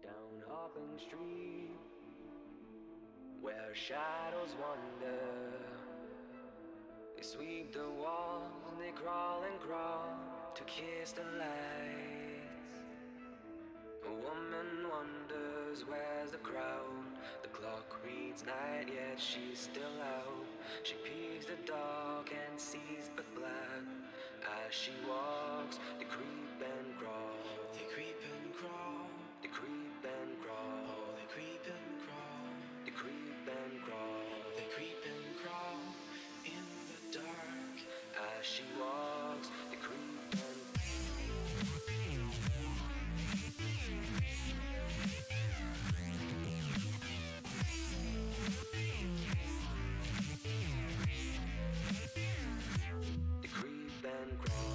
Down Auckland Street, where shadows wander, they sweep the walls and they crawl and crawl to kiss the lights. A woman wonders where's the crowd. The clock reads night, yet she's still out. She peeks the dark and sees but black. As she walks, they creep and crawl. They creep and crawl. They creep and crawl. Oh, they creep and crawl. They creep and crawl. They creep and crawl in the dark. As she walks, they creep and they creep and crawl.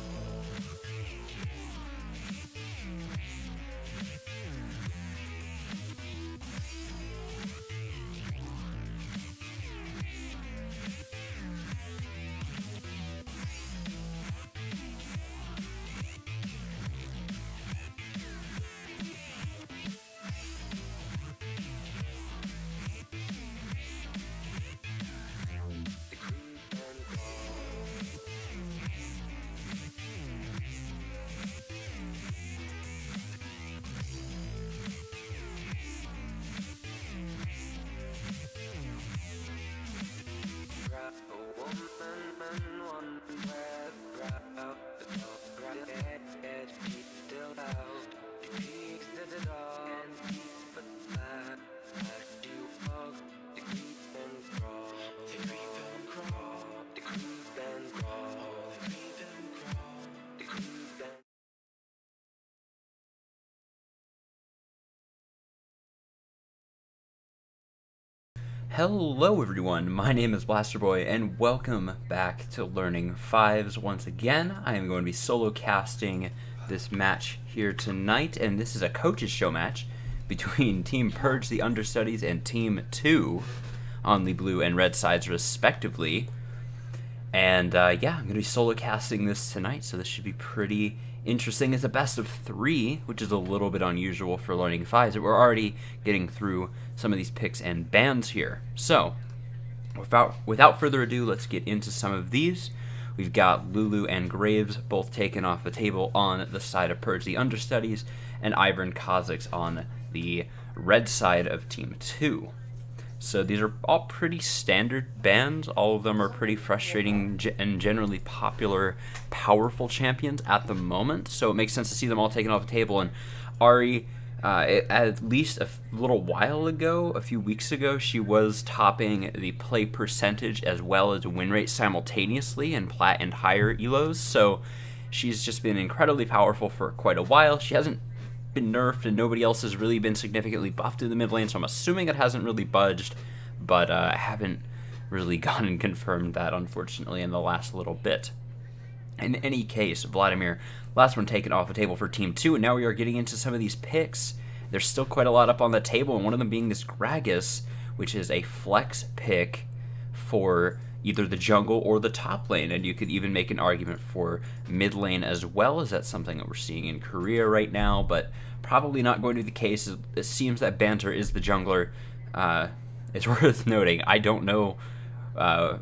Hello everyone, my name is Blaster Boy, and welcome back to Learning Fives once again. I am going to be solo casting this match here tonight, and this is a coaches show match between Team Purge, the Understudies, and Team 2 on the blue and red sides respectively. And I'm going to be solo casting this tonight, so this should be pretty interesting. It's a best of 3, which is a little bit unusual for Learning Fives, but we're already getting through some of these picks and bans here. So, without further ado, let's get into some of these. We've got Lulu and Graves both taken off the table on the side of Purge the Understudies, and Ivan Kazakhs on the red side of Team 2. So these are all pretty standard bans. All of them are pretty frustrating and generally popular, powerful champions at the moment. So it makes sense to see them all taken off the table. And Ari, at least a little while ago, a few weeks ago, she was topping the play percentage as well as win rate simultaneously in plat and higher elos. So she's just been incredibly powerful for quite a while. She hasn't been nerfed, and nobody else has really been significantly buffed in the mid lane, so I'm assuming it hasn't really budged, but I haven't really gone and confirmed that, unfortunately, in the last little bit. In any case, Vladimir, last one taken off the table for Team 2, and now we are getting into some of these picks. There's still quite a lot up on the table, and one of them being this Gragas, which is a flex pick for either the jungle or the top lane, and you could even make an argument for mid lane as well, as that's something that we're seeing in Korea right now, but probably not going to be the case. It seems that Banter is the jungler. It's worth noting, I don't know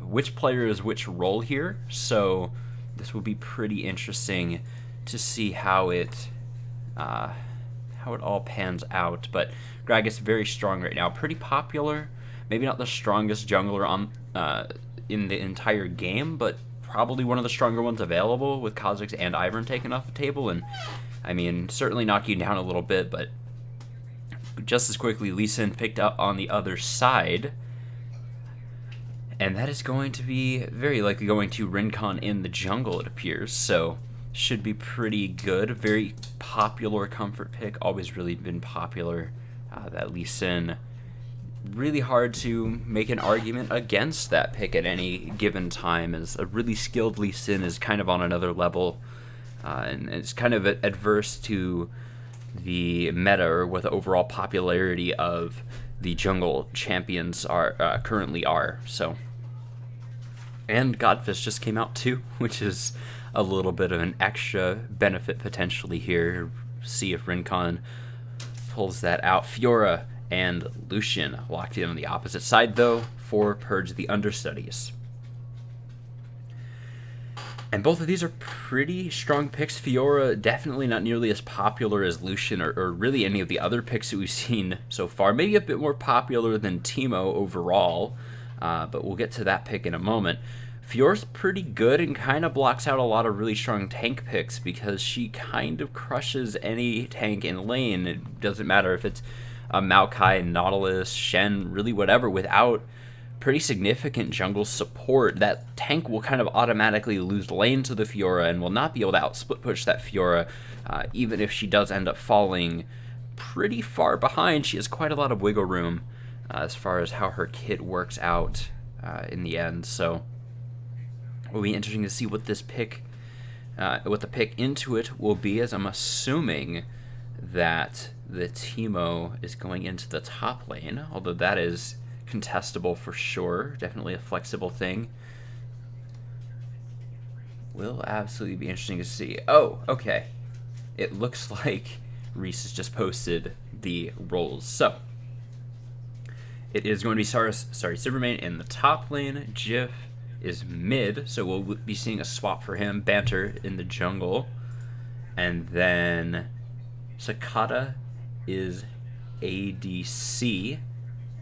which player is which role here, so this will be pretty interesting to see how it all pans out. But Gragas very strong right now, pretty popular. Maybe not the strongest jungler on in the entire game, but probably one of the stronger ones available, with Kazakhs and Ivern taken off the table. And I mean, certainly knocking down a little bit, but just as quickly Lee Sin picked up on the other side, and that is going to be very likely going to Rincon in the jungle, it appears. So should be pretty good. Very popular comfort pick, always really been popular. That Lee Sin, really hard to make an argument against that pick at any given time, as a really skilled Lee Sin is kind of on another level, and it's kind of adverse to the meta, or what the overall popularity of the jungle champions are currently are. So, and Godfist just came out too, which is a little bit of an extra benefit potentially here. See if Rincon pulls that out. Fiora and Lucian locked in on the opposite side, though, for Purge the Understudies. And both of these are pretty strong picks. Fiora definitely not nearly as popular as Lucian, or really any of the other picks that we've seen so far. Maybe a bit more popular than Teemo overall, but we'll get to that pick in a moment. Fiora's pretty good and kind of blocks out a lot of really strong tank picks, because she kind of crushes any tank in lane. It doesn't matter if it's Maokai, Nautilus, Shen, really whatever. Without pretty significant jungle support, that tank will kind of automatically lose lane to the Fiora and will not be able to out-split push that Fiora, even if she does end up falling pretty far behind. She has quite a lot of wiggle room as far as how her kit works out in the end. So it will be interesting to see what this pick, what the pick into it will be, as I'm assuming that the Teemo is going into the top lane, although that is contestable for sure. Definitely a flexible thing. Will absolutely be interesting to see. Oh, okay. It looks like Reese has just posted the roles. So it is going to be Silvermane in the top lane. Jif is mid, so we'll be seeing a swap for him. Banter in the jungle, and then Sakata is ADC,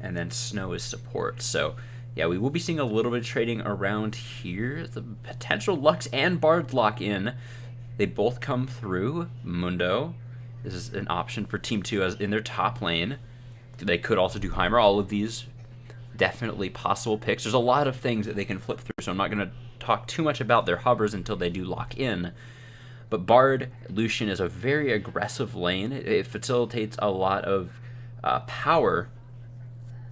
and then Snow is support. So yeah, we will be seeing a little bit of trading around here. The potential Lux and Bard lock in, they both come through. Mundo, this is an option for Team 2 as in their top lane. They could also do Heimer. All of these definitely possible picks. There's a lot of things that they can flip through, so I'm not going to talk too much about their hovers until they do lock in. But Bard, Lucian is a very aggressive lane. It facilitates a lot of power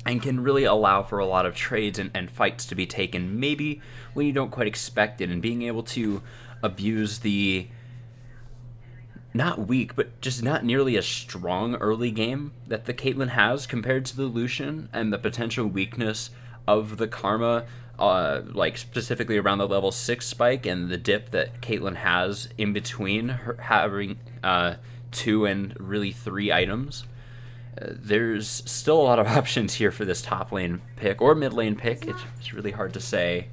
and can really allow for a lot of trades and fights to be taken, maybe when you don't quite expect it, and being able to abuse the not weak, but just not nearly as strong early game that the Caitlyn has compared to the Lucian, and the potential weakness of the Karma, like specifically around the level 6 spike and the dip that Caitlyn has in between her having 2 and really 3 items. There's still a lot of options here for this top lane pick or mid lane pick. It's really hard to say.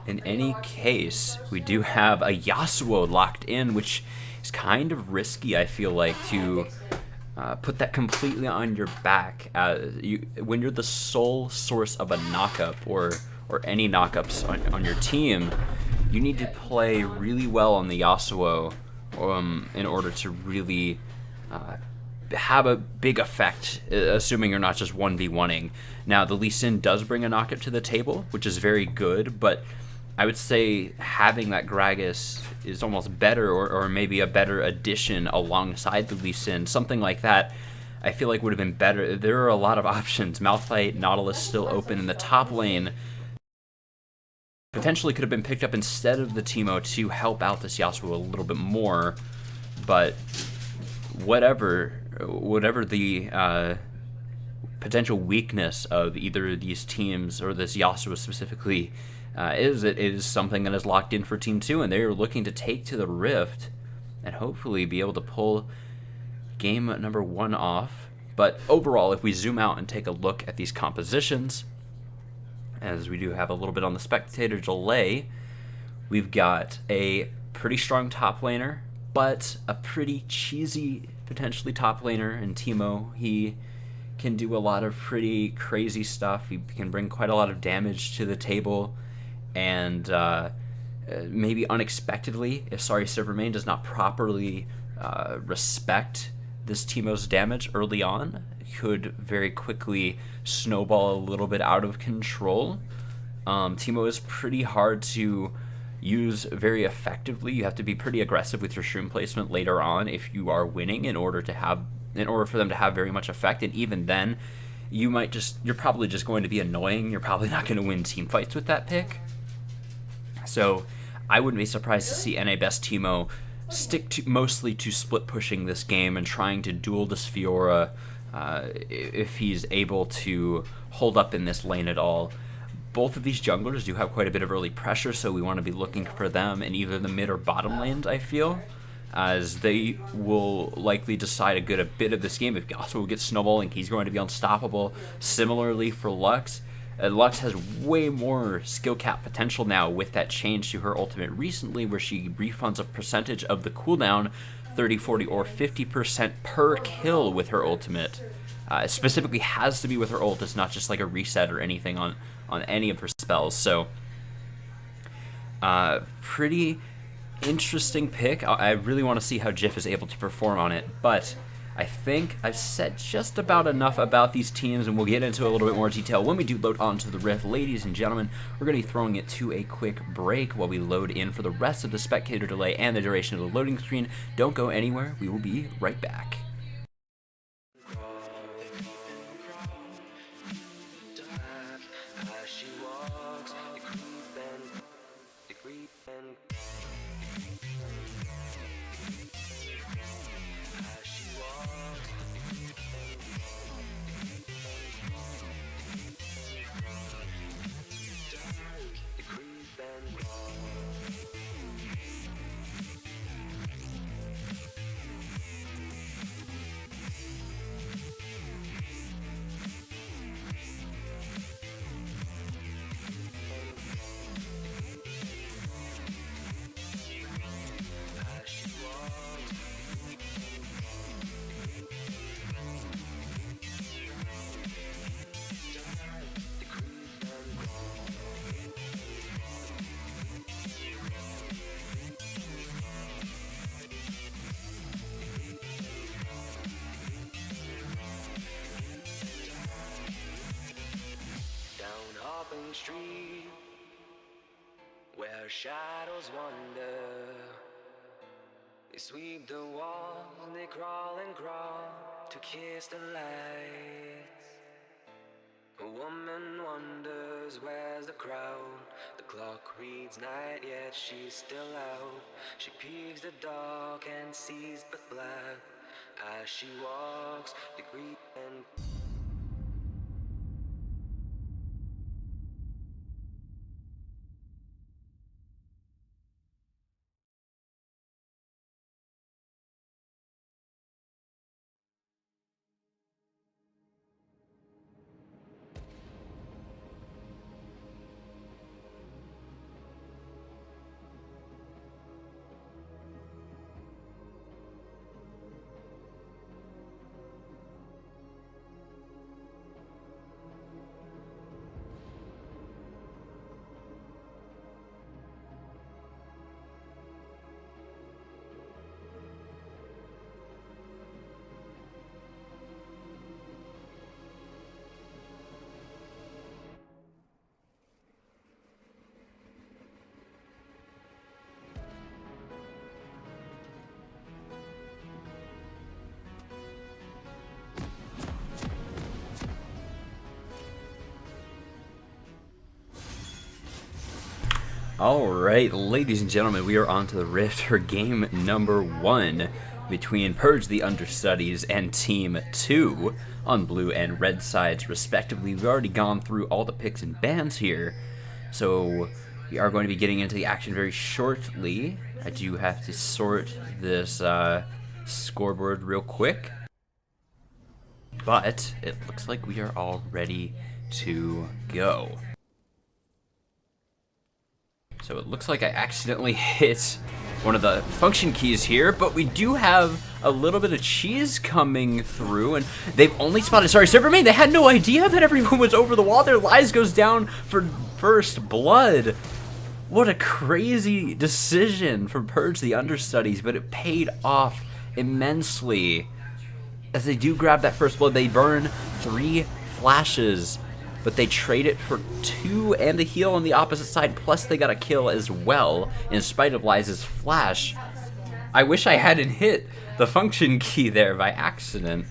In any case, we do have a Yasuo locked in, which is kind of risky, I feel like, to put that completely on your back. When you're the sole source of a knockup or any knockups on your team, you need to play really well on the Yasuo in order to really have a big effect, assuming you're not just 1v1ing. Now, the Lee Sin does bring a knockup to the table, which is very good, but I would say having that Gragas is almost better, or maybe a better addition alongside the Lee Sin. Something like that, I feel like would have been better. There are a lot of options. Malphite, Nautilus still open in the top lane. Potentially could have been picked up instead of the Teemo to help out this Yasuo a little bit more, but whatever the potential weakness of either of these teams, or this Yasuo specifically, it is something that is locked in for Team 2, and they are looking to take to the Rift and hopefully be able to pull game number 1 off. But overall, if we zoom out and take a look at these compositions, as we do have a little bit on the spectator delay, we've got a pretty strong top laner, but a pretty cheesy, potentially top laner in Teemo. He can do a lot of pretty crazy stuff. He can bring quite a lot of damage to the table, and maybe unexpectedly, if Sorry Silvermane does not properly respect this Teemo's damage early on, could very quickly snowball a little bit out of control. Teemo is pretty hard to use very effectively. You have to be pretty aggressive with your shroom placement later on if you are winning, in order for them to have very much effect. And even then, you're probably just going to be annoying. You're probably not going to win team fights with that pick. So I wouldn't be surprised to see NA Best Teemo stick mostly to split pushing this game and trying to duel this Fiora if he's able to hold up in this lane at all. Both of these junglers do have quite a bit of early pressure, so we want to be looking for them in either the mid or bottom lanes, I feel, as they will likely decide a bit of this game. If Yasuo gets snowballing, he's going to be unstoppable. Similarly for Lux, Lux has way more skill cap potential now with that change to her ultimate recently, where she refunds a percentage of the cooldown, 30, 40, or 50% per kill with her ultimate. It specifically has to be with her ult. It's not just like a reset or anything on any of her spells. So pretty interesting pick. I really want to see how Jif is able to perform on it, but I think I've said just about enough about these teams, and we'll get into a little bit more detail when we do load onto the Rift. Ladies and gentlemen, we're going to be throwing it to a quick break while we load in for the rest of the spectator delay and the duration of the loading screen. Don't go anywhere. We will be right back. where shadows wander. They sweep the walls, they crawl and crawl to kiss the lights. A woman wonders where's the crowd. The clock reads night, yet she's still out. She peeves the dark and sees but black as she walks the green and Alright, ladies and gentlemen, we are on to the Rift for game number 1 between Purge, the Understudies, and Team 2 on blue and red sides, respectively. We've already gone through all the picks and bans here, so we are going to be getting into the action very shortly. I do have to sort this scoreboard real quick, but it looks like we are all ready to go. So it looks like I accidentally hit one of the function keys here, but we do have a little bit of cheese coming through, and they've only spotted, sorry, Silvermane, they had no idea that everyone was over the wall. Their lives goes down for first blood. What a crazy decision from Purge the Understudies, but it paid off immensely. As they do grab that first blood, they burn 3 flashes, but they trade it for 2 and a heal on the opposite side, plus they got a kill as well, in spite of Liza's flash. I wish I hadn't hit the function key there by accident,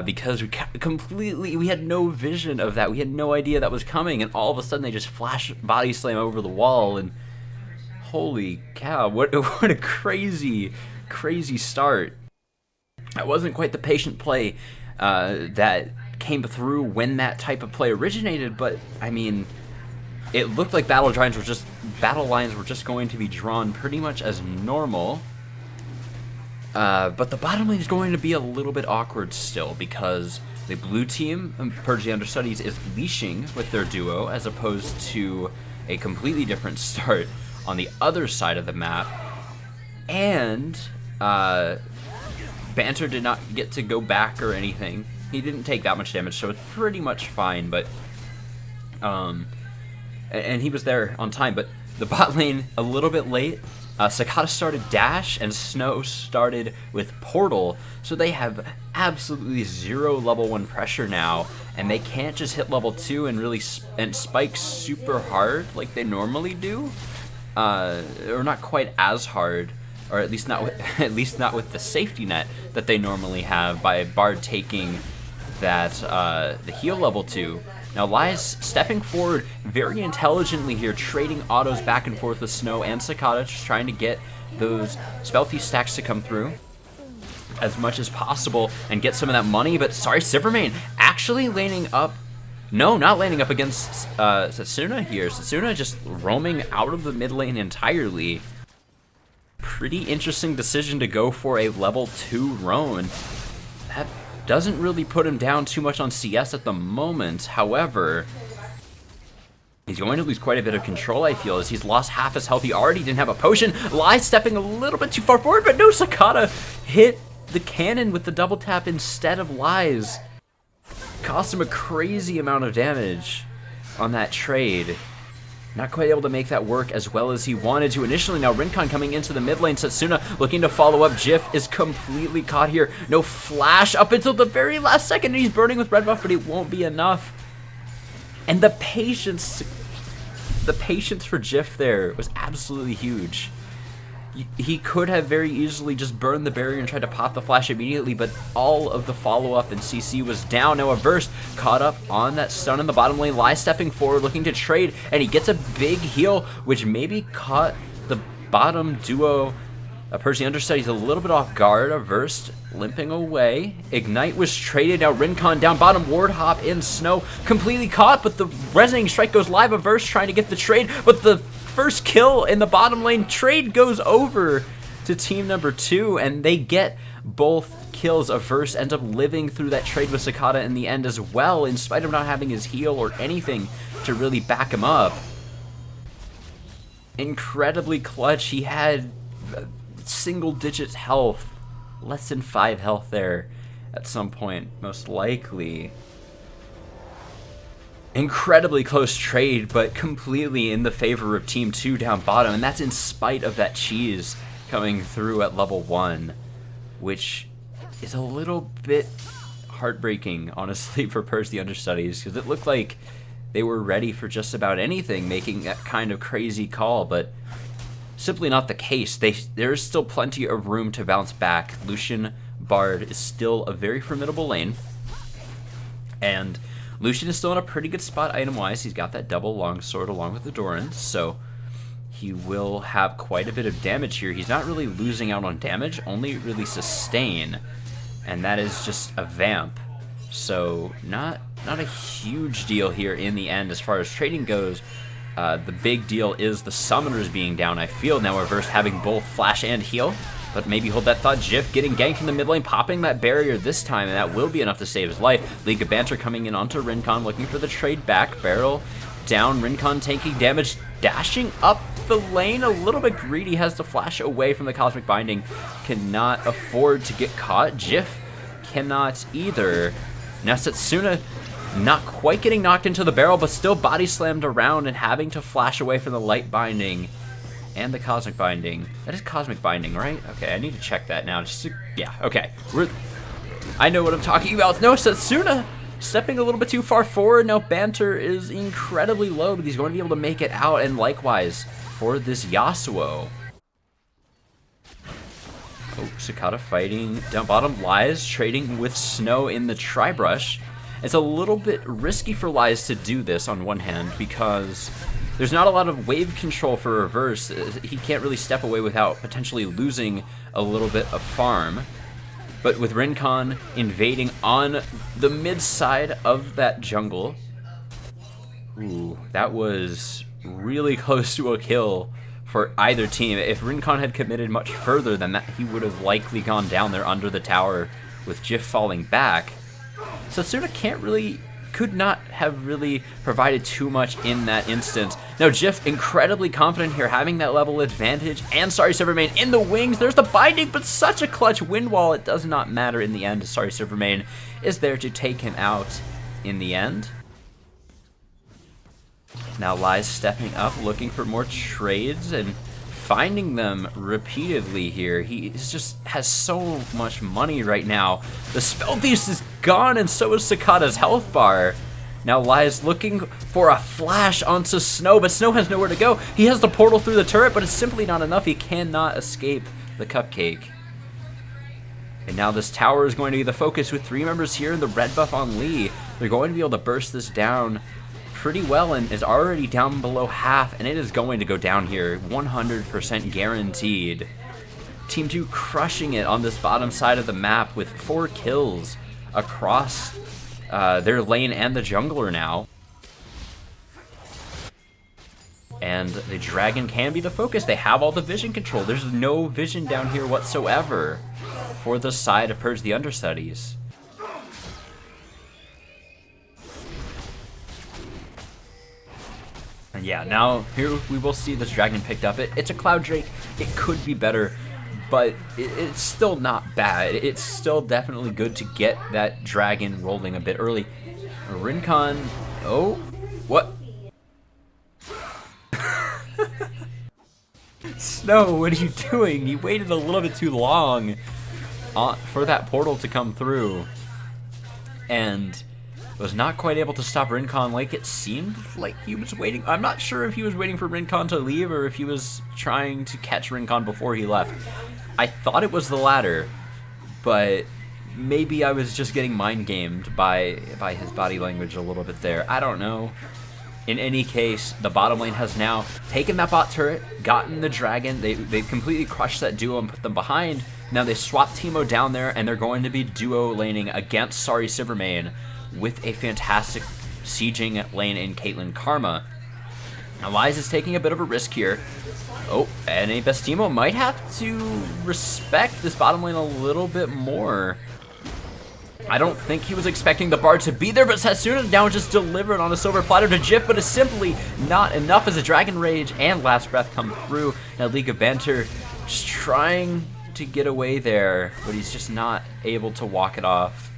because we had no vision of that. We had no idea that was coming, and all of a sudden they just flash body slam over the wall, and holy cow, what a crazy, crazy start. That wasn't quite the patient play that came through when that type of play originated, but I mean, it looked like battle lines were just going to be drawn pretty much as normal. But the bottom lane is going to be a little bit awkward still, because the blue team, Purge the Understudies, is leashing with their duo as opposed to a completely different start on the other side of the map. And Banter did not get to go back or anything. He didn't take that much damage, so it's pretty much fine, but and he was there on time, but the bot lane a little bit late. Sakata started Dash, and Snow started with Portal, so they have absolutely 0 level 1 pressure now, and they can't just hit level 2 and really spike super hard like they normally do, or not quite as hard, or at least not with the safety net that they normally have by Bard taking that the heal level 2. Now Lies stepping forward very intelligently here, trading autos back and forth with Snow and Sakata, just trying to get those spell thief stacks to come through as much as possible and get some of that money. But sorry, Silvermane actually laning up, no, not laning up against Setsuna here. Setsuna just roaming out of the mid lane entirely. Pretty interesting decision to go for a level 2 Roan. That doesn't really put him down too much on CS at the moment. However, he's going to lose quite a bit of control, I feel, as he's lost half his health. He already didn't have a potion. Lai stepping a little bit too far forward, but no, Sakata hit the cannon with the double tap instead of Lies. Cost him a crazy amount of damage on that trade. Not quite able to make that work as well as he wanted to initially. Now Rincon coming into the mid lane. Setsuna looking to follow up. Jif is completely caught here. No flash up until the very last second. And he's burning with red buff, but it won't be enough. And the patience the patience for Jif there was absolutely huge. He could have very easily just burned the barrier and tried to pop the flash immediately, but all of the follow-up and CC was down. Now a Verse caught up on that stun in the bottom lane. Lai stepping forward, looking to trade, and he gets a big heal, which maybe caught the bottom duo, Purge the Understudies, a little bit off guard. A Verse limping away. Ignite was traded. Now Rincon down bottom. Ward hop in Snow. Completely caught, but the Resonating Strike goes live. A Verse trying to get the trade, but the first kill in the bottom lane trade goes over to team number 2, and they get both kills. A Verse ends up living through that trade with Sakata in the end as well, in spite of not having his heal or anything to really back him up. Incredibly clutch. He had single digit health, less than 5 health there at some point, most likely. Incredibly close trade, but completely in the favor of team 2 down bottom, and that's in spite of that cheese coming through at level 1, which is a little bit heartbreaking, honestly, for Purge the Understudies, because it looked like they were ready for just about anything, making that kind of crazy call, but simply not the case. There's still plenty of room to bounce back. Lucian Bard is still a very formidable lane, and Lucian is still in a pretty good spot item-wise. He's got that double longsword along with the Doran, so he will have quite a bit of damage here. He's not really losing out on damage, only really sustain, and that is just a vamp. So not a huge deal here in the end as far as trading goes. The big deal is the summoners being down, I feel. Now Reverse having both flash and heal, but maybe hold that thought. Jif getting ganked in the mid lane, popping that barrier this time, and that will be enough to save his life. League of Banter coming in onto Rincon, looking for the trade back. Barrel down, Rincon taking damage, dashing up the lane, a little bit greedy, has to flash away from the Cosmic Binding, cannot afford to get caught. Jif cannot either. Now Setsuna not quite getting knocked into the barrel, but still body slammed around and having to flash away from the Light Binding and the Cosmic Binding. That is Cosmic Binding, right? Okay, I need to check that now. Yeah, okay. I know what I'm talking about. No, Setsuna stepping a little bit too far forward. Now Banter is incredibly low, but he's going to be able to make it out, and likewise for this Yasuo. Oh, Sakata fighting down bottom. Lies trading with Snow in the Tri-Brush. It's a little bit risky for Lies to do this on one hand, because there's not a lot of wave control for Reverse. He can't really step away without potentially losing a little bit of farm. But with Rincon invading on the mid side of that jungle, ooh, that was really close to a kill for either team. If Rincon had committed much further than that, he would have likely gone down there under the tower with Jif falling back. Setsuna could not have really provided too much in that instance. Now Jif incredibly confident here, having that level advantage, and Sorry Silvermane in the wings. There's the binding, but such a clutch wind wall. It does not matter in the end. Sorry Silvermane is there to take him out in the end. Now Lies stepping up, looking for more trades and finding them repeatedly here. He just has so much money right now. The Spell Beast is gone, and so is Sakata's health bar. Now Lies looking for a flash onto Snow, but Snow has nowhere to go. He has the portal through the turret, but it's simply not enough. He cannot escape the cupcake. And now this tower is going to be the focus with 3 members here in the red buff on Lee. They're going to be able to burst this down pretty well, and is already down below half, and it is going to go down here 100% guaranteed. Team 2 crushing it on this bottom side of the map with 4 kills across their lane and the jungler now. And the dragon can be the focus. They have all the vision control. There's no vision down here whatsoever for the side of Purge the Understudies. And yeah, now here we will see this dragon picked up. It's a Cloud Drake. It could be better, but it's still not bad. It's still definitely good to get that dragon rolling a bit early. Rincon, oh, what? Snow, what are you doing? He waited a little bit too long for that portal to come through. And was not quite able to stop Rincon like it seemed like he was waiting. I'm not sure if he was waiting for Rincon to leave or if he was trying to catch Rincon before he left. I thought it was the latter, but maybe I was just getting mind-gamed by his body language a little bit there. I don't know. In any case, the bottom lane has now taken that bot turret, gotten the dragon. They've completely crushed that duo and put them behind. Now they swap Teemo down there, and they're going to be duo laning against Sorry Silvermane with a fantastic sieging lane in Caitlyn Karma. Now Lies is taking a bit of a risk here. Oh, and a best Teemo might have to respect this bottom lane a little bit more. I don't think he was expecting the Bard to be there, but Setsuna now just delivered on a silver platter to Jif, but it's simply not enough as a Dragon Rage and Last Breath come through. Now League of Banter just trying to get away there, but he's just not able to walk it off.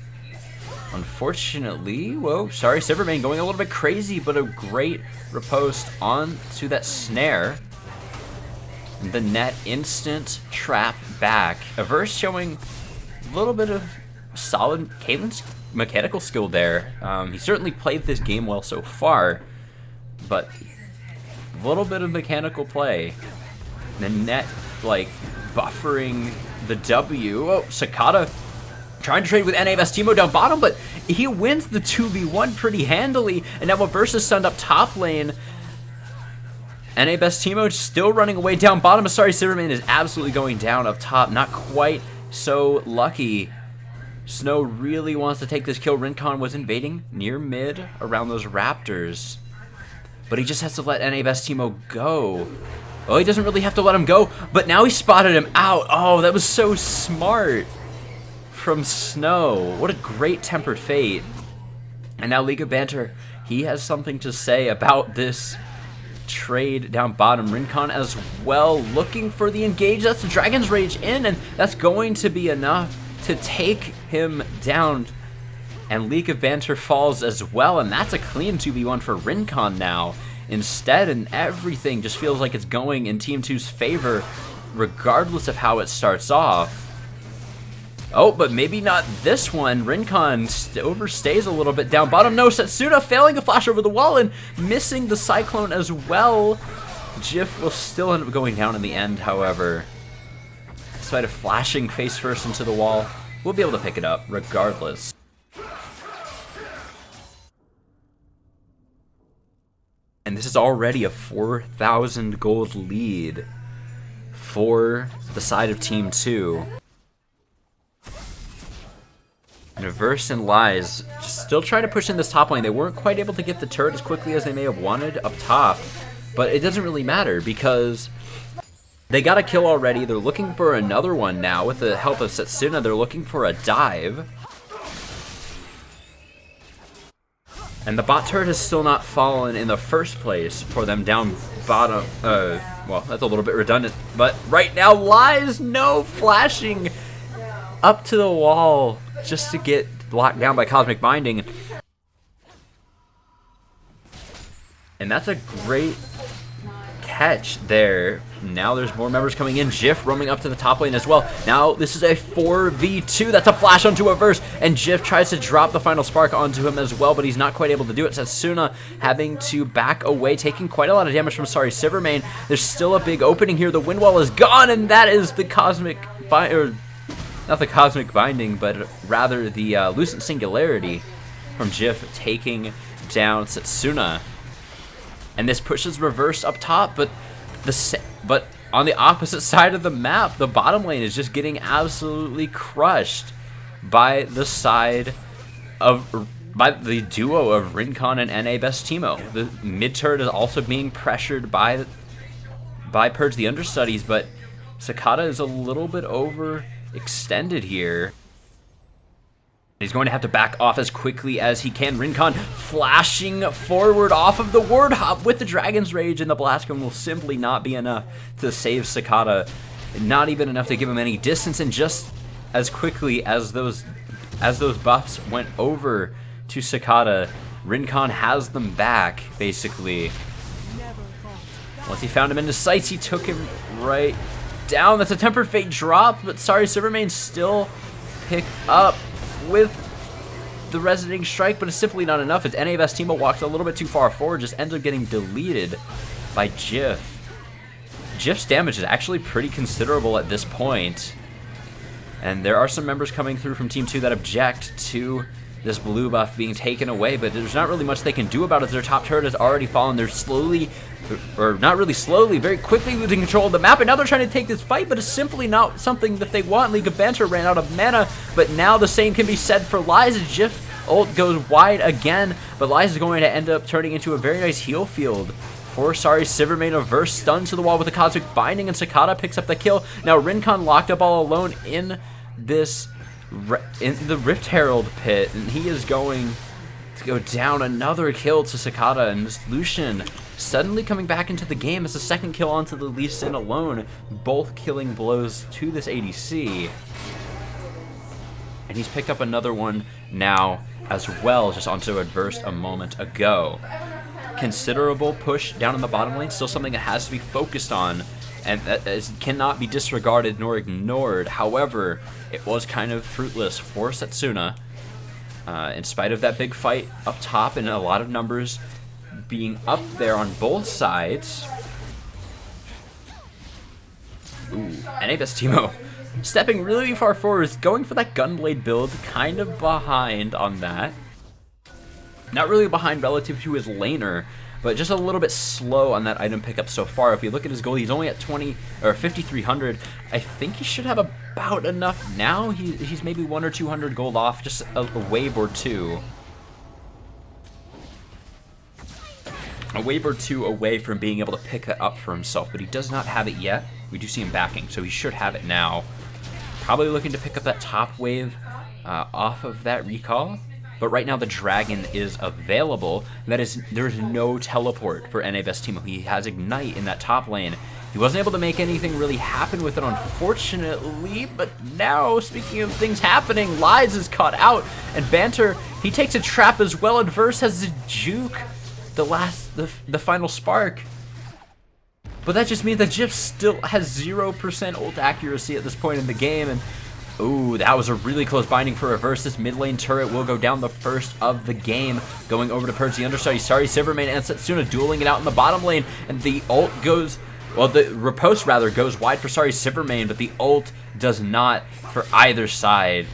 Unfortunately, whoa, Sorry Silvermane going a little bit crazy, but a great riposte onto that snare. The net instant trap back. Averse showing a little bit of solid Caitlyn's mechanical skill there. He certainly played this game well so far, but a little bit of mechanical play. The net, like, buffering the W. Oh, Sakata trying to trade with NA Best Teemo down bottom, but he wins the 2v1 pretty handily, and now Averse is stunned up top lane. NA Best Teemo still running away down bottom. Sorry, Silvermane is absolutely going down up top. Not quite so lucky. Snow really wants to take this kill. Rincon was invading near mid around those Raptors, but he just has to let NA Best Teemo go. Oh, he doesn't really have to let him go, but now he spotted him out. Oh, that was so smart from Snow. What a great tempered fate. And now League of Banter, he has something to say about this trade down bottom. Rincon as well looking for the engage. That's the Dragon's Rage in, and that's going to be enough to take him down. And League of Banter falls as well, and that's a clean 2v1 for Rincon now instead, and everything just feels like it's going in Team 2's favor regardless of how it starts off. Oh, but maybe not this one. Rincon overstays a little bit down bottom. No, Setsuna failing to flash over the wall and missing the Cyclone as well. Jif will still end up going down in the end, however. Despite of flashing face first into the wall, we'll be able to pick it up regardless. And this is already a 4,000 gold lead for the side of Team 2. And Averse and Lies just still trying to push in this top lane. They weren't quite able to get the turret as quickly as they may have wanted up top, but it doesn't really matter because they got a kill already. They're looking for another one now with the help of Setsuna. They're looking for a dive. And the bot turret has still not fallen in the first place for them down bottom. Well, that's a little bit redundant, but right now Lies no flashing up to the wall just to get locked down by Cosmic Binding. And that's a great catch there. Now there's more members coming in. Jif roaming up to the top lane as well. Now this is a 4v2. That's a flash onto Averse, and Jif tries to drop the final spark onto him as well, but he's not quite able to do it. Setsuna having to back away, taking quite a lot of damage from Sorry Silvermane. There's still a big opening here. The wind wall is gone, and that is the Cosmic not the Cosmic Binding, but rather the Lucent Singularity from Jif taking down Setsuna. And this pushes Reverse up top, but on the opposite side of the map, the bottom lane is just getting absolutely crushed by the duo of Rincon and NA Best Teemo. The mid turret is also being pressured by Purge the Understudies, but Sakata is a little bit overextended here. He's going to have to back off as quickly as he can. Rincon flashing forward off of the Ward Hop with the Dragon's Rage, and the Blast Cone will simply not be enough to save Sakata. Not even enough to give him any distance, and just as quickly as those buffs went over to Sakata, Rincon has them back, basically. Once he found him into sights, he took him right down. That's a Tempered Fate drop, but sorry, Silvermane still picked up with the resonating strike, but it's simply not enough as NA Best Teemo walks a little bit too far forward, just ends up getting deleted by Jif. Jif's damage is actually pretty considerable at this point, and there are some members coming through from Team 2 that object to this blue buff being taken away, but there's not really much they can do about it. Their top turret has already fallen. They're slowly, or not really slowly, very quickly losing control of the map, and now they're trying to take this fight, but it's simply not something that they want. League of Banter ran out of mana, but now the same can be said for Liza. Jif ult goes wide again, but Liza is going to end up turning into a very nice heal field for Sorry Silvermane. A verse stun to the wall with a Cosmic Binding, and Sakata picks up the kill. Now Rincon locked up all alone in this in the Rift Herald pit, and he is going to go down. Another kill to Sakata, and this Lucian suddenly coming back into the game as a second kill onto the Lee Sin alone, both killing blows to this ADC. And he's picked up another one now as well, just onto Adverse a moment ago. Considerable push down in the bottom lane, still something that has to be focused on, and that cannot be disregarded nor ignored. However, it was kind of fruitless for Setsuna, in spite of that big fight up top and a lot of numbers being up there on both sides. Ooh, NA Best Teemo stepping really far forward, going for that Gunblade build, kind of behind on that. Not really behind relative to his laner, but just a little bit slow on that item pickup so far. If you look at his gold, he's only at 20 or 5,300. I think he should have about enough now. He's maybe 100 or 200 gold off, just a wave or two. A wave or two away from being able to pick that up for himself, but he does not have it yet. We do see him backing, so he should have it now. Probably looking to pick up that top wave off of that recall. But right now the Dragon is available. That is, there's no teleport for NA Best Teemo. He has Ignite in that top lane. He wasn't able to make anything really happen with it, unfortunately. But now, speaking of things happening, Lies is caught out, and Banter, he takes a trap as well. Adverse has the juke, the final spark. But that just means that Jif still has 0% ult accuracy at this point in the game, and ooh, that was a really close binding for Reverse. This mid lane turret will go down the first of the game. Going over to Purge the Understudies. Sorry, Silvermane and Setsuna dueling it out in the bottom lane. And the ult goes, well, the riposte rather goes wide for Sorry Silvermane, but the ult does not for either side.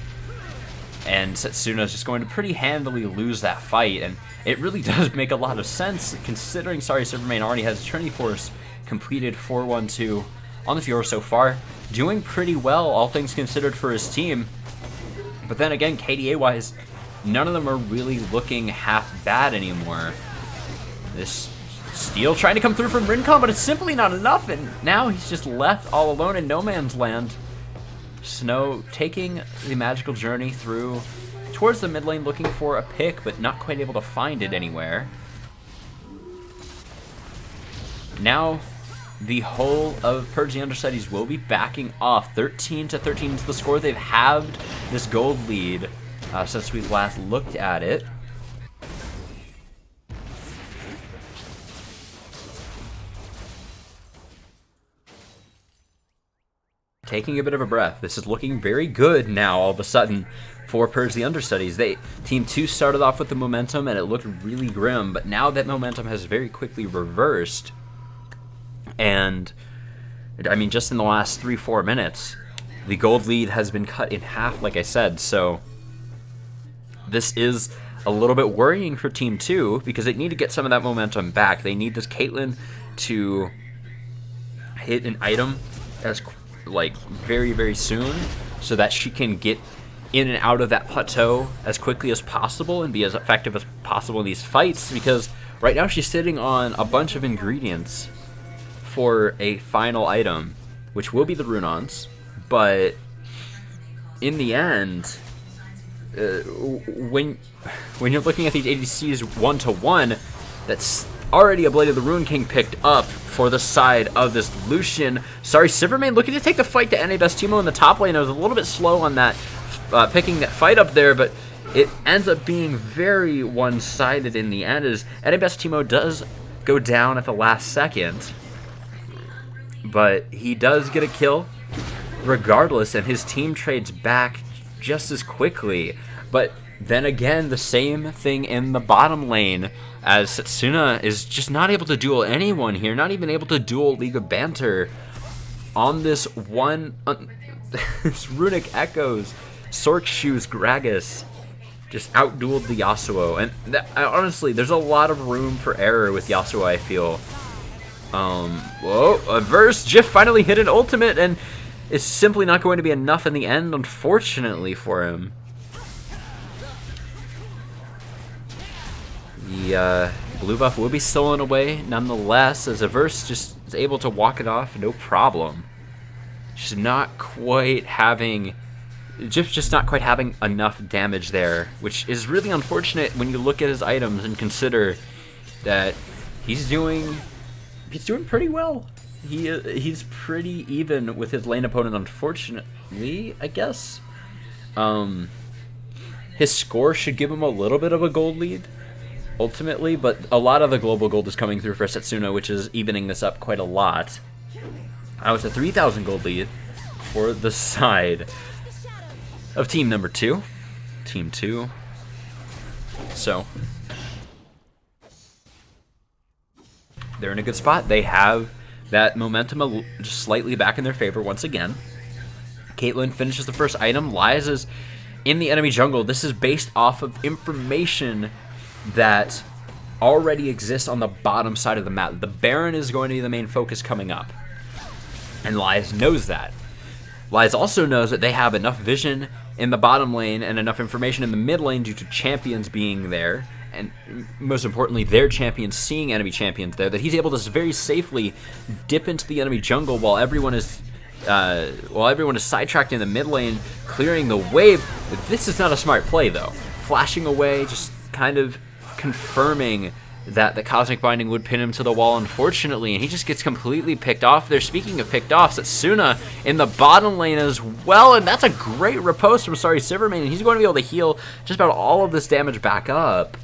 And Setsuna is just going to pretty handily lose that fight. And it really does make a lot of sense, considering Sorry Silvermane already has Trinity Force completed 4-1-2 on the Fiora so far. Doing pretty well, all things considered, for his team. But then again, KDA-wise, none of them are really looking half bad anymore. This steal trying to come through from Rincon, but it's simply not enough, and now he's just left all alone in no man's land. Snow taking the magical journey through towards the mid lane, looking for a pick, but not quite able to find it anywhere. Now, the whole of Purge the Understudies will be backing off. 13-13 is the score. They've halved this gold lead since we last looked at it. Taking a bit of a breath. This is looking very good now all of a sudden for Purge the Understudies. Team 2 started off with the momentum and it looked really grim, but now that momentum has very quickly reversed. And, I mean, just in the last 3-4 minutes, the gold lead has been cut in half, like I said. So, this is a little bit worrying for Team 2, because they need to get some of that momentum back. They need this Caitlyn to hit an item as, like, very, very soon, so that she can get in and out of that plateau as quickly as possible and be as effective as possible in these fights, because right now she's sitting on a bunch of ingredients for a final item, which will be the Runons. But in the end, when you're looking at these ADCs 1-to-1, that's already a Blade of the Rune King picked up for the side of this Lucian. Sorry, Silvermane looking to take the fight to NA Best Teemo in the top lane. I was a little bit slow on that, picking that fight up there, but it ends up being very one-sided in the end, as NA Best Teemo does go down at the last second. But he does get a kill regardless, and his team trades back just as quickly. But then again, the same thing in the bottom lane, as Setsuna is just not able to duel anyone here, not even able to duel League of Banter on this one, this Runic Echoes. Sork Shoes Gragas just outdueled the Yasuo, and honestly, there's a lot of room for error with Yasuo, I feel. Whoa, a verse, Jif finally hit an ultimate, and it's simply not going to be enough in the end, unfortunately, for him. The blue buff will be stolen away nonetheless, as Averse just is able to walk it off no problem. Just not quite having... Jif's just not quite having enough damage there, which is really unfortunate when you look at his items and consider that he's doing pretty well. He's pretty even with his lane opponent, unfortunately, I guess. His score should give him a little bit of a gold lead, ultimately, but a lot of the global gold is coming through for Setsuna, which is evening this up quite a lot. I was a 3,000 gold lead for the side of team number 2. Team 2. So they're in a good spot. They have that momentum just slightly back in their favor once again. Caitlyn finishes the first item. Lies is in the enemy jungle. This is based off of information that already exists on the bottom side of the map. The Baron is going to be the main focus coming up, and Lies knows that. Lies also knows that they have enough vision in the bottom lane and enough information in the mid lane due to champions being there, and most importantly, their champions seeing enemy champions there, that he's able to very safely dip into the enemy jungle while everyone is sidetracked in the mid lane, clearing the wave. This is not a smart play, though. Flashing away, just kind of confirming that the Cosmic Binding would pin him to the wall, unfortunately, and he just gets completely picked off there. Speaking of picked off, Setsuna in the bottom lane as well, and that's a great riposte from Sorry Silvermane, and he's going to be able to heal just about all of this damage back up.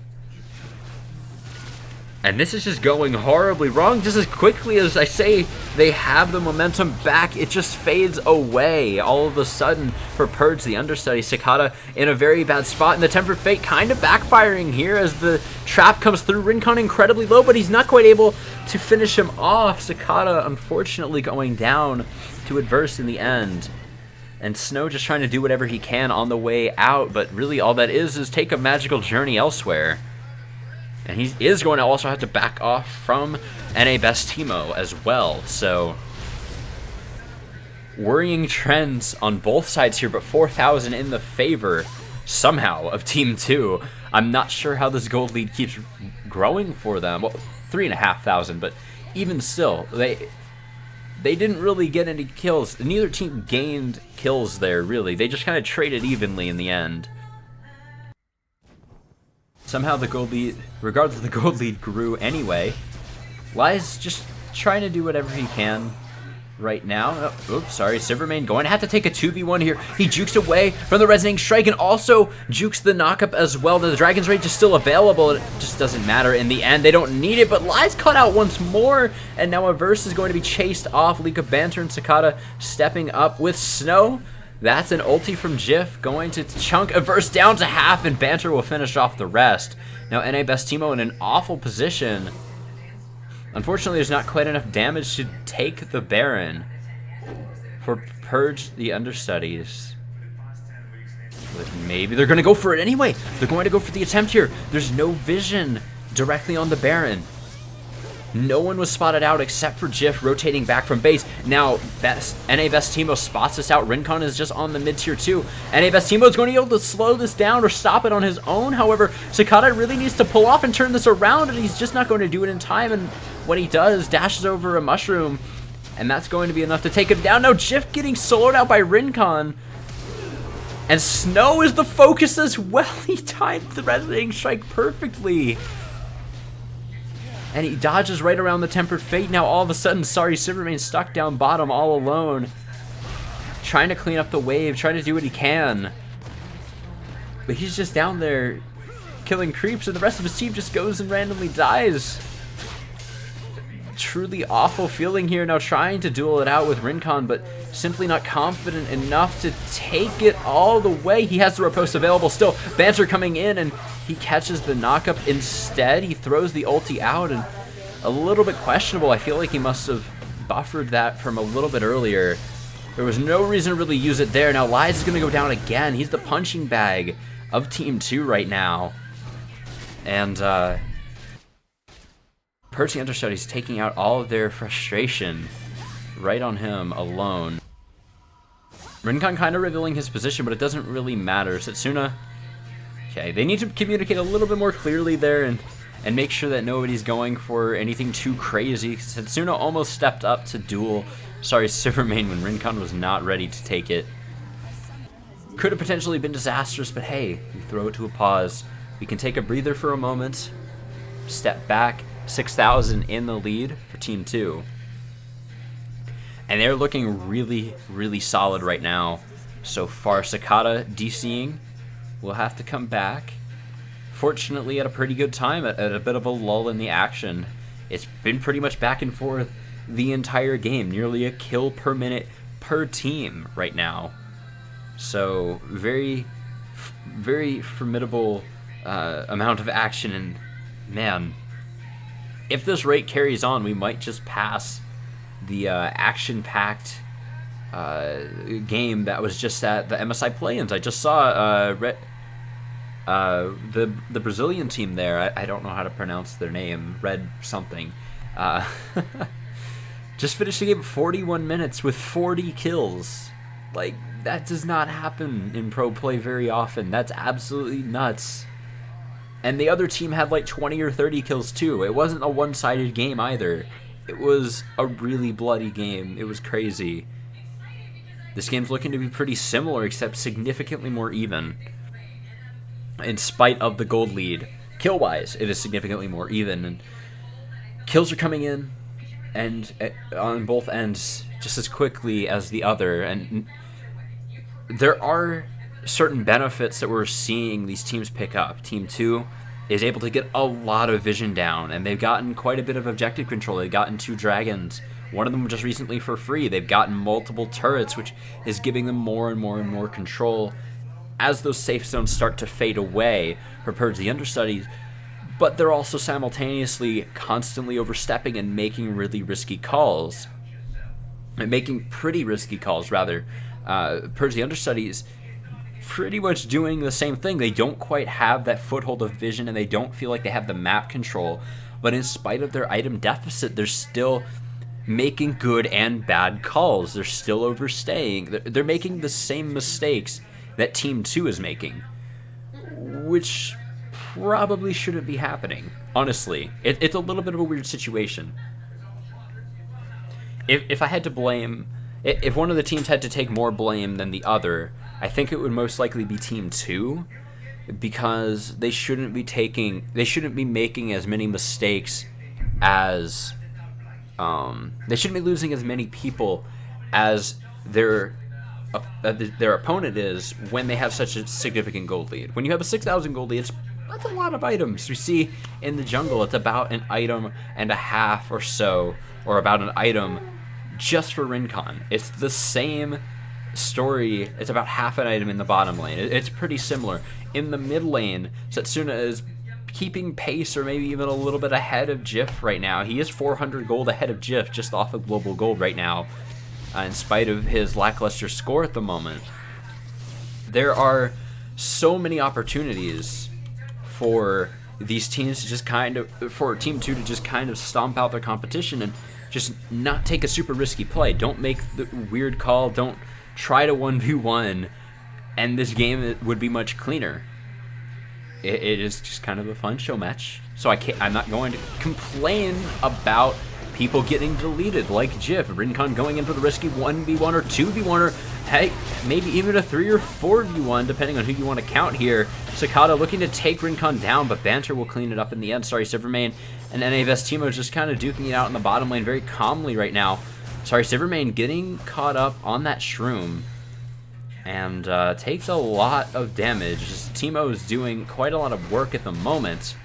And this is just going horribly wrong. Just as quickly as I say they have the momentum back, it just fades away all of a sudden for Purge, the understudy. Cicada in a very bad spot, and the Tempered Fate kind of backfiring here as the trap comes through. Rincon incredibly low, but he's not quite able to finish him off. Cicada unfortunately going down to Adverse in the end. And Snow just trying to do whatever he can on the way out, but really all that is take a magical journey elsewhere. And he is going to also have to back off from NA Best Teemo as well. So, worrying trends on both sides here, but 4,000 in the favor, somehow, of Team 2. I'm not sure how this gold lead keeps growing for them. Well, 3,500, but even still, they didn't really get any kills. Neither team gained kills there, really. They just kind of traded evenly in the end. Somehow the gold lead, regardless of the gold lead, grew anyway. Lies just trying to do whatever he can right now. Oh, oops, sorry, Silvermane going to have to take a 2v1 here. He jukes away from the Resonating Strike and also jukes the knockup as well. The Dragon's Rage is still available. It just doesn't matter in the end. They don't need it, but Lies caught out once more, and now Averse is going to be chased off. League of Banter and Cicada stepping up with Snow. That's an ulti from Jif, going to chunk Averse down to half, and Banter will finish off the rest. Now NA Best Teemo in an awful position. Unfortunately, there's not quite enough damage to take the Baron for Purge the Understudies. But maybe they're going to go for it anyway. They're going to go for the attempt here. There's no vision directly on the Baron. No one was spotted out except for Jif rotating back from base. Now, NA Best Teemo spots this out. Rincon is just on the mid-tier 2. NA Best Teemo is going to be able to slow this down or stop it on his own. However, Cicada really needs to pull off and turn this around, and he's just not going to do it in time. And when he does, dashes over a mushroom, and that's going to be enough to take him down. Now, Jif getting soloed out by Rincon. And Snow is the focus as well. He timed the Resonating Strike perfectly. And he dodges right around the Tempered Fate. Now all of a sudden, Sorry Silvermane's stuck down bottom all alone. Trying to clean up the wave, trying to do what he can. But he's just down there killing creeps, and the rest of his team just goes and randomly dies. truly awful feeling here. Now trying to duel it out with Rincon, but simply not confident enough to take it all the way. He has the riposte available still. Banter coming in, and he catches the knockup instead. He throws the ulti out, and a little bit questionable. I feel like he must have buffered that from a little bit earlier. There was no reason to really use it there. Now Lies is going to go down again. He's the punching bag of Team 2 right now. And Purge the Understudies taking out all of their frustration right on him alone. Rincon kind of revealing his position, but it doesn't really matter. Setsuna, okay, they need to communicate a little bit more clearly there and make sure that nobody's going for anything too crazy. Setsuna almost stepped up to duel, sorry, Silvermane, when Rincon was not ready to take it. Could have potentially been disastrous, but hey, we throw it to a pause. We can take a breather for a moment, step back, 6,000 in the lead for Team 2. And they're looking really, really solid right now. So far, Cicada DCing will have to come back. Fortunately, at a pretty good time, at a bit of a lull in the action. It's been pretty much back and forth the entire game. Nearly a kill per minute per team right now. So, very, very formidable amount of action. And, man, if this rate carries on, we might just pass the action-packed game that was just at the MSI play-ins. I just saw the Brazilian team there. I don't know how to pronounce their name. Red something. Just finished the game 41 minutes with 40 kills. Like, that does not happen in pro play very often. That's absolutely nuts. And the other team had like 20 or 30 kills too. It wasn't a one-sided game either. It was a really bloody game. It was crazy. This game's looking to be pretty similar, except significantly more even. In spite of the gold lead, kill-wise, it is significantly more even. And kills are coming in, and on both ends, just as quickly as the other. And there are certain benefits that we're seeing these teams pick up. Team 2 is able to get a lot of vision down, and they've gotten quite a bit of objective control. They've gotten 2 dragons, one of them just recently for free. They've gotten multiple turrets, which is giving them more and more and more control as those safe zones start to fade away for Purge the Understudies. But they're also simultaneously constantly overstepping and making really risky calls. And making pretty risky calls, rather. Purge the Understudies pretty much doing the same thing. They don't quite have that foothold of vision, and they don't feel like they have the map control. But in spite of their item deficit, they're still making good and bad calls. They're still overstaying. They're making the same mistakes that Team 2 is making, which probably shouldn't be happening. Honestly, it's a little bit of a weird situation. If I had to blame, if one of the teams had to take more blame than the other, I think it would most likely be Team 2, because they shouldn't be making as many mistakes as, they shouldn't be losing as many people as their opponent is when they have such a significant gold lead. When you have a 6,000 gold lead, that's a lot of items. We see in the jungle, it's about an item and a half or so, or about an item just for Rincon. It's the same story. It's about half an item in the bottom lane. It's pretty similar. In the mid lane, Setsuna is keeping pace, or maybe even a little bit ahead of Jif right now. He is 400 gold ahead of Jif, just off of global gold right now, in spite of his lackluster score at the moment. There are so many opportunities for these teams to just for Team 2 to just kind of stomp out their competition and just not take a super risky play. Don't make the weird call. Don't try to 1v1, and this game would be much cleaner. It is just kind of a fun show match. So I'm not going to complain about people getting deleted like Jif. Rincon going in for the risky 1v1 or 2v1, or hey, maybe even a 3 or 4v1, depending on who you want to count here. Cicada looking to take Rincon down, but Banter will clean it up in the end. Sorry, Silvermane and NAVS Timo just kind of duking it out in the bottom lane very calmly right now. Sorry, Silvermane getting caught up on that shroom, and takes a lot of damage. Timo is doing quite a lot of work at the moment.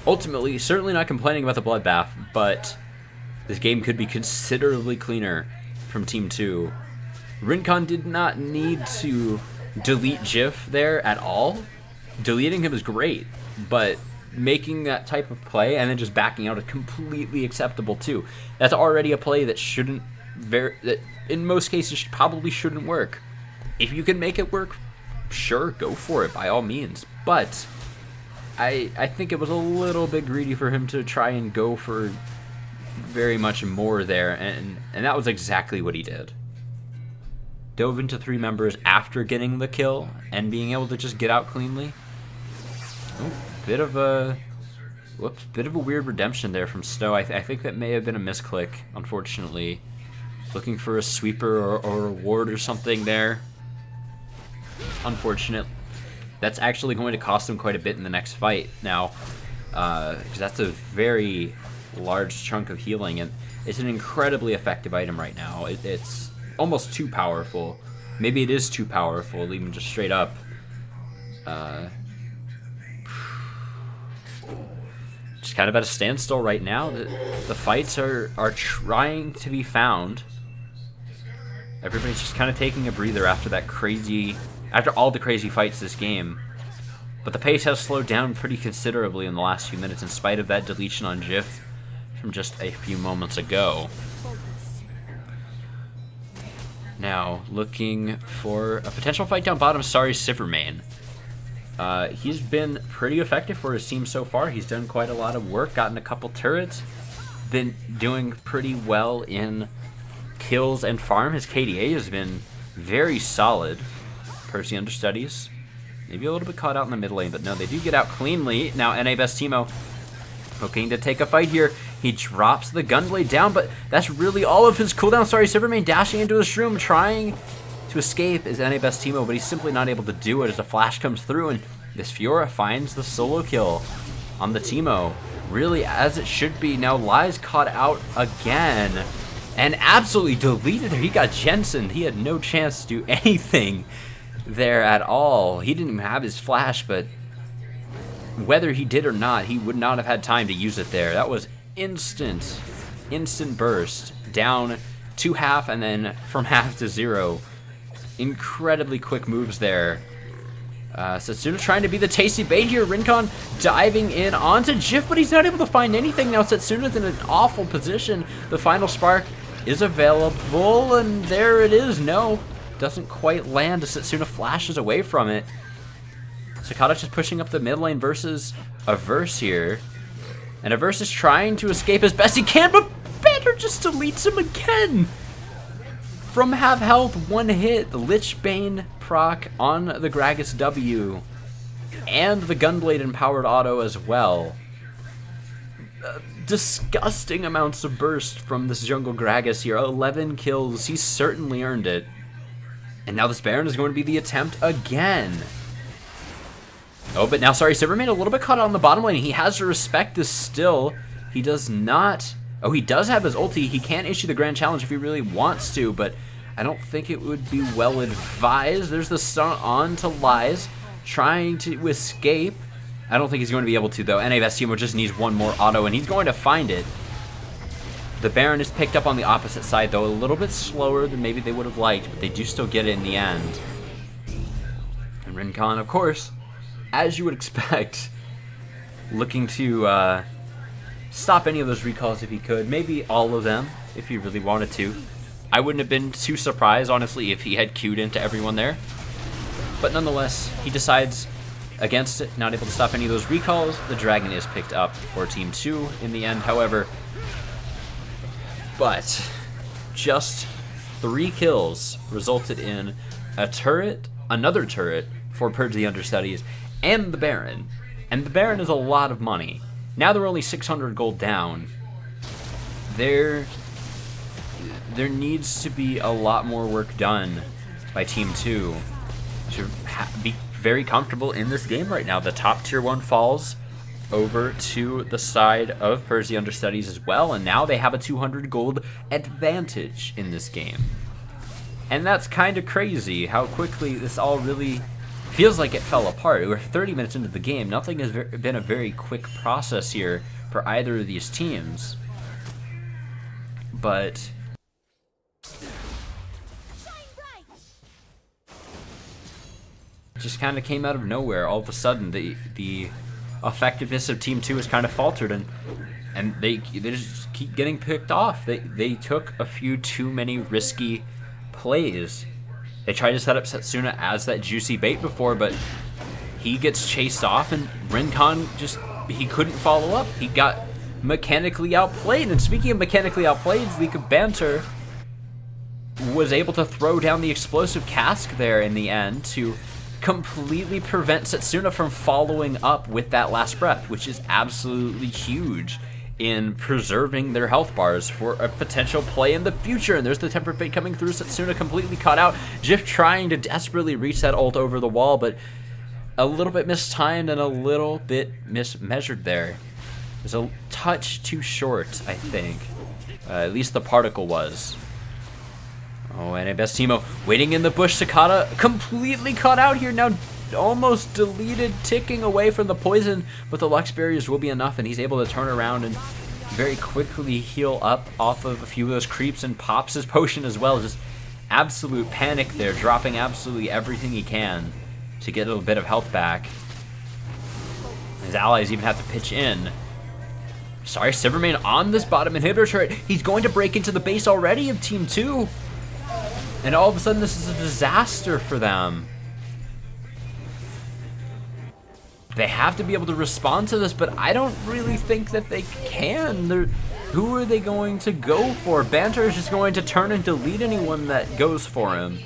ultimately, certainly not complaining about the bloodbath, but this game could be considerably cleaner from Team 2. Rincon did not need to delete Jif there at all. Deleting him is great, but making that type of play and then just backing out is completely acceptable too. That's already a play that that in most cases probably shouldn't work. If you can make it work, sure, go for it by all means. But I think it was a little bit greedy for him to try and go for very much more there, and that was exactly what he did. Dove into 3 members after getting the kill and being able to just get out cleanly. Oh, bit of a weird redemption there from Snow. I think that may have been a misclick, unfortunately. Looking for a sweeper or a ward or something there. Unfortunate. That's actually going to cost him quite a bit in the next fight now, because that's a very large chunk of healing, and it's an incredibly effective item right now. It's almost too powerful. Maybe it is too powerful, even just straight up. Just kind of at a standstill right now. The fights are trying to be found. Everybody's just kind of taking a breather after all the crazy fights this game. But the pace has slowed down pretty considerably in the last few minutes in spite of that deletion on Jif from just a few moments ago. Now, looking for a potential fight down bottom, sorry, Silvermane. He's been pretty effective for his team so far. He's done quite a lot of work, gotten a couple turrets, been doing pretty well in kills and farm. His KDA has been very solid. Purge the Understudies, maybe a little bit caught out in the mid lane, but no, they do get out cleanly. Now, NA Best Teemo looking to take a fight here. He drops the Gunblade down, but that's really all of his cooldown. Sorry, Silvermane dashing into his room, trying to escape is NA Best Teemo, but he's simply not able to do it as a flash comes through, and this Fiora finds the solo kill on the Teemo. Really, as it should be. Now, Lies caught out again and absolutely deleted her. He got Jensen. He had no chance to do anything there at all. He didn't even have his flash, but whether he did or not, he would not have had time to use it there. That was instant burst. Down to half and then from half to 0. Incredibly quick moves there. Setsuna trying to be the tasty bait here. Rincon diving in onto Jif, but he's not able to find anything. Now Setsuna's in an awful position. The final spark is available, and there it is. No, doesn't quite land. Setsuna flashes away from it. Sakata just pushing up the mid lane versus Averse here. And Averse is trying to escape as best he can, but Banner just deletes him again. From half health, one hit, the Lichbane proc on the Gragas W. And the Gunblade empowered auto as well. Disgusting amounts of burst from this jungle Gragas here. 11 kills, he certainly earned it. And now this Baron is going to be the attempt again. Oh, but now, sorry, Silvermane a little bit caught on the bottom lane. He has to respect this still. He does not. Oh, he does have his ulti. He can issue the Grand Challenge if he really wants to, but I don't think it would be well advised. There's the stun on to Lies, trying to escape. I don't think he's going to be able to, though. NA Best Teemo just needs one more auto, and he's going to find it. The Baron is picked up on the opposite side, though, a little bit slower than maybe they would have liked, but they do still get it in the end. And Rincon, of course, as you would expect, looking to stop any of those recalls if he could. Maybe all of them, if he really wanted to. I wouldn't have been too surprised, honestly, if he had queued into everyone there. But nonetheless, he decides against it, not able to stop any of those recalls. The Dragon is picked up for Team 2 in the end, however. But just 3 kills resulted in a turret, another turret for Purge the Understudies, and the Baron. And the Baron is a lot of money. Now they're only 600 gold down. There needs to be a lot more work done by Team 2 to be very comfortable in this game right now. The top tier 1 falls over to the side of Purge the Understudies as well, and now they have a 200 gold advantage in this game. And that's kind of crazy how quickly this all really feels like it fell apart. We're 30 minutes into the game. Nothing has been a very quick process here for either of these teams. But it just kind of came out of nowhere. All of a sudden, the effectiveness of Team 2 has kind of faltered, and they just keep getting picked off. They took a few too many risky plays. They tried to set up Setsuna as that juicy bait before, but he gets chased off, and Rincon he couldn't follow up. He got mechanically outplayed. And speaking of mechanically outplayed, League of Banter was able to throw down the explosive cask there in the end to completely prevent Setsuna from following up with that last breath, which is absolutely huge in preserving their health bars for a potential play in the future. And there's the Tempered Fate coming through. Setsuna completely caught out. Jif trying to desperately reach that ult over the wall, but a little bit mistimed and a little bit mismeasured there. It was a touch too short, I think. At least the particle was. Oh, and Bestimo waiting in the bush. Sakata completely caught out here. Now almost deleted, ticking away from the poison, but the Lux barriers will be enough, and he's able to turn around and very quickly heal up off of a few of those creeps and pops his potion as well. Just absolute panic there, dropping absolutely everything he can to get a little bit of health back. His allies even have to pitch in. Sorry, Silvermane on this bottom inhibitor turret. He's going to break into the base already of Team 2. And all of a sudden, this is a disaster for them. They have to be able to respond to this, but I don't really think that they can. Who are they going to go for? Banter is just going to turn and delete anyone that goes for him.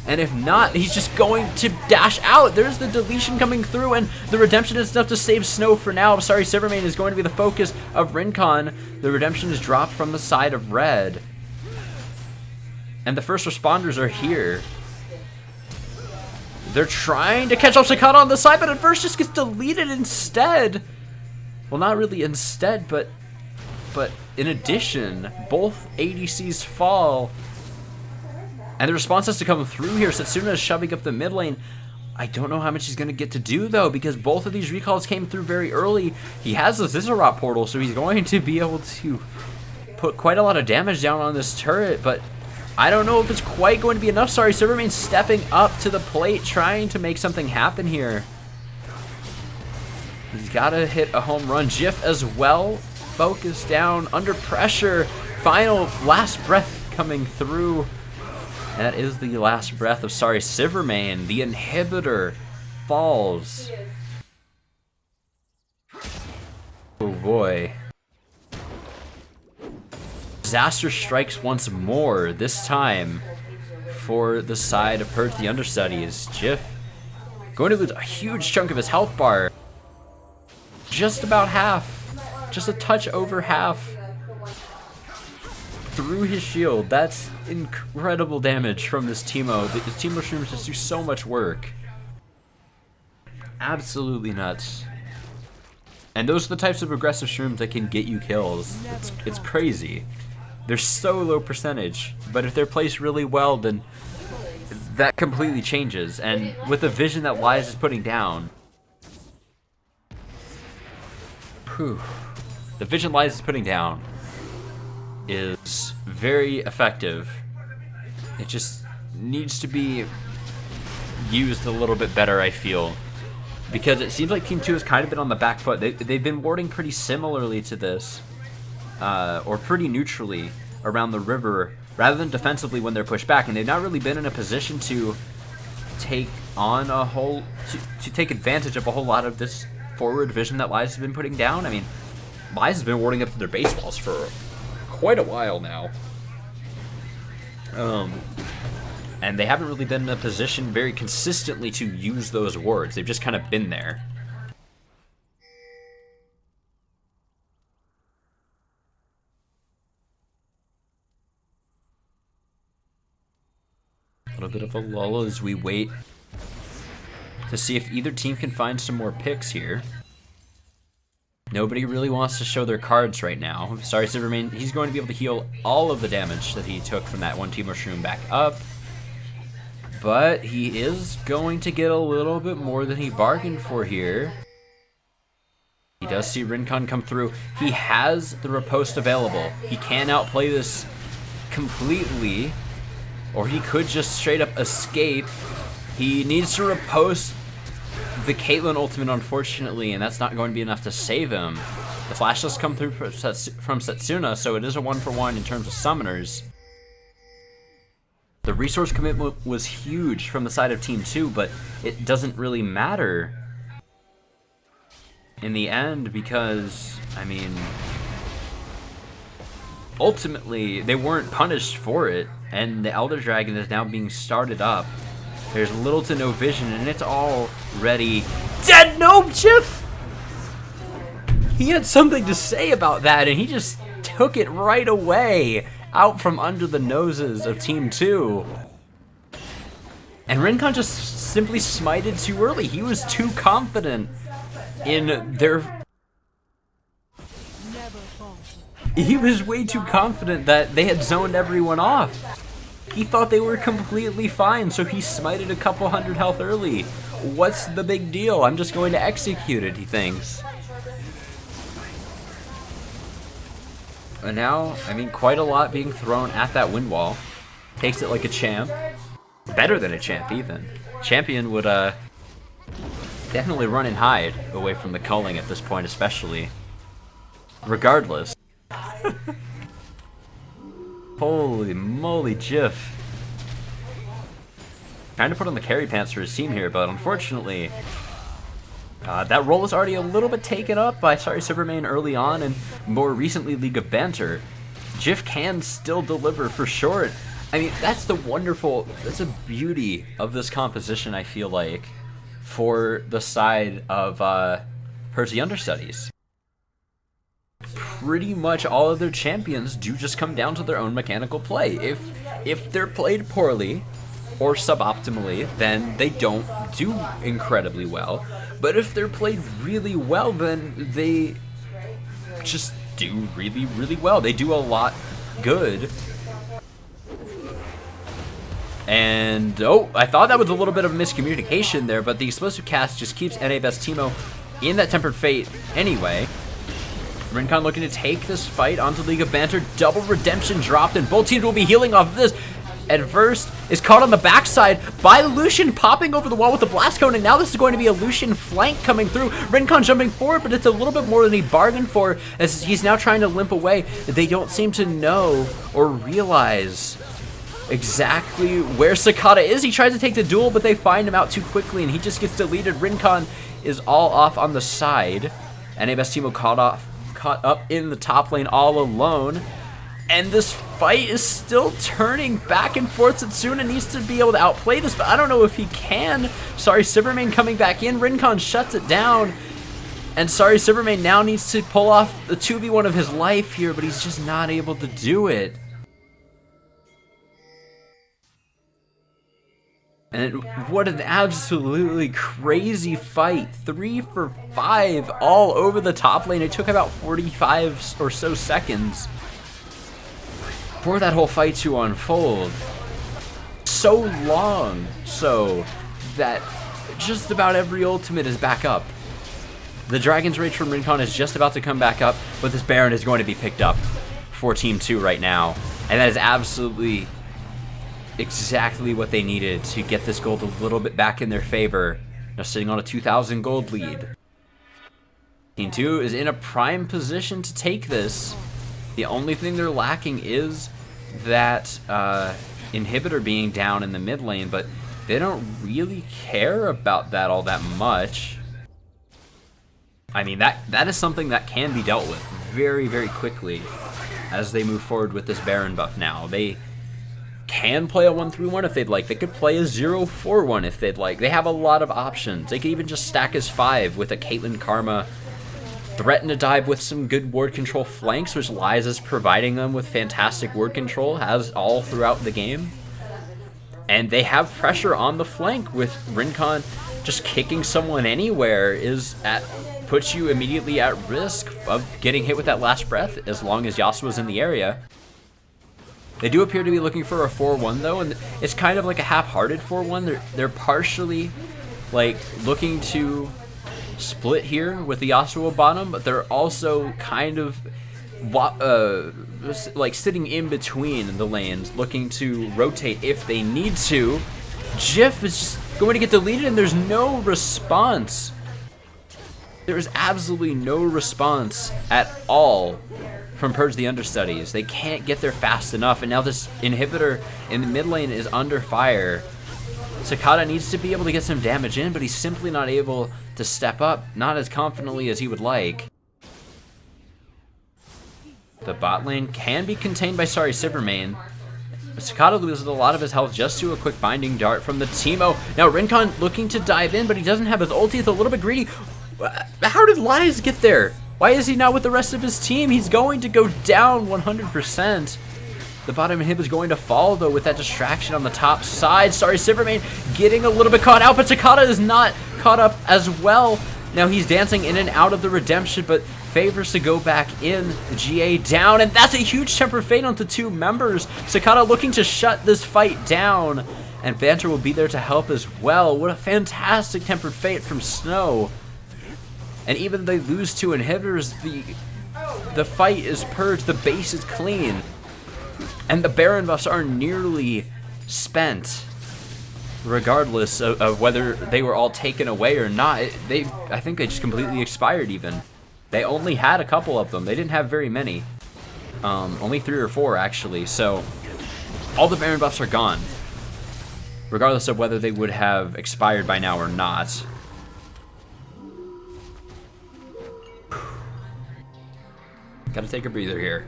And if not, he's just going to dash out. There's the deletion coming through, and the redemption is enough to save Snow for now. I'm sorry, Silvermane is going to be the focus of Rincon. The redemption is dropped from the side of Red. And the first responders are here. They're trying to catch up Sakata on the side, but at first just gets deleted instead. Well, not really instead, but in addition, both ADCs fall. And the response has to come through here. Setsuna is shoving up the mid lane. I don't know how much he's going to get to do, though, because both of these recalls came through very early. He has the Zizarot portal, so he's going to be able to put quite a lot of damage down on this turret, but I don't know if it's quite going to be enough. Sorry, Silvermane stepping up to the plate, trying to make something happen here. He's got to hit a home run. Jif as well. Focus down, under pressure. Final last breath coming through. That is the last breath of Sorry Silvermane. The inhibitor falls. Oh boy. Disaster strikes once more, this time for the side of Purge the Understudies. Jif going to lose a huge chunk of his health bar. Just about half. Just a touch over half. Through his shield. That's incredible damage from this Teemo. The Teemo shrooms just do so much work. Absolutely nuts. And those are the types of aggressive shrooms that can get you kills. It's crazy. They're so low percentage, but if they're placed really well, then that completely changes. And with the vision that Lies is putting down, the vision Lies is putting down is very effective. It just needs to be used a little bit better, I feel. Because it seems like Team 2 has kind of been on the back foot. They've been warding pretty similarly to this. Or pretty neutrally around the river, rather than defensively when they're pushed back. And they've not really been in a position to take on a whole... to take advantage of a whole lot of this forward vision that Lies has been putting down. I mean, Lies has been warding up to their base walls for quite a while now. And they haven't really been in a position very consistently to use those wards. They've just kind of been there. A little bit of a lull as we wait to see if either team can find some more picks here. Nobody really wants to show their cards right now. Sorry, Silvermane, he's going to be able to heal all of the damage that he took from that one Teemo Shroom back up. But he is going to get a little bit more than he bargained for here. He does see Rincon come through. He has the riposte available. He can outplay this completely, or he could just straight up escape. He needs to riposte the Caitlyn ultimate, unfortunately, and that's not going to be enough to save him. The flash does come through from Setsuna, so it is a 1-for-1 in terms of summoners. The resource commitment was huge from the side of Team 2, but it doesn't really matter in the end because, I mean, ultimately they weren't punished for it, and the Elder Dragon is now being started up. There's little to no vision, and it's already dead. No, Jiff! He had something to say about that, and he just took it right away out from under the noses of Team 2. And Rincon just simply smited too early. He was too confident in their... He was way too confident that they had zoned everyone off. He thought they were completely fine, so he smited a couple hundred health early. What's the big deal? I'm just going to execute it, he thinks. And now, I mean, quite a lot being thrown at that wind wall. Takes it like a champ. Better than a champ, even. Champion would, definitely run and hide away from the culling at this point, especially. Regardless. Holy moly, Jiff. Trying to put on the carry pants for his team here, but unfortunately, that role is already a little bit taken up by Sorry Silvermane early on, and more recently League of Banter. Jiff can still deliver for sure. I mean, that's the beauty of this composition, I feel like, for the side of Purge the Understudies. Pretty much all of their champions do just come down to their own mechanical play. If they're played poorly or suboptimally, then they don't do incredibly well. But if they're played really well, then they just do really, really well. They do a lot good. And, oh, I thought that was a little bit of miscommunication there, but the explosive cast just keeps NA Best Teemo in that Tempered Fate anyway. Rincon looking to take this fight onto League of Banter. Double redemption dropped, and both teams will be healing off of this. Adverse is caught on the backside by Lucian, popping over the wall with the blast cone, and now this is going to be a Lucian flank coming through. Rincon jumping forward, but it's a little bit more than he bargained for, as he's now trying to limp away. They don't seem to know or realize exactly where Sakata is. He tries to take the duel, but they find him out too quickly, and he just gets deleted. Rincon is all off on the side. NA Best Teemo caught up in the top lane all alone. And this fight is still turning back and forth. Setsuna needs to be able to outplay this, but I don't know if he can. Sorry, Silvermane coming back in. Rincon shuts it down. And Sorry, Silvermane now needs to pull off the 2v1 of his life here, but he's just not able to do it. And what an absolutely crazy fight. 3 for 5 all over the top lane. It took about 45 or so seconds for that whole fight to unfold. So long so that just about every ultimate is back up. The Dragon's Rage from Rincon is just about to come back up, but this Baron is going to be picked up for Team 2 right now. And that is absolutely exactly what they needed to get this gold a little bit back in their favor. Now sitting on a 2,000 gold lead. Team 2 is in a prime position to take this. The only thing they're lacking is that inhibitor being down in the mid lane, but they don't really care about that all that much. I mean, that is something that can be dealt with very, very quickly as they move forward with this Baron buff now. They can play a 1-3-1 if they'd like. They could play a 0-4-1 if they'd like. They have a lot of options. They could even just stack as 5 with a Caitlyn Karma. Threaten to dive with some good ward control flanks, which Liza's providing them with fantastic ward control, has all throughout the game. And they have pressure on the flank with Rincon. Just kicking someone anywhere puts you immediately at risk of getting hit with that last breath as long as Yasuo's in the area. They do appear to be looking for a 4-1 though, and it's kind of like a half-hearted 4-1. They're partially like looking to split here with the Yasuo bottom, but they're also kind of like sitting in between the lanes, looking to rotate if they need to. Jif is going to get deleted, and there's no response. There is absolutely no response at all from Purge the Understudies. They can't get there fast enough, and now this inhibitor in the mid lane is under fire. Sakata needs to be able to get some damage in, but he's simply not able to step up, not as confidently as he would like. The bot lane can be contained by Silvermane. Sakata loses a lot of his health just to a quick binding dart from the Teemo. Now Rincon looking to dive in, but he doesn't have his ulti. He's a little bit greedy. How did Lies get there? Why is he not with the rest of his team? He's going to go down 100%. The bottom inhib is going to fall, though, with that distraction on the top side. Silvermane getting a little bit caught out, but Sakata is not caught up as well. Now he's dancing in and out of the redemption, but favors to go back in. The GA down, and that's a huge temper fate onto two members. Sakata looking to shut this fight down, and Vanter will be there to help as well. What a fantastic tempered fate from Snow. And even though they lose two inhibitors, the fight is purged, the base is clean. And the Baron buffs are nearly spent, regardless of whether they were all taken away or not. I think they just completely expired even. They only had a couple of them. They didn't have very many. Only 3 or 4 actually. So all the Baron buffs are gone, regardless of whether they would have expired by now or not. Gotta take a breather here.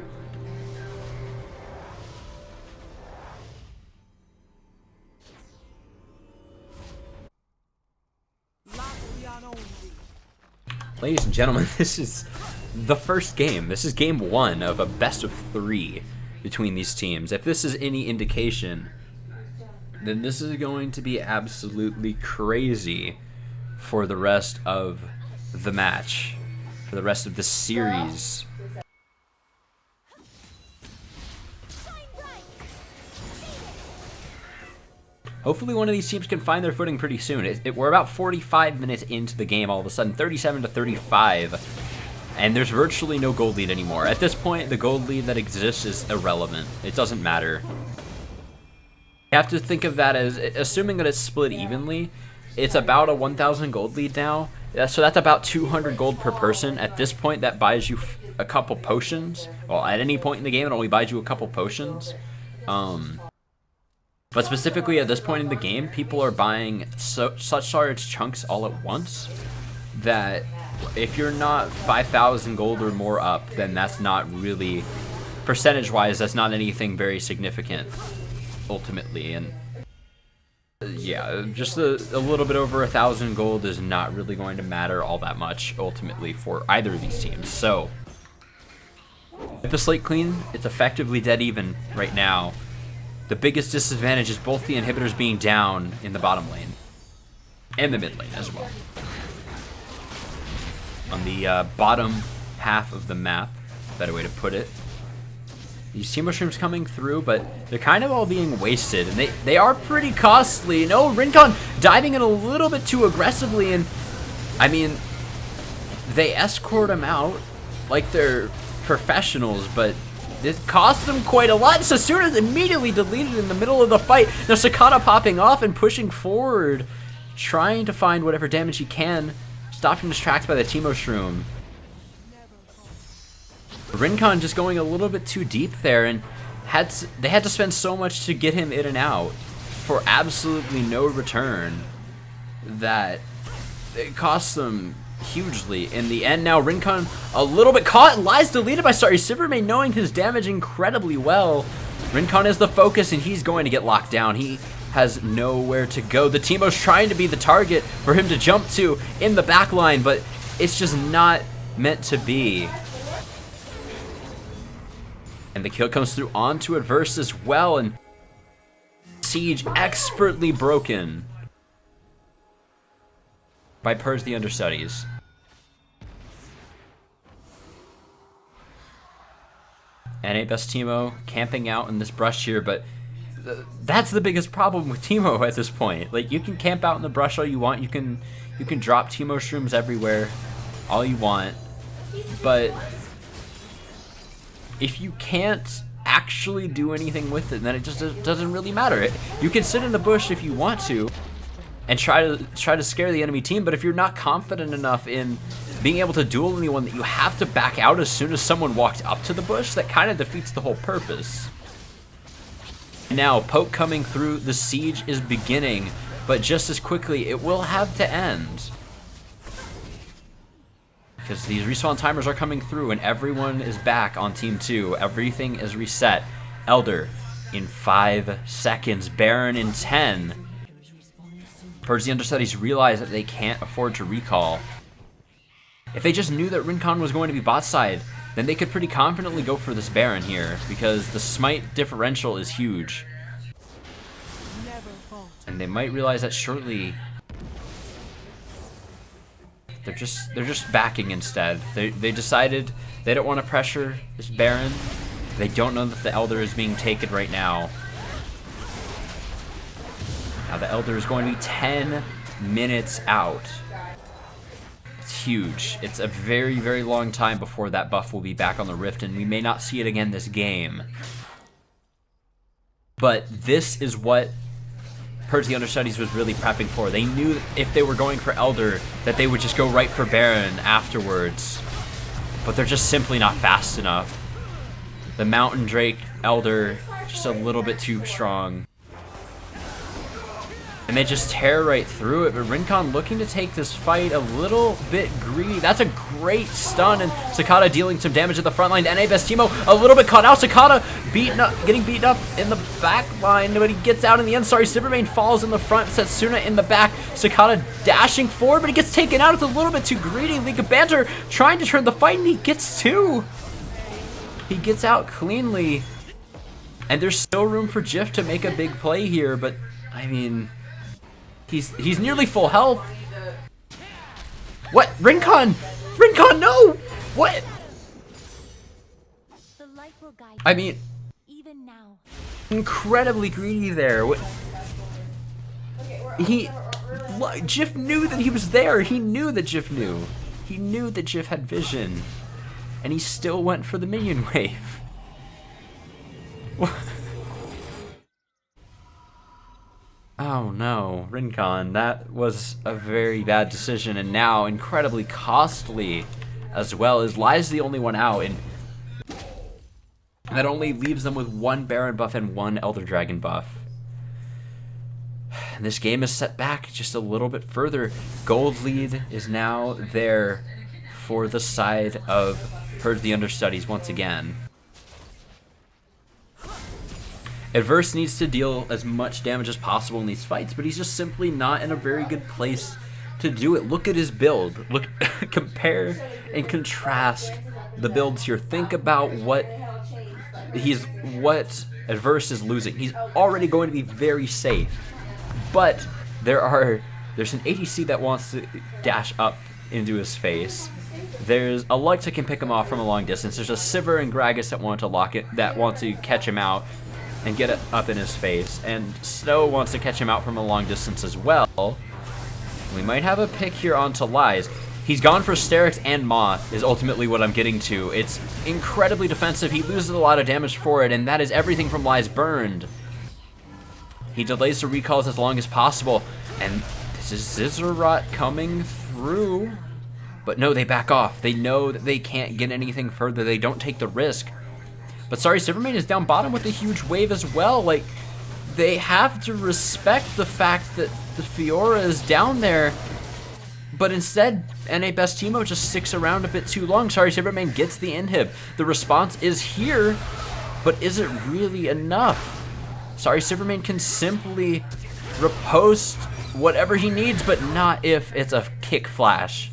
Ladies and gentlemen, this is the first game. This is game 1 of a best of 3 between these teams. If this is any indication, then this is going to be absolutely crazy for the rest of the match, for the rest of the series. Hopefully one of these teams can find their footing pretty soon. We're about 45 minutes into the game all of a sudden, 37-35, and there's virtually no gold lead anymore. At this point, the gold lead that exists is irrelevant. It doesn't matter. You have to think of that as, assuming that it's split evenly, it's about a 1,000 gold lead now. So that's about 200 gold per person. At this point, that buys you a couple potions. Well, at any point in the game, it only buys you a couple potions. But specifically at this point in the game, people are buying such large chunks all at once that if you're not 5,000 gold or more up, then that's not really, percentage-wise, that's not anything very significant, ultimately. And yeah, just a little bit over 1,000 gold is not really going to matter all that much, ultimately, for either of these teams. So, if the slate clean, it's effectively dead even right now. The biggest disadvantage is both the inhibitors being down in the bottom lane and the mid lane as well. On the bottom half of the map, better way to put it, these team mushrooms coming through, but they're kind of all being wasted, and they are pretty costly. No, Rincon diving in a little bit too aggressively, and I mean, they escort him out like they're professionals, but this costs them quite a lot. Sasuna's immediately deleted in the middle of the fight. Now Sakata popping off and pushing forward, trying to find whatever damage he can. Stopped and distracted by the Teemo Shroom. Rincon just going a little bit too deep there, and they had to spend so much to get him in and out for absolutely no return that it costs them hugely in the end. Now Rincon a little bit caught, and Lies deleted by Silvermane, knowing his damage incredibly well. Rincon is the focus, and he's going to get locked down. He has nowhere to go. The Teemo's trying to be the target for him to jump to in the back line, but it's just not meant to be. And the kill comes through onto Adverse as well, and Siege expertly broken by Purge the Understudies. NA Best Teemo camping out in this brush here, but that's the biggest problem with Teemo at this point. Like, you can camp out in the brush all you want. You can drop Teemo shrooms everywhere all you want, but if you can't actually do anything with it, then it just doesn't really matter. You can sit in the bush if you want to and try to scare the enemy team, but if you're not confident enough in being able to duel anyone that you have to back out as soon as someone walked up to the bush, that kind of defeats the whole purpose. Now, poke coming through, the siege is beginning, but just as quickly, it will have to end. Because these respawn timers are coming through and everyone is back on Team 2. Everything is reset. Elder in 5 seconds, Baron in 10. Purge the Understudies realize that they can't afford to recall. If they just knew that Rincon was going to be bot side, then they could pretty confidently go for this Baron here, because the smite differential is huge. And they might realize that shortly. They're just backing instead. They decided they don't want to pressure this Baron. They don't know that the Elder is being taken right now. Now the Elder is going to be 10 minutes out. It's huge. It's a very, very long time before that buff will be back on the Rift, and we may not see it again this game. But this is what Purge the Understudies was really prepping for. They knew that if they were going for Elder, that they would just go right for Baron afterwards. But they're just simply not fast enough. The Mountain Drake Elder, just a little bit too strong. And they just tear right through it, but Rincon looking to take this fight a little bit greedy. That's a great stun, and Sakata dealing some damage at the front line. NA Best Teemo a little bit caught out. Sakata getting beaten up in the back line, but he gets out in the end. Sorry, Silvermane falls in the front, Setsuna in the back. Sakata dashing forward, but he gets taken out. It's a little bit too greedy. League of Banter trying to turn the fight, and he gets two. He gets out cleanly. And there's still room for Jif to make a big play here, but, I mean, he's nearly full health. What? Rincon! Rincon, no! What? I mean, incredibly greedy there. What? Jif knew that he was there. He knew that Jif knew. He knew that Jif had vision. And he still went for the minion wave. Oh no, Rincon, that was a very bad decision, and now incredibly costly as well, as Lai's the only one out, and that only leaves them with 1 Baron buff and 1 Elder Dragon buff. And this game is set back just a little bit further. Gold lead is now there for the side of Purge the Understudies once again. Adverse needs to deal as much damage as possible in these fights, but he's just simply not in a very good place to do it. Look at his build. Look, compare and contrast the builds here. Think about what Adverse is losing. He's already going to be very safe, but there's an ADC that wants to dash up into his face. There's a Lux that can pick him off from a long distance. There's a Sivir and Gragas that want to catch him out and get it up in his face, and Snow wants to catch him out from a long distance as well. We might have a pick here onto Lies. He's gone for Sterix and Moth is ultimately what I'm getting to. It's incredibly defensive. He loses a lot of damage for it, and that is everything from Lies burned. He delays the recalls as long as possible, and this is Zizzarat coming through. But no, they back off. They know that they can't get anything further. They don't take the risk. But sorry, Silvermane is down bottom with a huge wave as well. Like, they have to respect the fact that the Fiora is down there. But instead, NA Best Teemo just sticks around a bit too long. Sorry, Silvermane gets the inhib. The response is here, but is it really enough? Sorry, Silvermane can simply riposte whatever he needs, but not if it's a kick flash.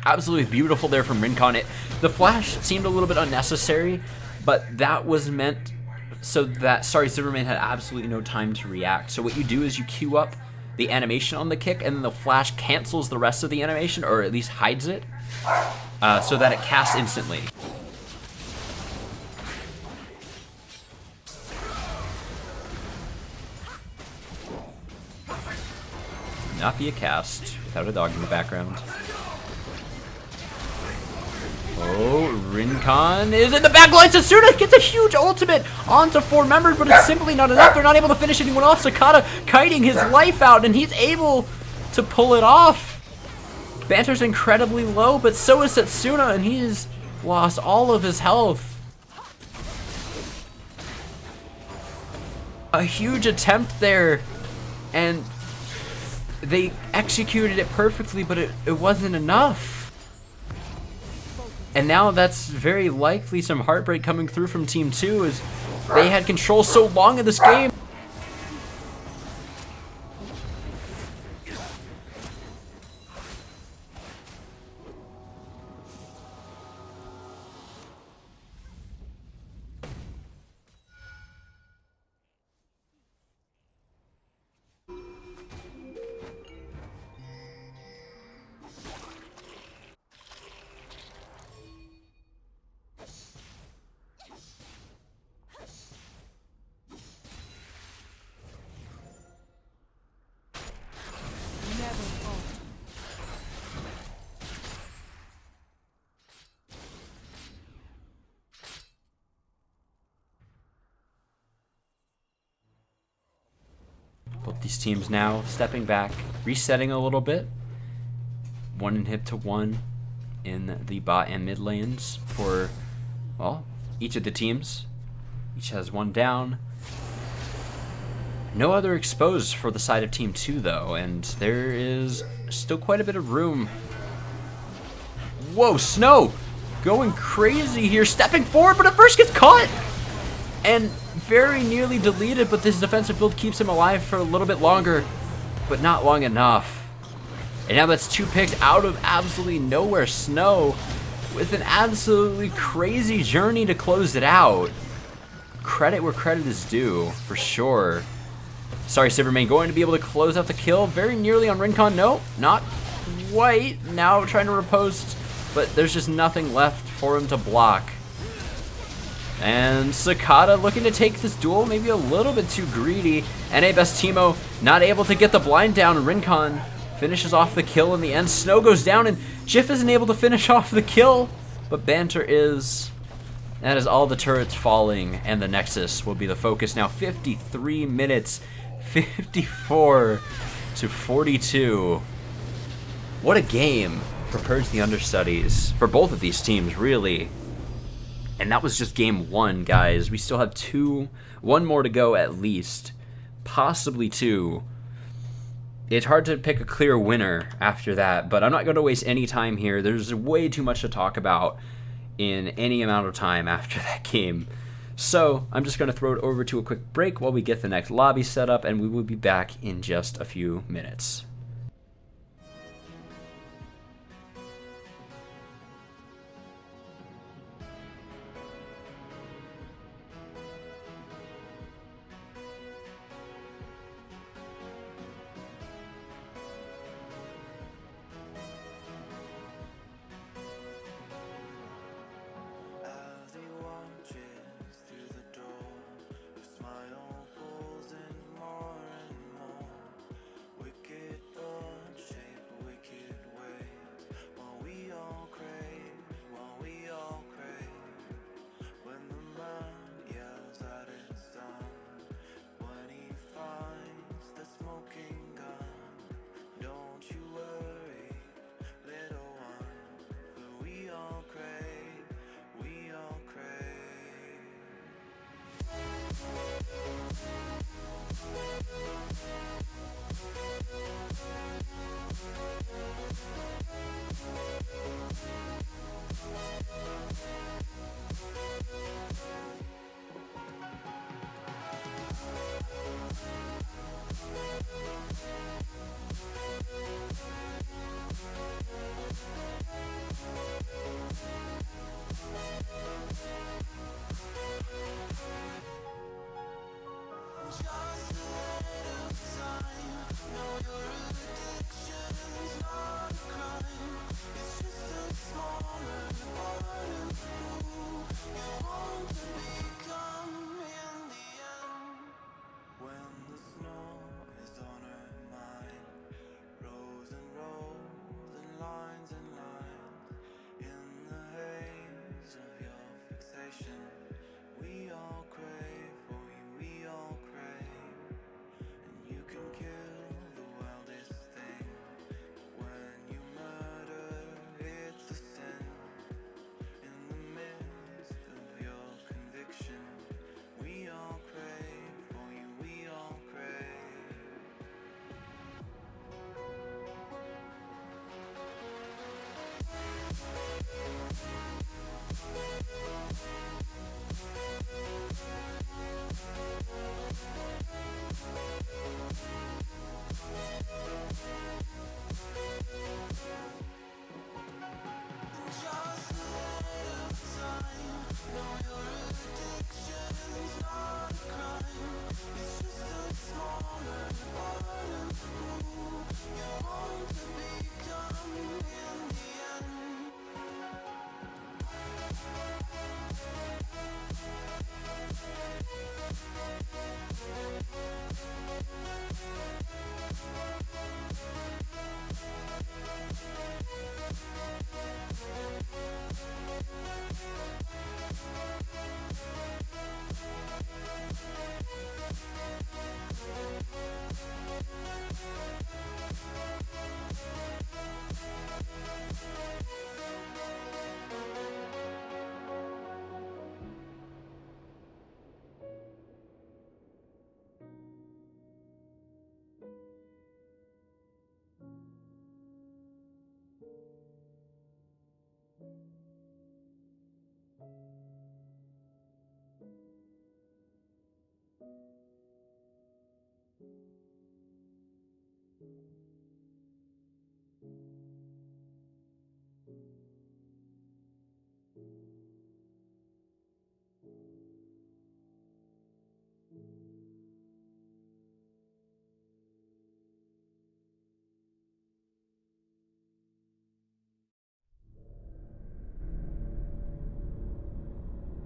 Absolutely beautiful there from Rincon. The flash seemed a little bit unnecessary, but that was meant so that, sorry, Silvermane had absolutely no time to react. So what you do is you queue up the animation on the kick, and then the flash cancels the rest of the animation, or at least hides it, so that it casts instantly. not be a cast without a dog in the background. Oh, Rincon is in the back line. Setsuna gets a huge ultimate onto 4 members, but it's simply not enough. They're not able to finish anyone off. Sakata kiting his life out, and he's able to pull it off. Banter's incredibly low, but so is Setsuna, and he's lost all of his health. A huge attempt there, and they executed it perfectly, but it wasn't enough. And now that's very likely some heartbreak coming through from Team 2 as they had control so long in this game. Both these teams now stepping back, resetting a little bit. 1 inhib to 1 in the bot and mid lanes for, well, each of the teams. Each has 1 down. No other exposed for the side of Team 2 though, and there is still quite a bit of room. Whoa, Snow going crazy here, stepping forward, but at first gets caught and very nearly deleted, but this defensive build keeps him alive for a little bit longer, but not long enough. And now that's 2 picks out of absolutely nowhere. Snow with an absolutely crazy journey to close it out. Credit where credit is due, for sure. Sorry, Silvermane going to be able to close out the kill very nearly on Rincon. No, not quite. Now trying to riposte, but there's just nothing left for him to block. And Sakata looking to take this duel, maybe a little bit too greedy. NA Best Teemo not able to get the blind down. Rincon finishes off the kill in the end. Snow goes down, and Jif isn't able to finish off the kill, but Banter is. That is all the turrets falling, and the Nexus will be the focus now. 53 minutes, 54 to 42. What a game for Purge the Understudies, for both of these teams, really. And that was just game 1, guys. We still have 1 more to go at least, possibly 2. It's hard to pick a clear winner after that, but I'm not going to waste any time here. There's way too much to talk about in any amount of time after that game. So I'm just going to throw it over to a quick break while we get the next lobby set up, and we will be back in just a few minutes.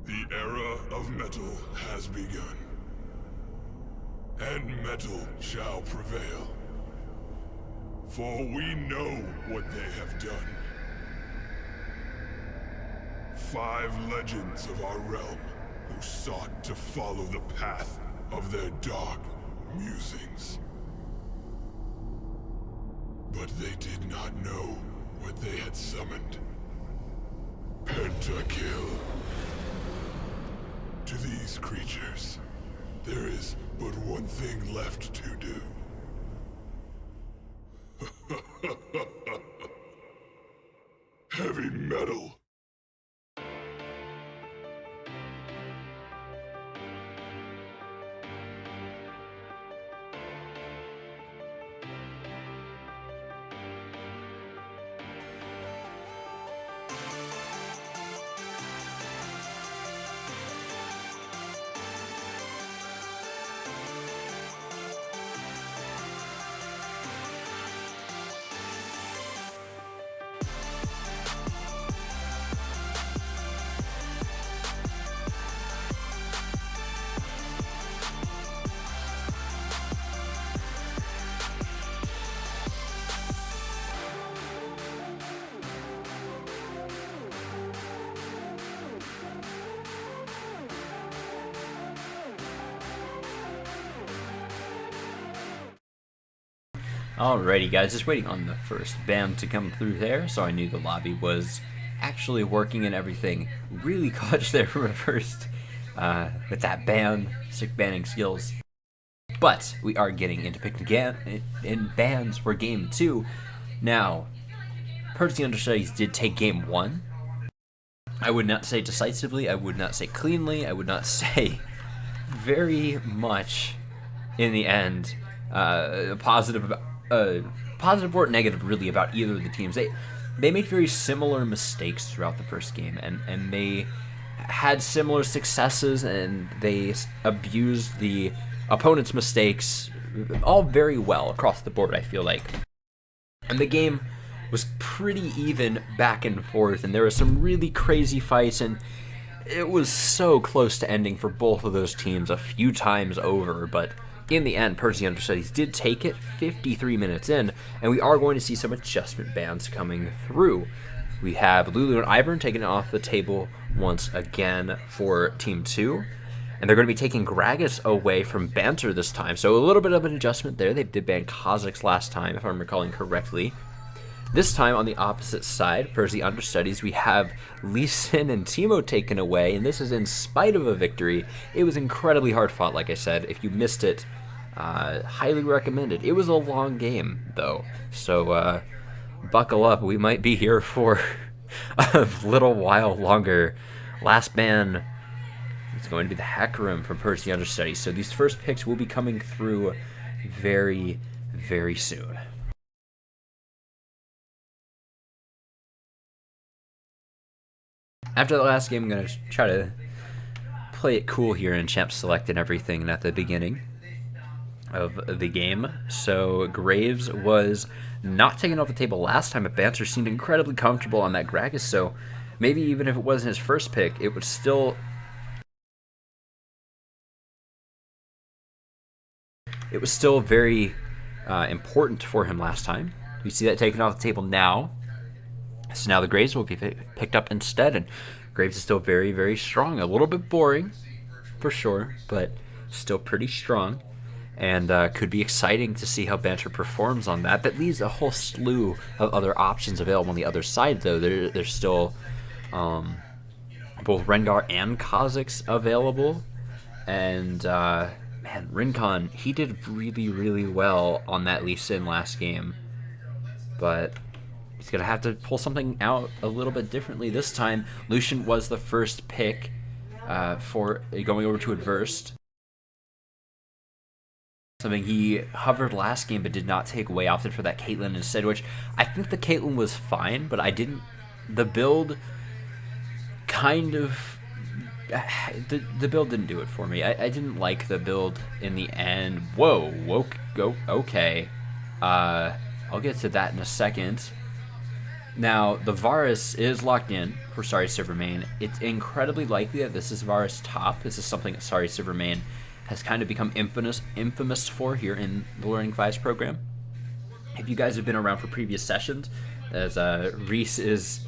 The era of metal has begun, and metal shall prevail. For we know what they have done. 5 legends of our realm who sought to follow the path of their dark musings. But they did not know what they had summoned. Pentakill. To these creatures, there is but one thing left to do. Heavy metal. Alrighty, guys, just waiting on the first band to come through there, so I knew the lobby was actually working and everything. Really clutch there from a first with that band, sick banding skills. But we are getting into picking in bands for game 2. Now, Purge the Understudies did take game 1. I would not say decisively, I would not say cleanly, I would not say very much in the end positive or negative really about either of the teams. They made very similar mistakes throughout the first game, and they had similar successes, and they abused the opponent's mistakes all very well across the board, I feel like. And the game was pretty even back and forth, and there were some really crazy fights, and it was so close to ending for both of those teams a few times over, but in the end, Purge the Understudies did take it 53 minutes in, and we are going to see some adjustment bands coming through. We have Lulu and Ivern taking it off the table once again for Team 2, and they're going to be taking Gragas away from Banter this time, so a little bit of an adjustment there. They did ban Kha'Zix last time, if I'm recalling correctly. This time, on the opposite side, Purge the Understudies, we have Lee Sin and Teemo taken away, and this is in spite of a victory. It was incredibly hard fought, like I said. If you missed it, highly recommended. It was a long game, though, so buckle up. We might be here for a little while longer. Last ban is going to be the Hacker Room from Purge the Understudies, so these first picks will be coming through very, very soon. After the last game, I'm going to try to play it cool here in Champ Select and everything at the beginning of the game. So Graves was not taken off the table last time, but Banter seemed incredibly comfortable on that Gragas, so maybe even if it wasn't his first pick, it would still very important for him last time. We see that taken off the table now. So now the Graves will be picked up instead, and Graves is still very, very strong. A little bit boring, for sure, but still pretty strong. And could be exciting to see how Banter performs on that. That leaves a whole slew of other options available on the other side, though. There's still both Rengar and Kha'Zix available. And, man, Rincon, he did really, really well on that Lee Sin last game. But He's going to have to pull something out a little bit differently this time. Lucian was the first pick for going over to Adversed. Something he hovered last game but did not take away, opted for that Caitlyn instead, which I think the Caitlyn was fine, but I didn't. The build kind of. The build didn't do it for me. I didn't like the build in the end. Whoa, okay. I'll get to that in a second. Now, the Varus is locked in for Sorry Silvermane. It's incredibly likely that this is Varus top. This is something that Sorry Silvermane has kind of become infamous for here in the Learning Fives program. If you guys have been around for previous sessions, as Reese is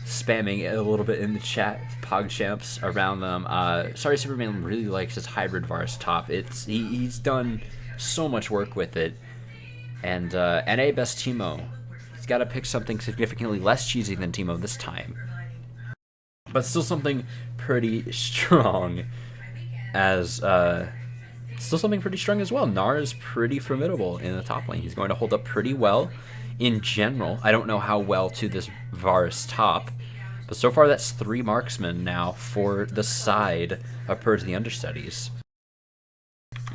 spamming a little bit in the chat, PogChamps around them, Sorry Silvermane really likes his hybrid Varus top. He's done so much work with it. And NA best Teemo, he's got to pick something significantly less cheesy than Teemo this time, but still something pretty strong. Still something pretty strong as well. Gnar is pretty formidable in the top lane. He's going to hold up pretty well in general. I don't know how well to this Varus top, but so far that's 3 marksmen now for the side of Purge the Understudies.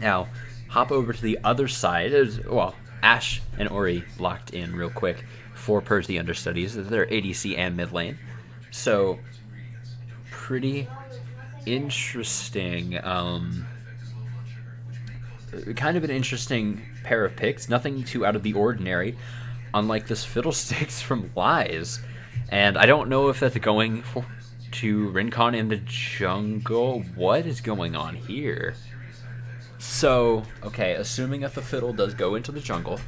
Now, hop over to the other side. Well, Ashe and Ori locked in real quick for Purge the Understudies. They're ADC and mid lane. So, pretty interesting. Kind of an interesting pair of picks. Nothing too out of the ordinary, unlike this Fiddlesticks from Lies. And I don't know if that's going to Rincon in the jungle. What is going on here? So, okay, assuming that the Fiddle does go into the jungle,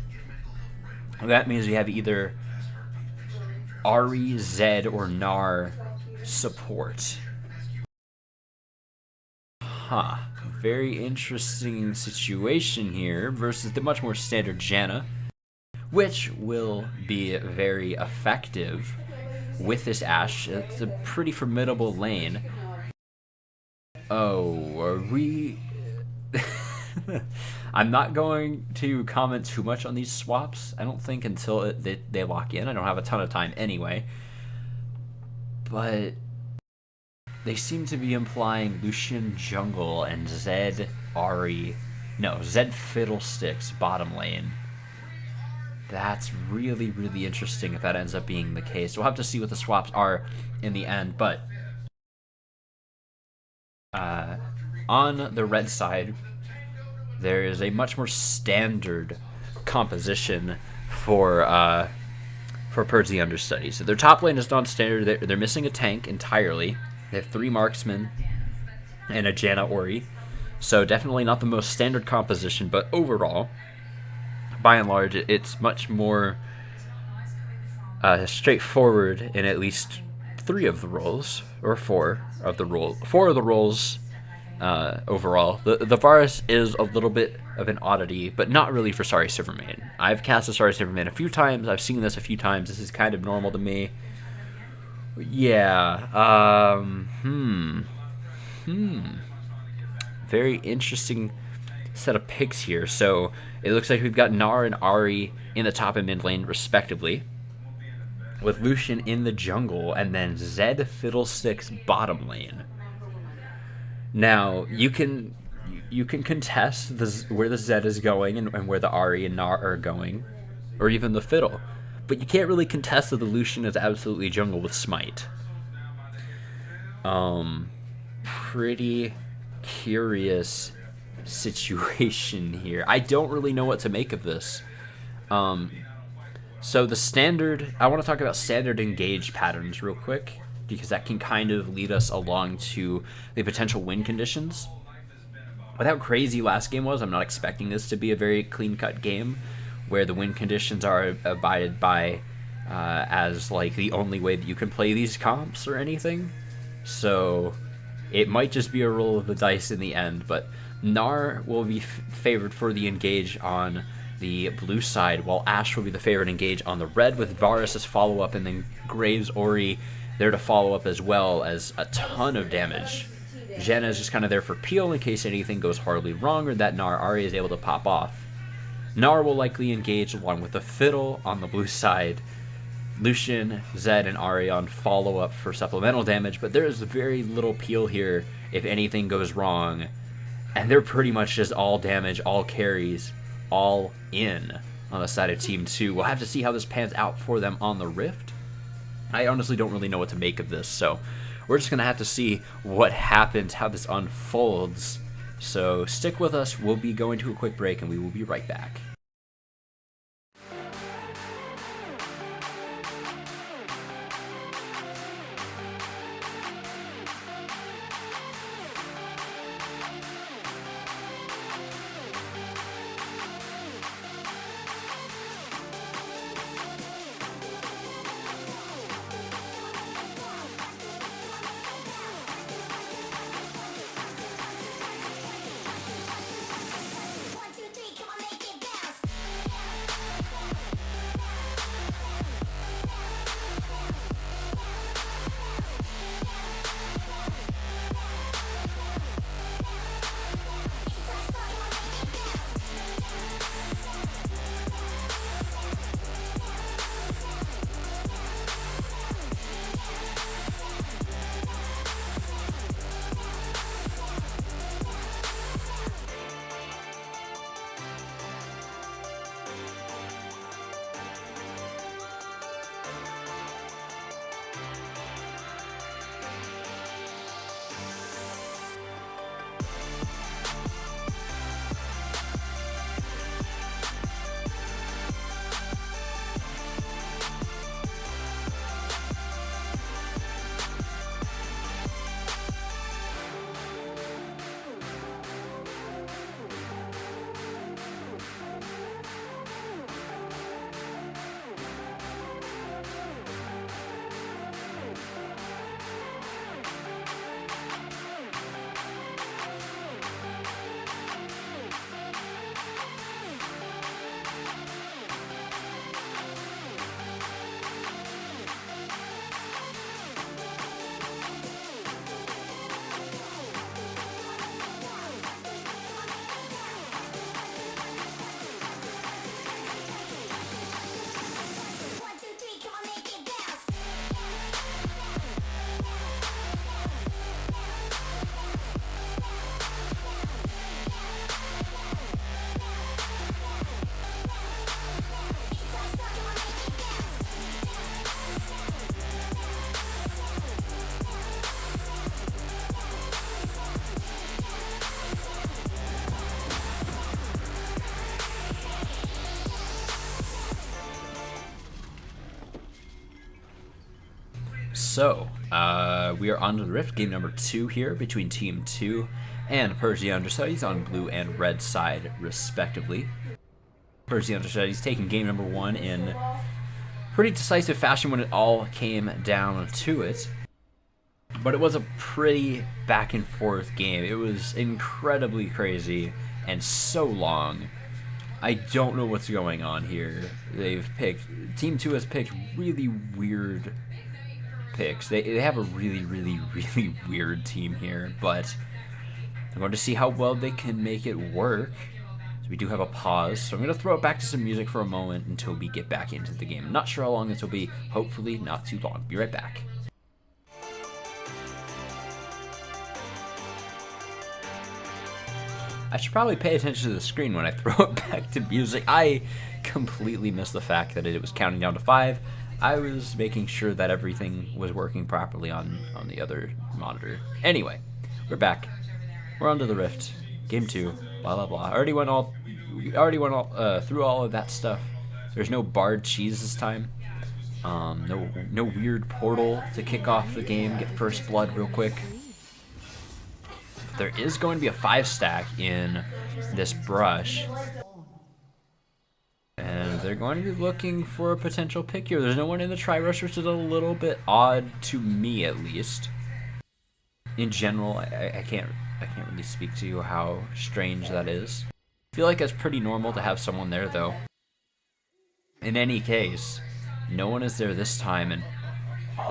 that means we have either Ahri, Zed, or Gnar support. Very interesting situation here versus the much more standard Janna, which will be very effective with this Ashe. It's a pretty formidable lane. Oh, are we... I'm not going to comment too much on these swaps, I don't think, until they lock in. I don't have a ton of time anyway. But they seem to be implying Lucian jungle and Zed Fiddlesticks bottom lane. That's really, really interesting if that ends up being the case. We'll have to see what the swaps are in the end, but on the red side, there is a much more standard composition for Purge the Understudies. So their top lane is non-standard. They're missing a tank entirely. They have 3 marksmen and a Janna Ori. So definitely not the most standard composition, but overall, by and large, it's much more straightforward in at least 3 of the roles, or 4 of the roles overall. The Varus is a little bit of an oddity, but not really for Sorry Silvermane. I've cast a Sorry Silvermane a few times. I've seen this a few times. This is kind of normal to me. Yeah. Very interesting set of picks here. So it looks like we've got Gnar and Ahri in the top and mid lane, respectively, with Lucian in the jungle, and then Zed Fiddlesticks bottom lane. Now, you can contest where the Zed is going and where the Ahri and Gnar are going, or even the Fiddle, but you can't really contest that the Lucian is absolutely jungle with Smite. Pretty curious situation here. I don't really know what to make of this. So the standard, I want to talk about standard engage patterns real quick, because that can kind of lead us along to the potential win conditions. With how crazy last game was, I'm not expecting this to be a very clean-cut game where the win conditions are abided by as like the only way that you can play these comps or anything. So it might just be a roll of the dice in the end, but Gnar will be favored for the engage on the blue side, while Ashe will be the favorite engage on the red, with Varus as follow-up, and then Graves Ori there to follow up as well as a ton of damage. Janna is just kind of there for peel in case anything goes horribly wrong or that Gnar Ahri is able to pop off. Gnar will likely engage along with the Fiddle on the blue side, Lucian, Zed, and Arion follow up for supplemental damage, but there is very little peel here if anything goes wrong. And they're pretty much just all damage, all carries, all in on the side of Team 2. We'll have to see how this pans out for them on the Rift. I honestly don't really know what to make of this, so we're just going to have to see what happens, how this unfolds. So stick with us. We'll be going to a quick break, and we will be right back. So, we are on to the Rift, game number 2 here between Team 2 and Purge the Understudies on blue and red side, respectively. Purge the Understudies taking game number 1 in pretty decisive fashion when it all came down to it. But it was a pretty back and forth game. It was incredibly crazy and so long. I don't know what's going on here. Team 2 has picked really weird picks. They have a really weird team here, but I'm going to see how well they can make it work. So we do have a pause, so I'm going to throw it back to some music for a moment until we get back into the game. I'm not sure how long this will be. Hopefully not too long. Be right back. I should probably pay attention to the screen when I throw it back to music. I completely missed the fact that it was counting down to 5. I was making sure that everything was working properly on the other monitor. Anyway, we're back. We're on to the Rift. Game 2. Blah blah blah. I already went through all of that stuff. There's no barred cheese this time. No weird portal to kick off the game. Get first blood real quick. There is going to be a 5-stack in this brush. And they're going to be looking for a potential pick here. There's no one in the tri-rush, which is a little bit odd to me, at least. In general, I can't really speak to you how strange that is. I feel like that's pretty normal to have someone there, though. In any case, no one is there this time, and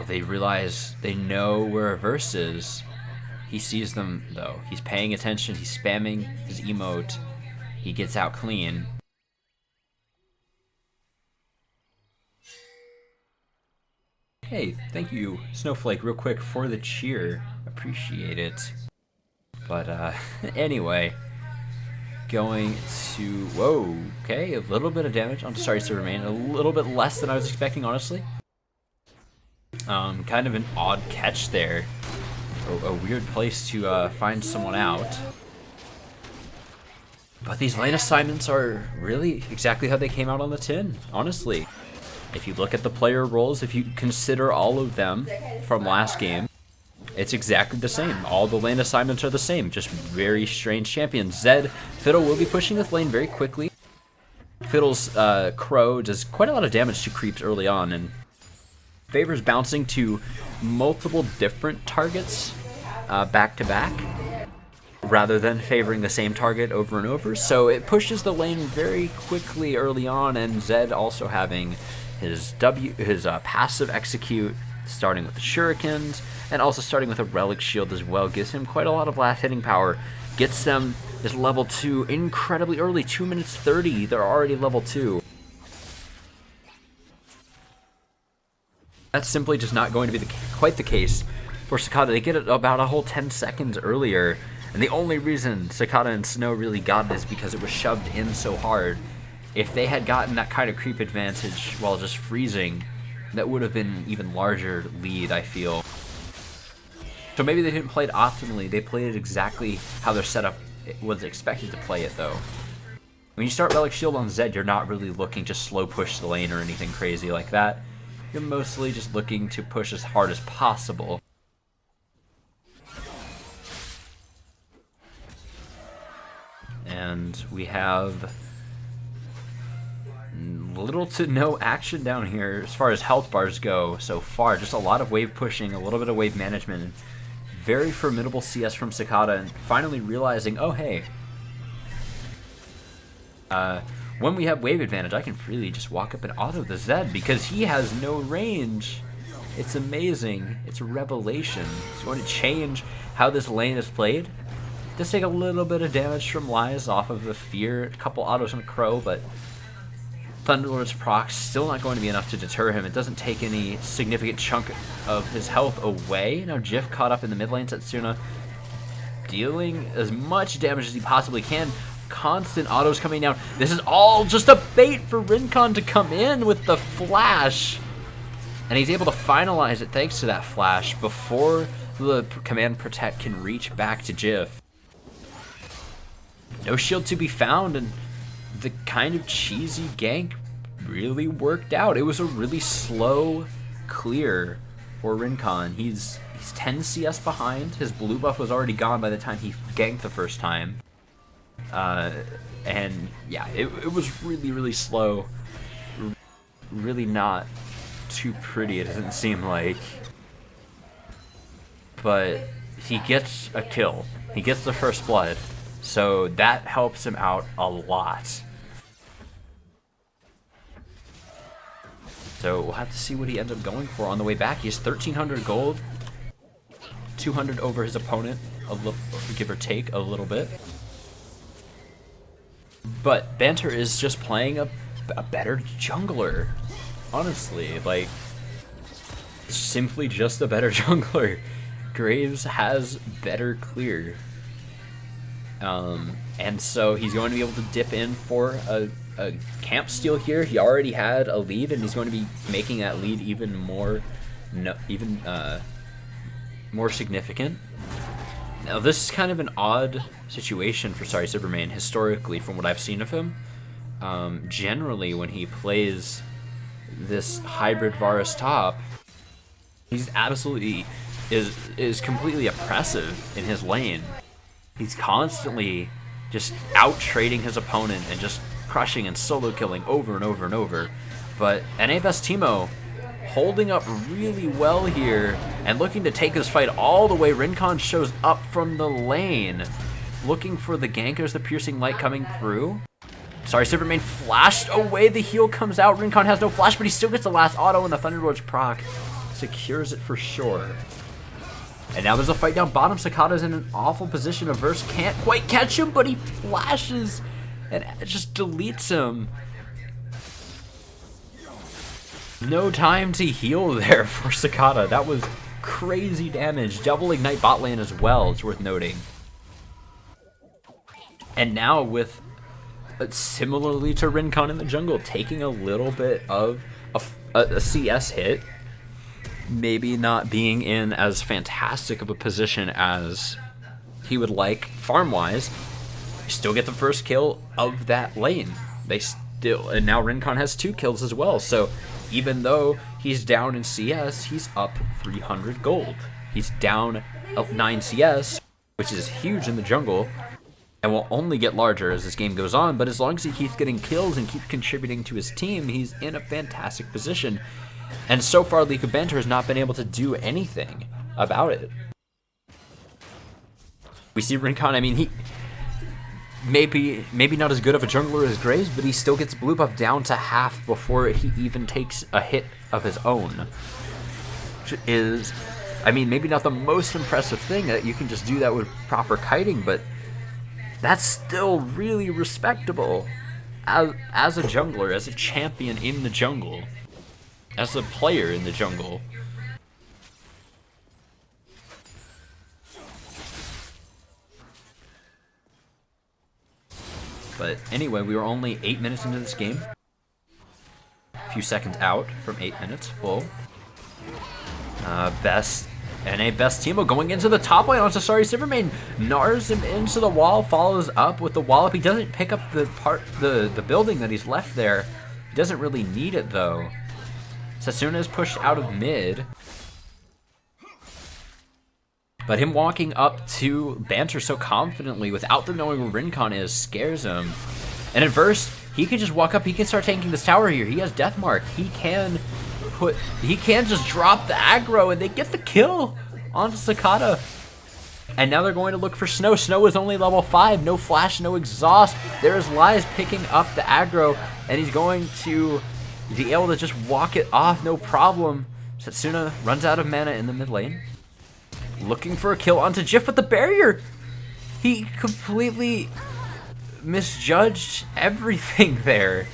they realize they know where a verse is. He sees them, though. He's paying attention. He's spamming his emote. He gets out clean. Hey, thank you, Snowflake, real quick for the cheer. Appreciate it. But, anyway, going to... Whoa, okay, a little bit of damage on Sorry to Remain. A little bit less than I was expecting, honestly. Kind of an odd catch there. A weird place to find someone out. But these lane assignments are really exactly how they came out on the tin, honestly. If you look at the player roles, if you consider all of them from last game, it's exactly the same. All the lane assignments are the same, just very strange champions. Zed, Fiddle will be pushing this lane very quickly. Fiddle's Crow does quite a lot of damage to creeps early on, and favors bouncing to multiple different targets back to back, rather than favoring the same target over and over. So it pushes the lane very quickly early on, and Zed also having his passive execute, starting with the shurikens, and also starting with a relic shield as well, gives him quite a lot of blast hitting power. Gets them this level 2 incredibly early, 2 minutes 30, they're already level 2. That's simply just not going to be quite the case for Cicada. They get it about a whole 10 seconds earlier, and the only reason Cicada and Snow really got it is because it was shoved in so hard. If they had gotten that kind of creep advantage while just freezing, that would have been an even larger lead, I feel. So maybe they didn't play it optimally, they played it exactly how their setup was expected to play it though. When you start Relic Shield on Zed, you're not really looking to slow push the lane or anything crazy like that. You're mostly just looking to push as hard as possible. And we have little to no action down here as far as health bars go so far. Just a lot of wave pushing, a little bit of wave management, and very formidable CS from Cicada, and finally realizing, oh hey, when we have wave advantage, I can freely just walk up and auto the Zed because he has no range. It's amazing. It's a revelation. It's going to change how this lane is played. It does take a little bit of damage from Lies off of the Fear, a couple autos on Crow, but Thunderlord's proc still not going to be enough to deter him. It doesn't take any significant chunk of his health away. Now Jif caught up in the mid lane, Setsuna dealing as much damage as he possibly can. Constant autos coming down. This is all just a bait for Rincon to come in with the flash. And he's able to finalize it thanks to that flash before the command protect can reach back to Jif. No shield to be found, and the kind of cheesy gank really worked out. It was a really slow clear for Rincon. He's 10 CS behind. His blue buff was already gone by the time he ganked the first time. And yeah, it was really, really slow. Really not too pretty, it doesn't seem like. But he gets a kill. He gets the first blood. So that helps him out a lot. So we'll have to see what he ends up going for on the way back. He has 1,300 gold. 200 over his opponent, a little, give or take a little bit. But Banter is just playing a better jungler. Honestly, like, simply just a better jungler. Graves has better clear. And so he's going to be able to dip in for a camp steal here. He already had a lead, and he's going to be making that lead even more, more significant. Now this is kind of an odd situation for Sorry Superman historically from what I've seen of him. Generally when he plays this hybrid Varus top, he's absolutely is completely oppressive in his lane. He's constantly just out trading his opponent and just crushing and solo killing over and over and over. But NAFS Teemo holding up really well here and looking to take this fight all the way. Rincon shows up from the lane looking for the gankers, the piercing light coming through. Sorry, Superman flashed away, the heal comes out. Rincon has no flash, but he still gets the last auto, and the Thunderlord's proc secures it for sure. And now there's a fight down bottom. Cicada's in an awful position. Averse can't quite catch him, but he flashes and just deletes him. No time to heal there for Cicada. That was crazy damage. Double ignite bot lane as well, it's worth noting. And now with, similarly to Rincon in the jungle, taking a little bit of a CS hit, maybe not being in as fantastic of a position as he would like farm-wise, still get the first kill of that lane. And now Rincon has 2 kills as well, so even though he's down in CS, he's up 300 gold. He's down 9 CS, which is huge in the jungle, and will only get larger as this game goes on, but as long as he keeps getting kills and keeps contributing to his team, he's in a fantastic position. And so far, League of Banter has not been able to do anything about it. We see Rincon, I mean, he maybe not as good of a jungler as Graves, but he still gets blue buff down to half before he even takes a hit of his own. Which is, I mean, maybe not the most impressive thing that you can just do that with proper kiting, but that's still really respectable as a jungler, as a champion in the jungle, as a player in the jungle. But anyway, we were only 8 minutes into this game. A few seconds out from 8 minutes full. Best Teemo going into the top lane onto Sorry Silvermane. Nars him into the wall, follows up with the wallop. He doesn't pick up the building that he's left there. He doesn't really need it though. Sasuna is pushed out of mid. But him walking up to Banter so confidently without them knowing where Rincon is scares him. And at first, he can just walk up, he can start tanking this tower here. He has Deathmark. He can just drop the aggro and they get the kill onto Cicada. And now they're going to look for Snow. Snow is only level 5, no flash, no exhaust. There's Lies picking up the aggro, and he's going to be able to just walk it off, no problem. Setsuna runs out of mana in the mid lane. Looking for a kill onto Jif with the barrier. He completely misjudged everything there.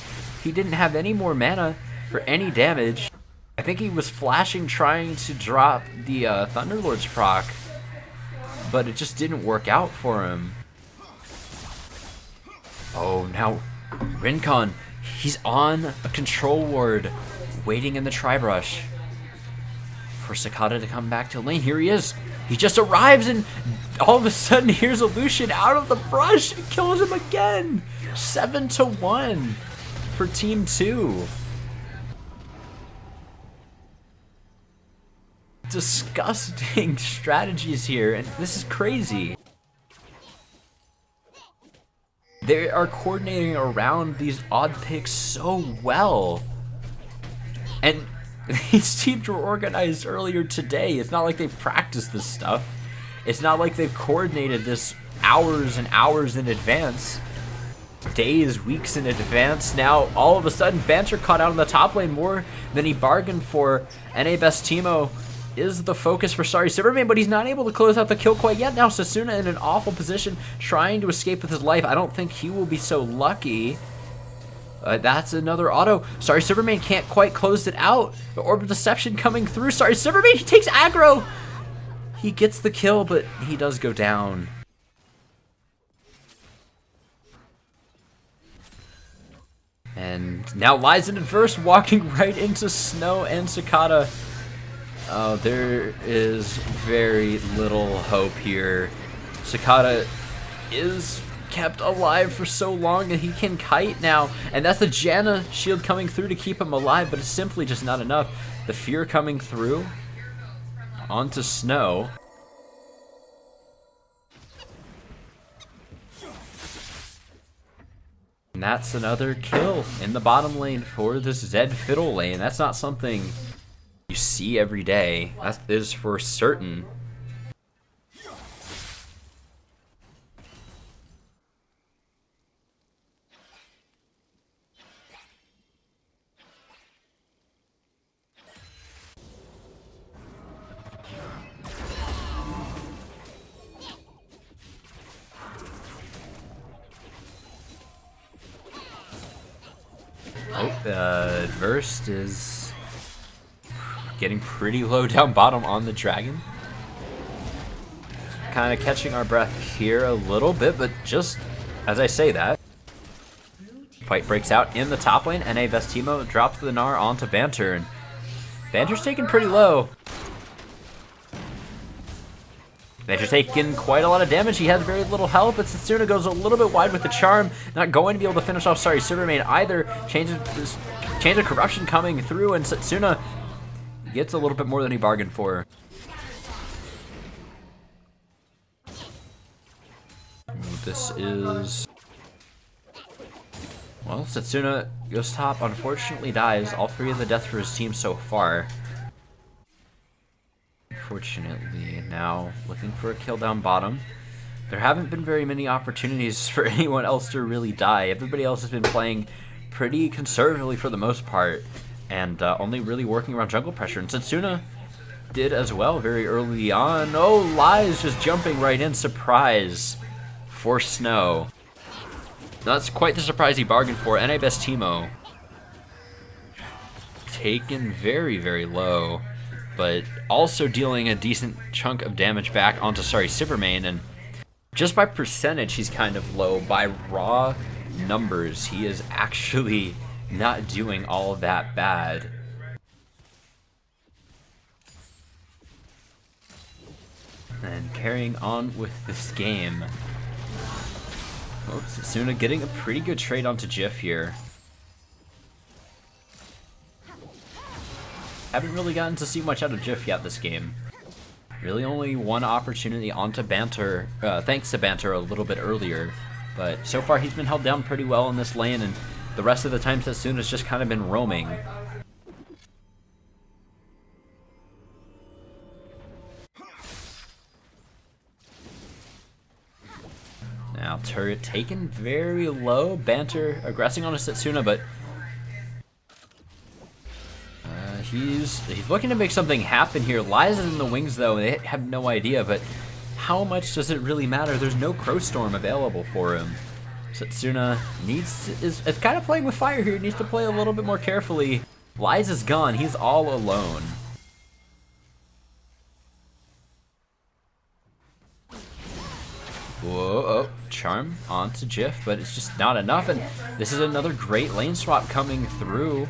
He didn't have any more mana for any damage. I think he was flashing trying to drop the Thunderlord's proc, but it just didn't work out for him. Oh, now Rincon, he's on a control ward, waiting in the tri-brush for Cicada to come back to lane. Here he is. He just arrives and all of a sudden here's a Lucian out of the brush and kills him again. 7-1 for team 2. Disgusting strategies here, and this is crazy. They are coordinating around these odd picks so well. And these teams were organized earlier today. It's not like they've practiced this stuff. It's not like they've coordinated this hours and hours in advance. Days, weeks in advance. Now, all of a sudden, Banter caught out in the top lane more than he bargained for. NA Best Teemo is the focus for Sorry Silvermane, but he's not able to close out the kill quite yet. Now, Sasuna in an awful position, trying to escape with his life. I don't think he will be so lucky. That's another auto. Sorry Silvermane can't quite close it out. The Orb of Deception coming through. Sorry Silvermane, he takes aggro. He gets the kill, but he does go down. And now Lies in adverse, walking right into Snow and Cicada. Oh, there is very little hope here. Cicada is kept alive for so long that he can kite now, and that's the Janna shield coming through to keep him alive, but it's simply just not enough. The fear coming through onto Snow. And that's another kill in the bottom lane for this Zed Fiddle lane. That's not something you see every day. That is for certain. Oh, Adversed is getting pretty low down bottom on the dragon. Kind of catching our breath here a little bit, but just as I say that, fight breaks out in the top lane. NA Vestimo drops the Gnar onto Banter, and Banter's taken pretty low. Banter's taking quite a lot of damage. He has very little health, but Setsuna goes a little bit wide with the charm. Not going to be able to finish off, Silvermane either. Change of corruption coming through, and Setsuna gets a little bit more than he bargained for. This is... Well, Setsuna goes top, unfortunately dies. All three of the deaths for his team so far. Unfortunately, now looking for a kill down bottom. There haven't been very many opportunities for anyone else to really die. Everybody else has been playing pretty conservatively for the most part, and only really working around jungle pressure. And Setsuna did as well very early on. Oh, Lies just jumping right in. Surprise for Snow. That's quite the surprise he bargained for. NA Vestimo taken very, very low, but also dealing a decent chunk of damage back onto, Silvermane, and just by percentage, he's kind of low. By raw numbers, he is actually not doing all that bad. And carrying on with this game. Oh, Setsuna getting a pretty good trade onto Jiff here. Haven't really gotten to see much out of Jiff yet this game. Really only one opportunity onto Banter, thanks to Banter a little bit earlier. But so far he's been held down pretty well in this lane, and the rest of the time Setsuna's just kind of been roaming. Now turret taken very low. Banter aggressing on a Setsuna, but he's looking to make something happen here. Lies is in the wings though, and they have no idea, but how much does it really matter? There's no Crow Storm available for him. Setsuna is kind of playing with fire here. He needs to play a little bit more carefully. Lies is gone. He's all alone. Whoa, oh, charm onto Jiff, but it's just not enough, and this is another great lane swap coming through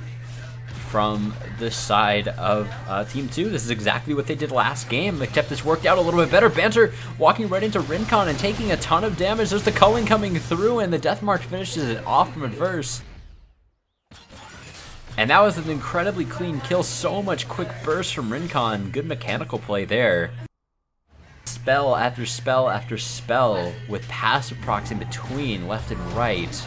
from the side of Team 2. This is exactly what they did last game, except this worked out a little bit better. Banter walking right into Rincon and taking a ton of damage. There's the culling coming through, and the Death March finishes it off from adverse. And that was an incredibly clean kill. So much quick burst from Rincon. Good mechanical play there. Spell after spell after spell with passive procs in between, left and right.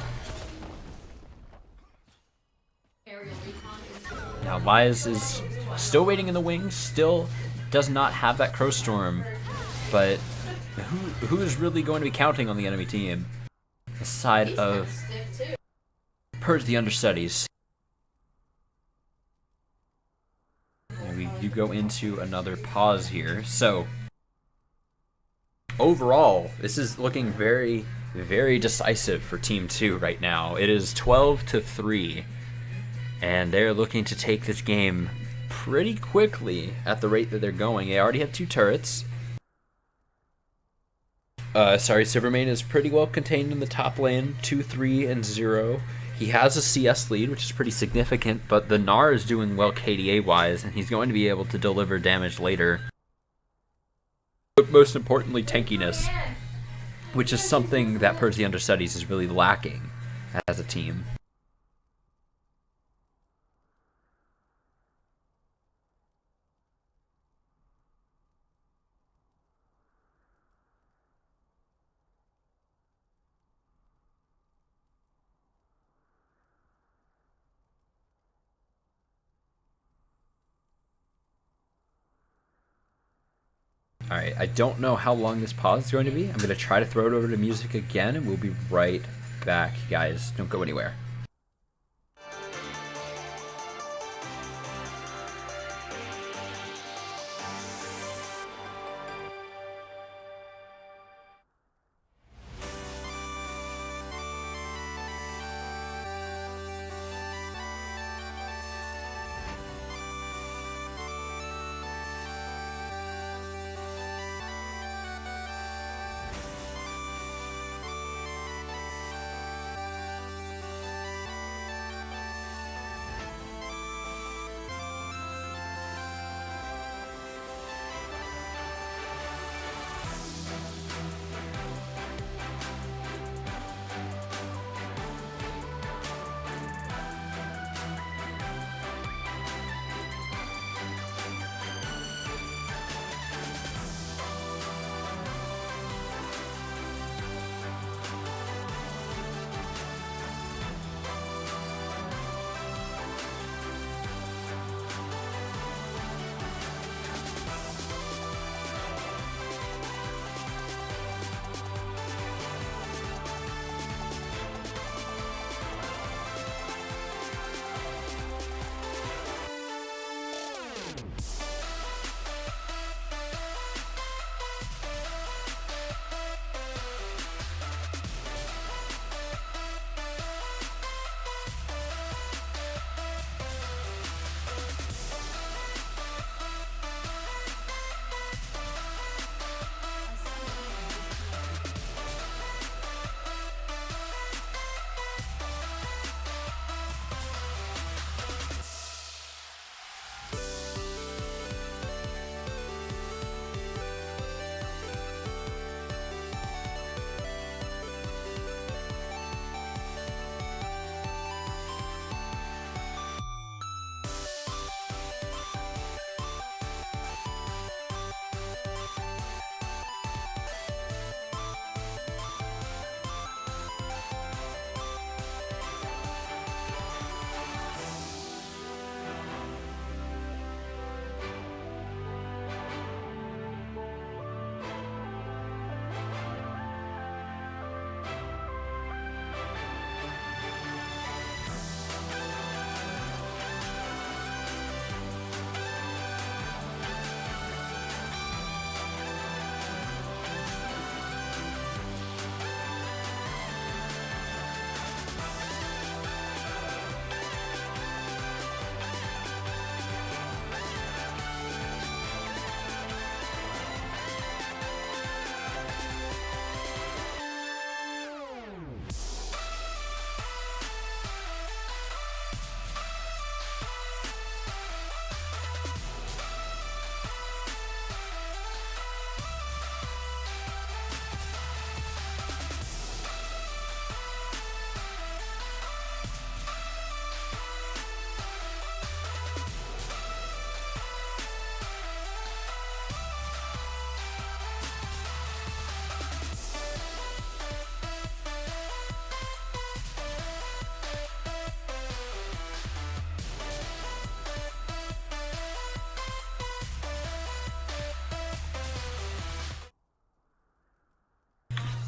Now Lies is still waiting in the wings, still does not have that Crow Storm, but who is really going to be counting on the enemy team? Aside of Purge the Understudies. And we do go into another pause here, so overall, this is looking very, very decisive for Team 2 right now. It is 12-3, and they're looking to take this game pretty quickly at the rate that they're going. They already have 2 turrets. Silvermane is pretty well contained in the top lane, 2-3 and 0. He has a CS lead, which is pretty significant, but the Gnar is doing well KDA-wise, and he's going to be able to deliver damage later. But most importantly, tankiness, which is something that Purge the Understudies is really lacking as a team. Alright, I don't know how long this pause is going to be. I'm going to try to throw it over to music again, and we'll be right back. Guys, don't go anywhere.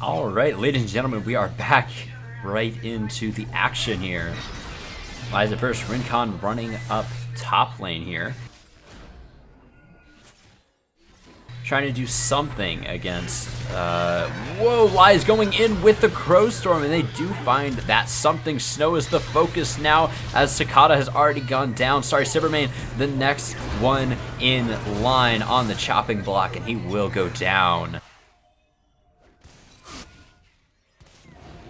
Alright, ladies and gentlemen, we are back right into the action here. Liza first, Rincon running up top lane here. Trying to do something against, whoa, Lies going in with the Crow Storm, and they do find that something. Snow is the focus now, as Cicada has already gone down. Sorry, Silvermane, the next one in line on the chopping block, and he will go down.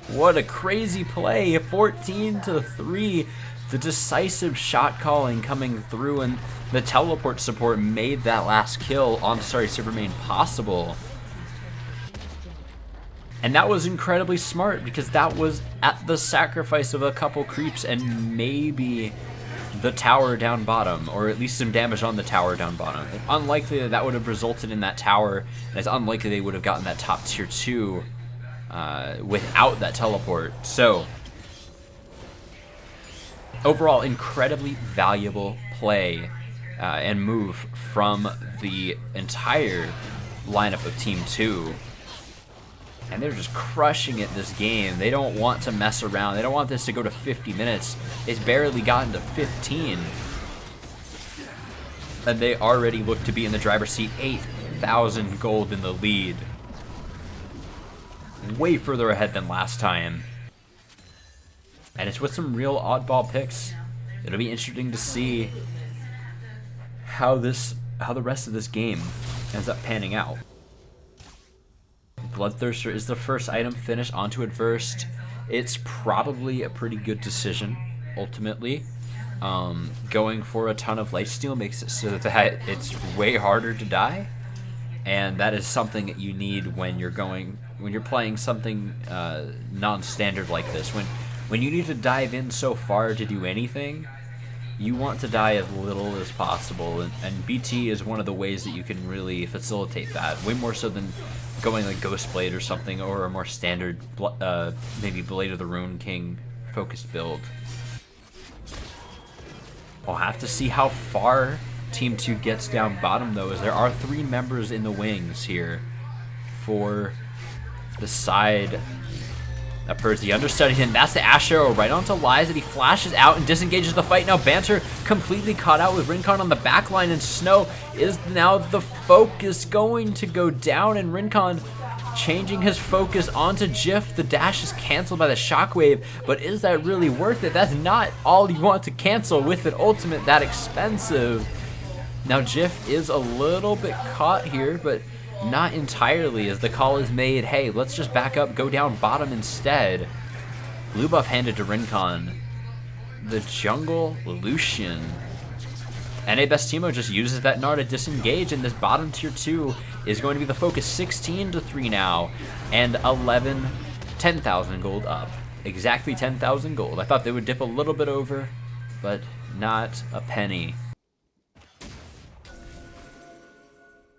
What a crazy play, 14-3. The decisive shot calling coming through, and the teleport support made that last kill on Silvermane possible. And that was incredibly smart, because that was at the sacrifice of a couple creeps and maybe the tower down bottom, or at least some damage on the tower down bottom. It's unlikely that that would have resulted in that tower, and it's unlikely they would have gotten that top tier 2 without that teleport. So overall, incredibly valuable play and move from the entire lineup of Team 2. And they're just crushing it this game. They don't want to mess around. They don't want this to go to 50 minutes. It's barely gotten to 15. And they already look to be in the driver's seat. 8,000 gold in the lead. Way further ahead than last time. And it's with some real oddball picks. It'll be interesting to see how the rest of this game ends up panning out. Bloodthirster is the first item finished onto Adversed. It's probably a pretty good decision, ultimately. Going for a ton of lifesteal makes it so that it's way harder to die. And that is something that you need when you're playing something non-standard like this. When you need to dive in so far to do anything, you want to die as little as possible, and BT is one of the ways that you can really facilitate that, way more so than going like Ghostblade or something, or a more standard, maybe Blade of the Rune King focused build. I'll have to see how far Team 2 gets down bottom, though, as there are 3 members in the wings here for the side that Purge the Understudies, and that's the Ash Arrow right onto Lies, and he flashes out and disengages the fight. Now Banter completely caught out with Rincon on the back line, and Snow is now the focus going to go down, and Rincon changing his focus onto Jif. The dash is canceled by the shockwave, but is that really worth it? That's not all you want to cancel with an ultimate that expensive. Now Jif is a little bit caught here, but not entirely, as the call is made, hey, let's just back up, go down bottom instead. Blue buff handed to Rincon. The jungle Lucian. NA Best Teemo just uses that Gnar to disengage, and this bottom tier 2 is going to be the focus. 16-3 now, and 10,000 gold up. Exactly 10,000 gold. I thought they would dip a little bit over, but not a penny.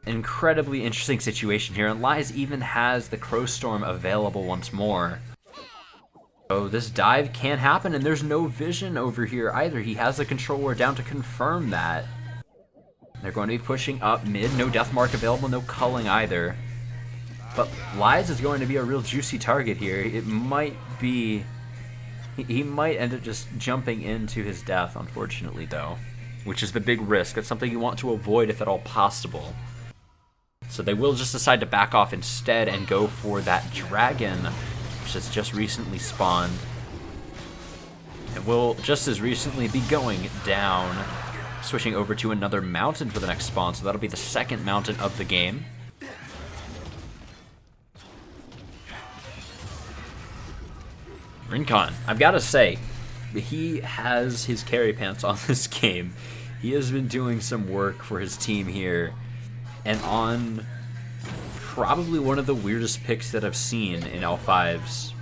Incredibly interesting situation here, and Lies even has the Crow Storm available once more. So this dive can't happen, and there's no vision over here either. He has the control ward down to confirm that. They're going to be pushing up mid. No death mark available, no culling either. But Lies is going to be a real juicy target here. It might be... He might end up just jumping into his death, unfortunately, though. Which is the big risk. That's something you want to avoid if at all possible. So they will just decide to back off instead and go for that dragon, which has just recently spawned. And will just as recently be going down, switching over to another mountain for the next spawn, so that'll be the second mountain of the game. Rincon, I've got to say, he has his carry pants on this game. He has been doing some work for his team here, and on probably one of the weirdest picks that I've seen in L5s.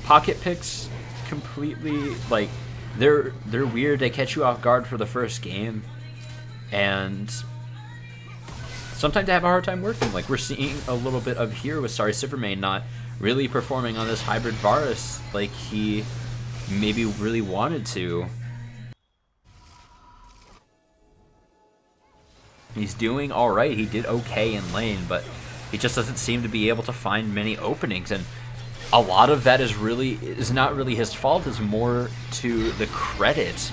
Pocket picks, completely, like, they're weird. They catch you off guard for the first game, and sometimes they have a hard time working. Like we're seeing a little bit of here with Silvermane not really performing on this hybrid Varus like he maybe really wanted to. He's doing alright. He did okay in lane, but He just doesn't seem to be able to find many openings, and a lot of that is not really his fault. Is more to the credit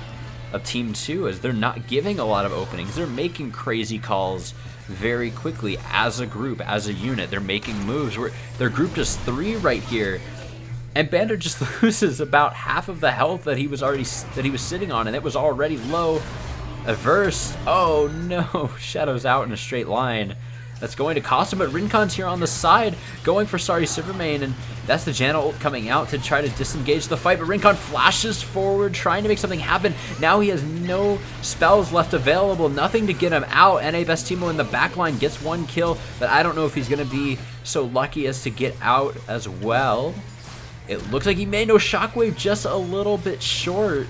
of Team 2, as they're not giving a lot of openings. They're making crazy calls very quickly as a group, as a unit. They're making moves. They're grouped as 3 right here, and Banter just loses about half of the health that he was sitting on, and it was already low. Averse. Oh no, Shadow's out in a straight line. That's going to cost him, but Rincon's here on the side, going for Sorry Silvermane, and that's the Janna ult coming out to try to disengage the fight, but Rincon flashes forward, trying to make something happen. Now he has no spells left available, nothing to get him out. NA Best Teemo in the backline gets 1 kill, but I don't know if he's going to be so lucky as to get out as well. It looks like he made no shockwave, just a little bit short.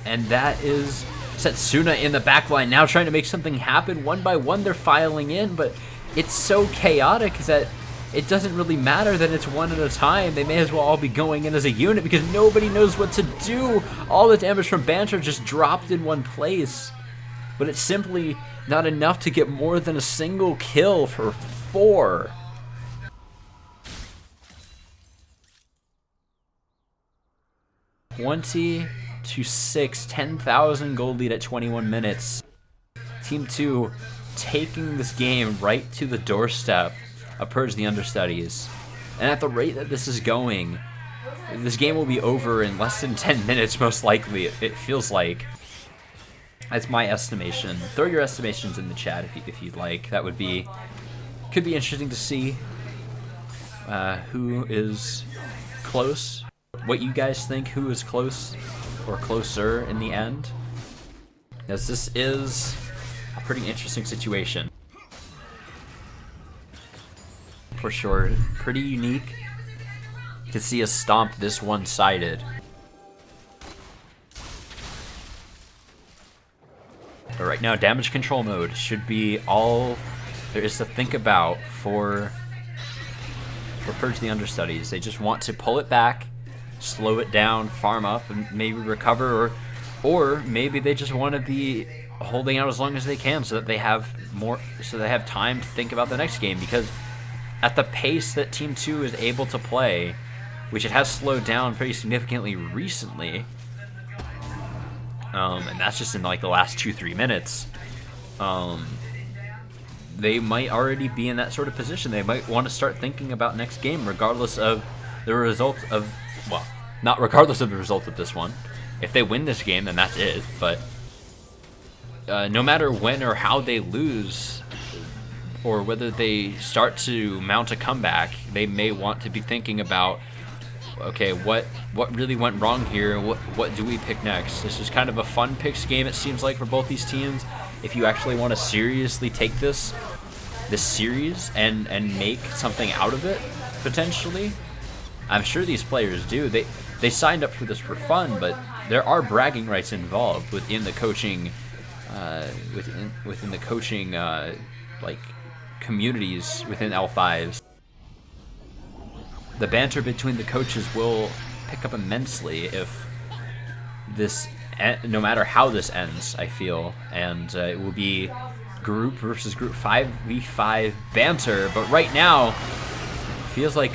And that is Setsuna in the backline now trying to make something happen. 1 by 1 they're filing in, but it's so chaotic that it doesn't really matter that it's 1 at a time. They may as well all be going in as a unit because nobody knows what to do. All the damage from Banter just dropped in one place, but it's simply not enough to get more than a single kill for 4. $20-6, 10,000 gold lead at 21 minutes. Team 2 taking this game right to the doorstep of Purge the Understudies. And at the rate that this is going, this game will be over in less than 10 minutes, most likely, it feels like. That's my estimation. Throw your estimations in the chat if you'd like. That could be interesting to see who is close. What you guys think, who is close or closer in the end, as this is a pretty interesting situation for sure. Pretty unique to see us stomp this one-sided. But right now, damage control mode should be all there is to think about for Purge the Understudies. They just want to pull it back, slow it down, farm up, and maybe recover, or maybe they just want to be holding out as long as they can so that they have time to think about the next game, because at the pace that Team 2 is able to play, which it has slowed down pretty significantly recently, and that's just in like the last 2-3 minutes, they might already be in that sort of position. They might want to start thinking about next game regardless of the result of, well, not regardless of the result of this one. If they win this game, then that's it. But no matter when or how they lose, or whether they start to mount a comeback, they may want to be thinking about, okay, what really went wrong here? What do we pick next? This is kind of a fun picks game, it seems like, for both these teams. If you actually want to seriously take this series and make something out of it, potentially. I'm sure these players do. They signed up for this for fun, but there are bragging rights involved within the coaching, within the coaching like communities within L5s. The banter between the coaches will pick up immensely if this, no matter how this ends, I feel, and it will be group versus group, 5v5 banter. But right now, feels like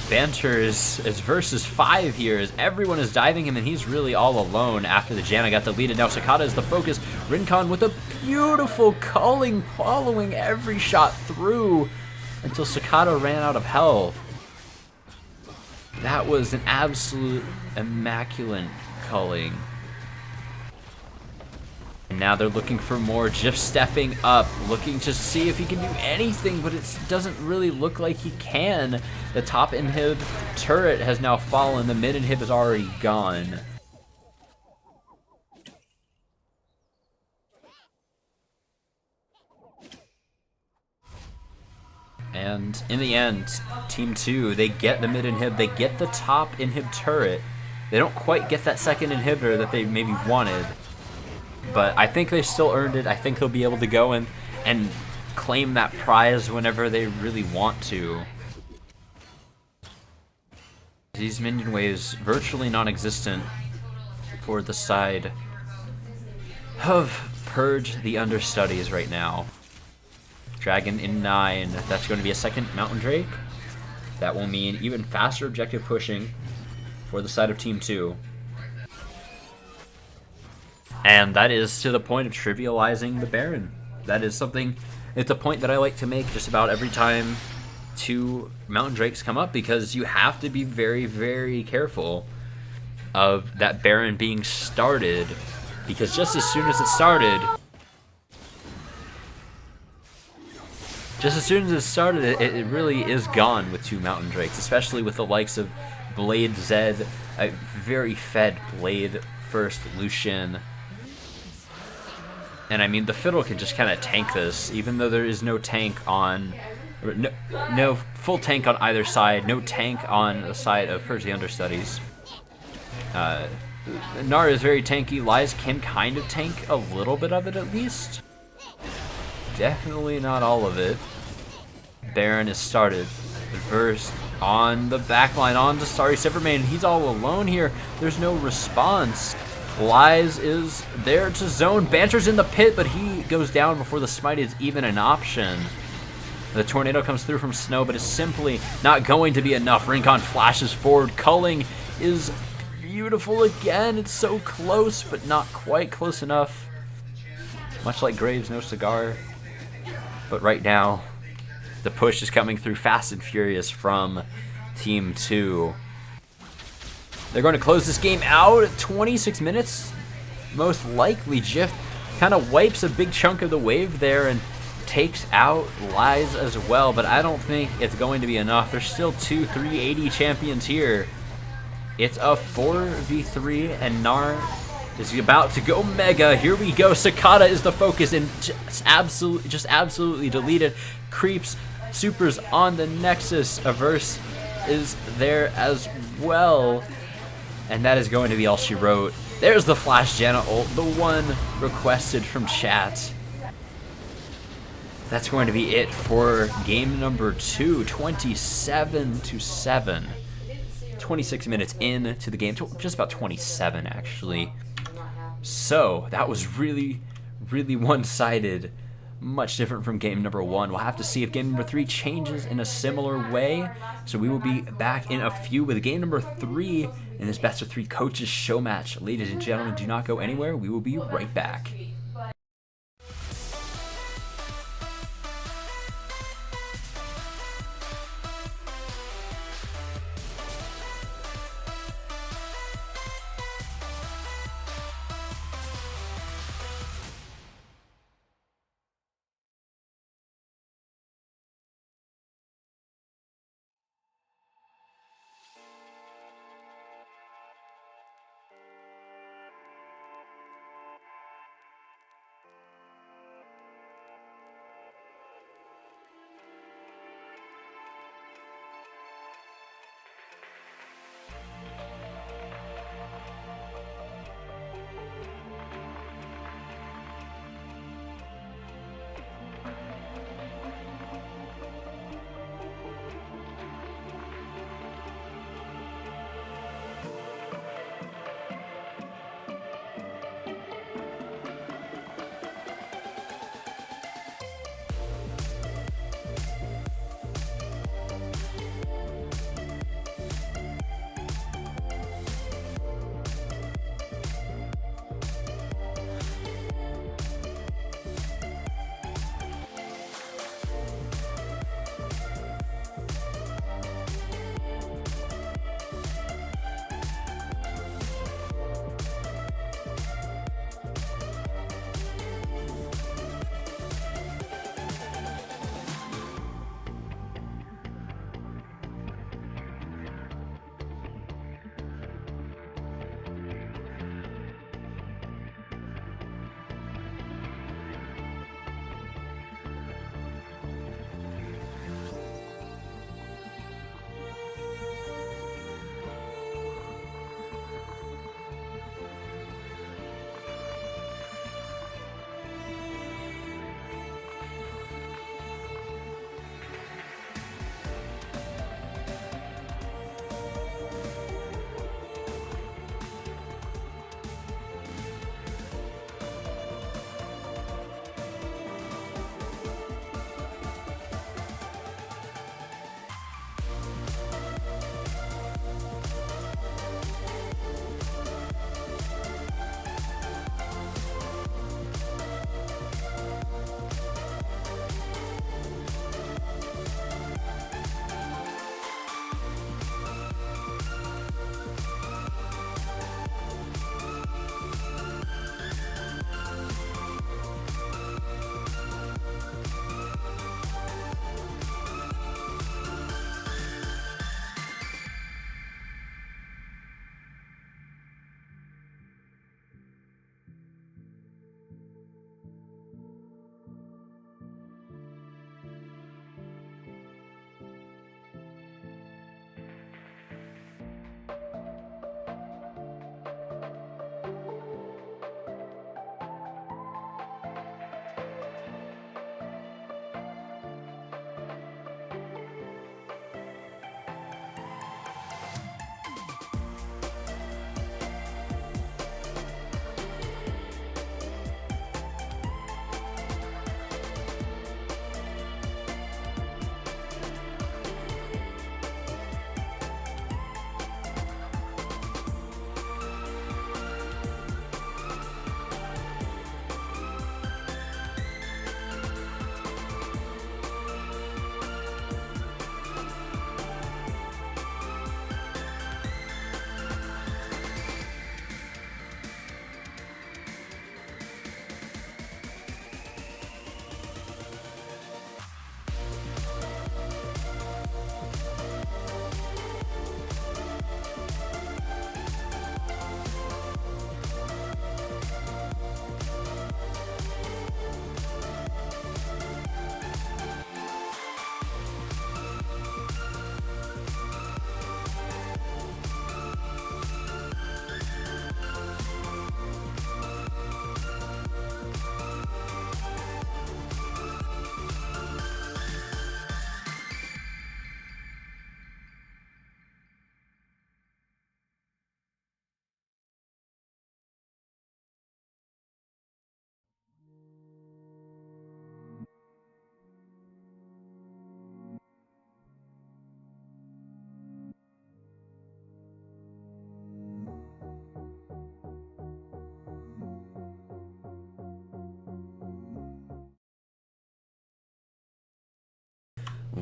Banter is versus 5 here, as everyone is diving him and he's really all alone after the Janna got deleted. Now Sakata is the focus. Rincon with a beautiful culling, following every shot through until Sakata ran out of health. That was an absolute immaculate culling. And now they're looking for more. Jif stepping up, looking to see if he can do anything, but it doesn't really look like he can. The top inhib turret has now fallen. The mid inhib is already gone. And in the end, Team 2, they get the mid inhib, they get the top inhib turret. They don't quite get that second inhibitor that they maybe wanted, but I think they still earned it. I think they'll be able to go in and claim that prize whenever they really want to. These minion waves virtually non-existent for the side of Purge the Understudies right now. Dragon in 9. That's going to be a second Mountain Drake. That will mean even faster objective pushing for the side of Team 2. And that is to the point of trivializing the Baron. That is something, it's a point that I like to make just about every time 2 Mountain Drakes come up, because you have to be very, very careful of that Baron being started, because just as soon as it started, it really is gone with 2 Mountain Drakes, especially with the likes of Blade Zed, a very fed Blade first Lucian. And I mean, the Fiddle can just kind of tank this, even though there is no tank on, no full tank on either side, no tank on the side of Purge the Understudies. Nara is very tanky. Lies can kind of tank a little bit of it at least. Definitely not all of it. Baron is started. First on the backline, on to Starry Silvermane. He's all alone here. There's no response. Lies is there to zone. Banter's in the pit, but he goes down before the smite is even an option. The tornado comes through from Snow, but it's simply not going to be enough. Rincon flashes forward. Culling is beautiful again. It's so close, but not quite close enough. Much like Graves, no cigar. But right now, the push is coming through fast and furious from Team 2. They're going to close this game out at 26 minutes. Most likely, Jiff kind of wipes a big chunk of the wave there and takes out Lies as well, but I don't think it's going to be enough. There's still 2 380 champions here. It's a 4v3, and Gnar is about to go mega. Here we go. Cicada is the focus, and just absolutely deleted. Creeps, supers on the Nexus. Averse is there as well. And that is going to be all she wrote. There's the Flash Janna ult, the one requested from chat. That's going to be it for game number 2, 27-7. 26 minutes into the game, just about 27 actually. So that was really, really one-sided. Much different from game number 1. We'll have to see if game number 3 changes in a similar way. So we will be back in a few with game number 3 in this best of 3 coaches show match. Ladies and gentlemen, do not go anywhere. We will be right back.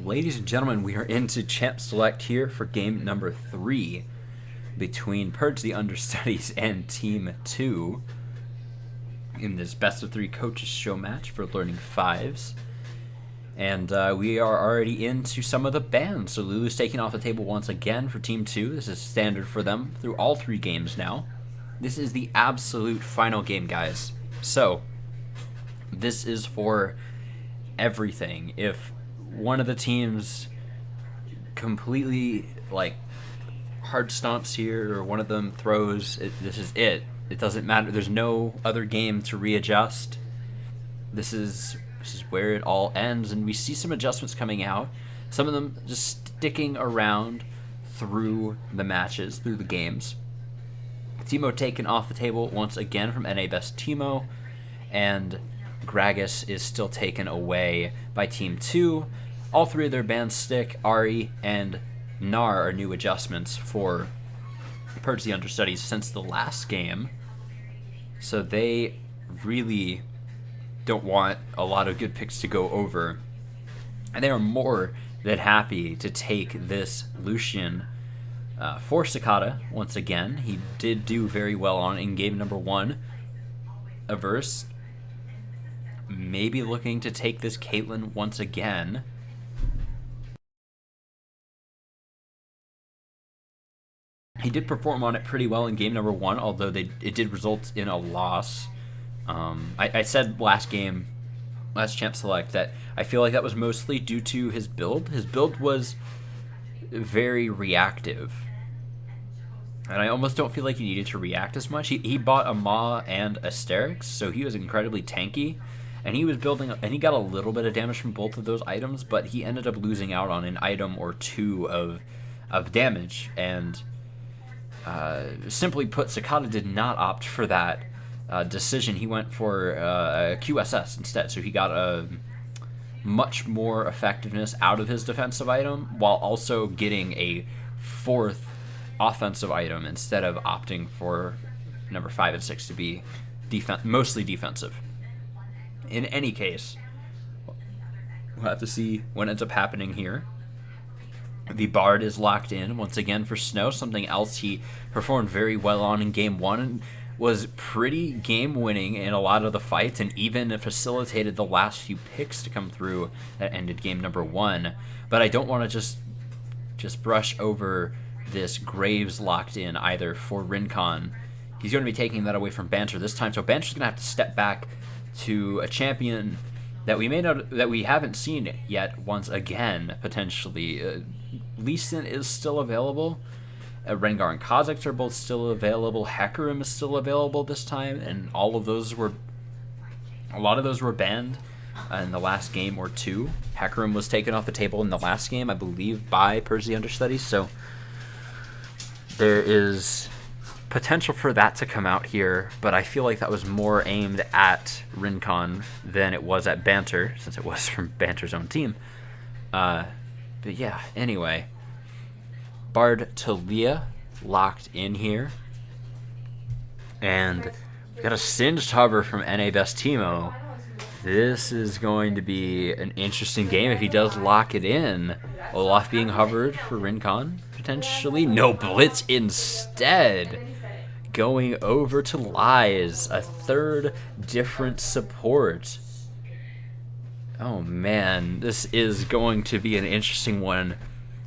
Ladies and gentlemen, we are into Champ Select here for game number 3 between Purge, the Understudies, and Team 2 in this best of 3 coaches show match for Learning Fives. And we are already into some of the bans. So Lulu's taking off the table once again for Team 2. This is standard for them through all 3 games now. This is the absolute final game, guys. So this is for everything. If one of the teams completely hard stomps here, or one of them throws, this is it. It doesn't matter. There's no other game to readjust. This is where it all ends, and we see some adjustments coming out. Some of them just sticking around through the matches, through the games. Timo taken off the table once again from NA Best Timo, and Gragas is still taken away by Team 2. All 3 of their bans stick. Ari and Nar are new adjustments for Purge the Understudies since the last game. So they really don't want a lot of good picks to go over. And they are more than happy to take this Lucian for Cicada once again. He did do very well on in game number 1. Averse maybe looking to take this Caitlyn once again. He did perform on it pretty well in game number 1, although it did result in a loss. I said last Champ Select, that I feel like that was mostly due to his build. His build was very reactive, and I almost don't feel like he needed to react as much. He bought a Ma and Asterix, so he was incredibly tanky, and he was building, and he got a little bit of damage from both of those items, but he ended up losing out on an item or 2 of damage, and simply put, Cicada did not opt for that decision. He went for a QSS instead, so he got a much more effectiveness out of his defensive item while also getting a 4th offensive item instead of opting for number 5 and 6 to be mostly defensive. In any case, we'll have to see what ends up happening here. The Bard is locked in once again for Snow, something else he performed very well on in game 1 and was pretty game-winning in a lot of the fights, and even facilitated the last few picks to come through that ended game number 1. But I don't want to just brush over this Graves locked in either for Rincon. He's going to be taking that away from Banter this time, so Banter's going to have to step back to a champion that we haven't seen yet once again, potentially. Lee Sin is still available. Rengar and Kha'Zix are both still available. Hecarim is still available this time, and a lot of those were banned in the last game or 2. Hecarim was taken off the table in the last game, I believe, by Purge the Understudies, so there is potential for that to come out here, but I feel like that was more aimed at Rincon than it was at Banter, since it was from Banter's own team. But yeah, anyway. Bard Talia locked in here. And we got a Singed Hover from NA Best Timo. This is going to be an interesting game if he does lock it in. Olaf being hovered for Rincon, potentially. No, Blitz instead. Going over to Lies, a 3rd different support. Oh man, this is going to be an interesting one.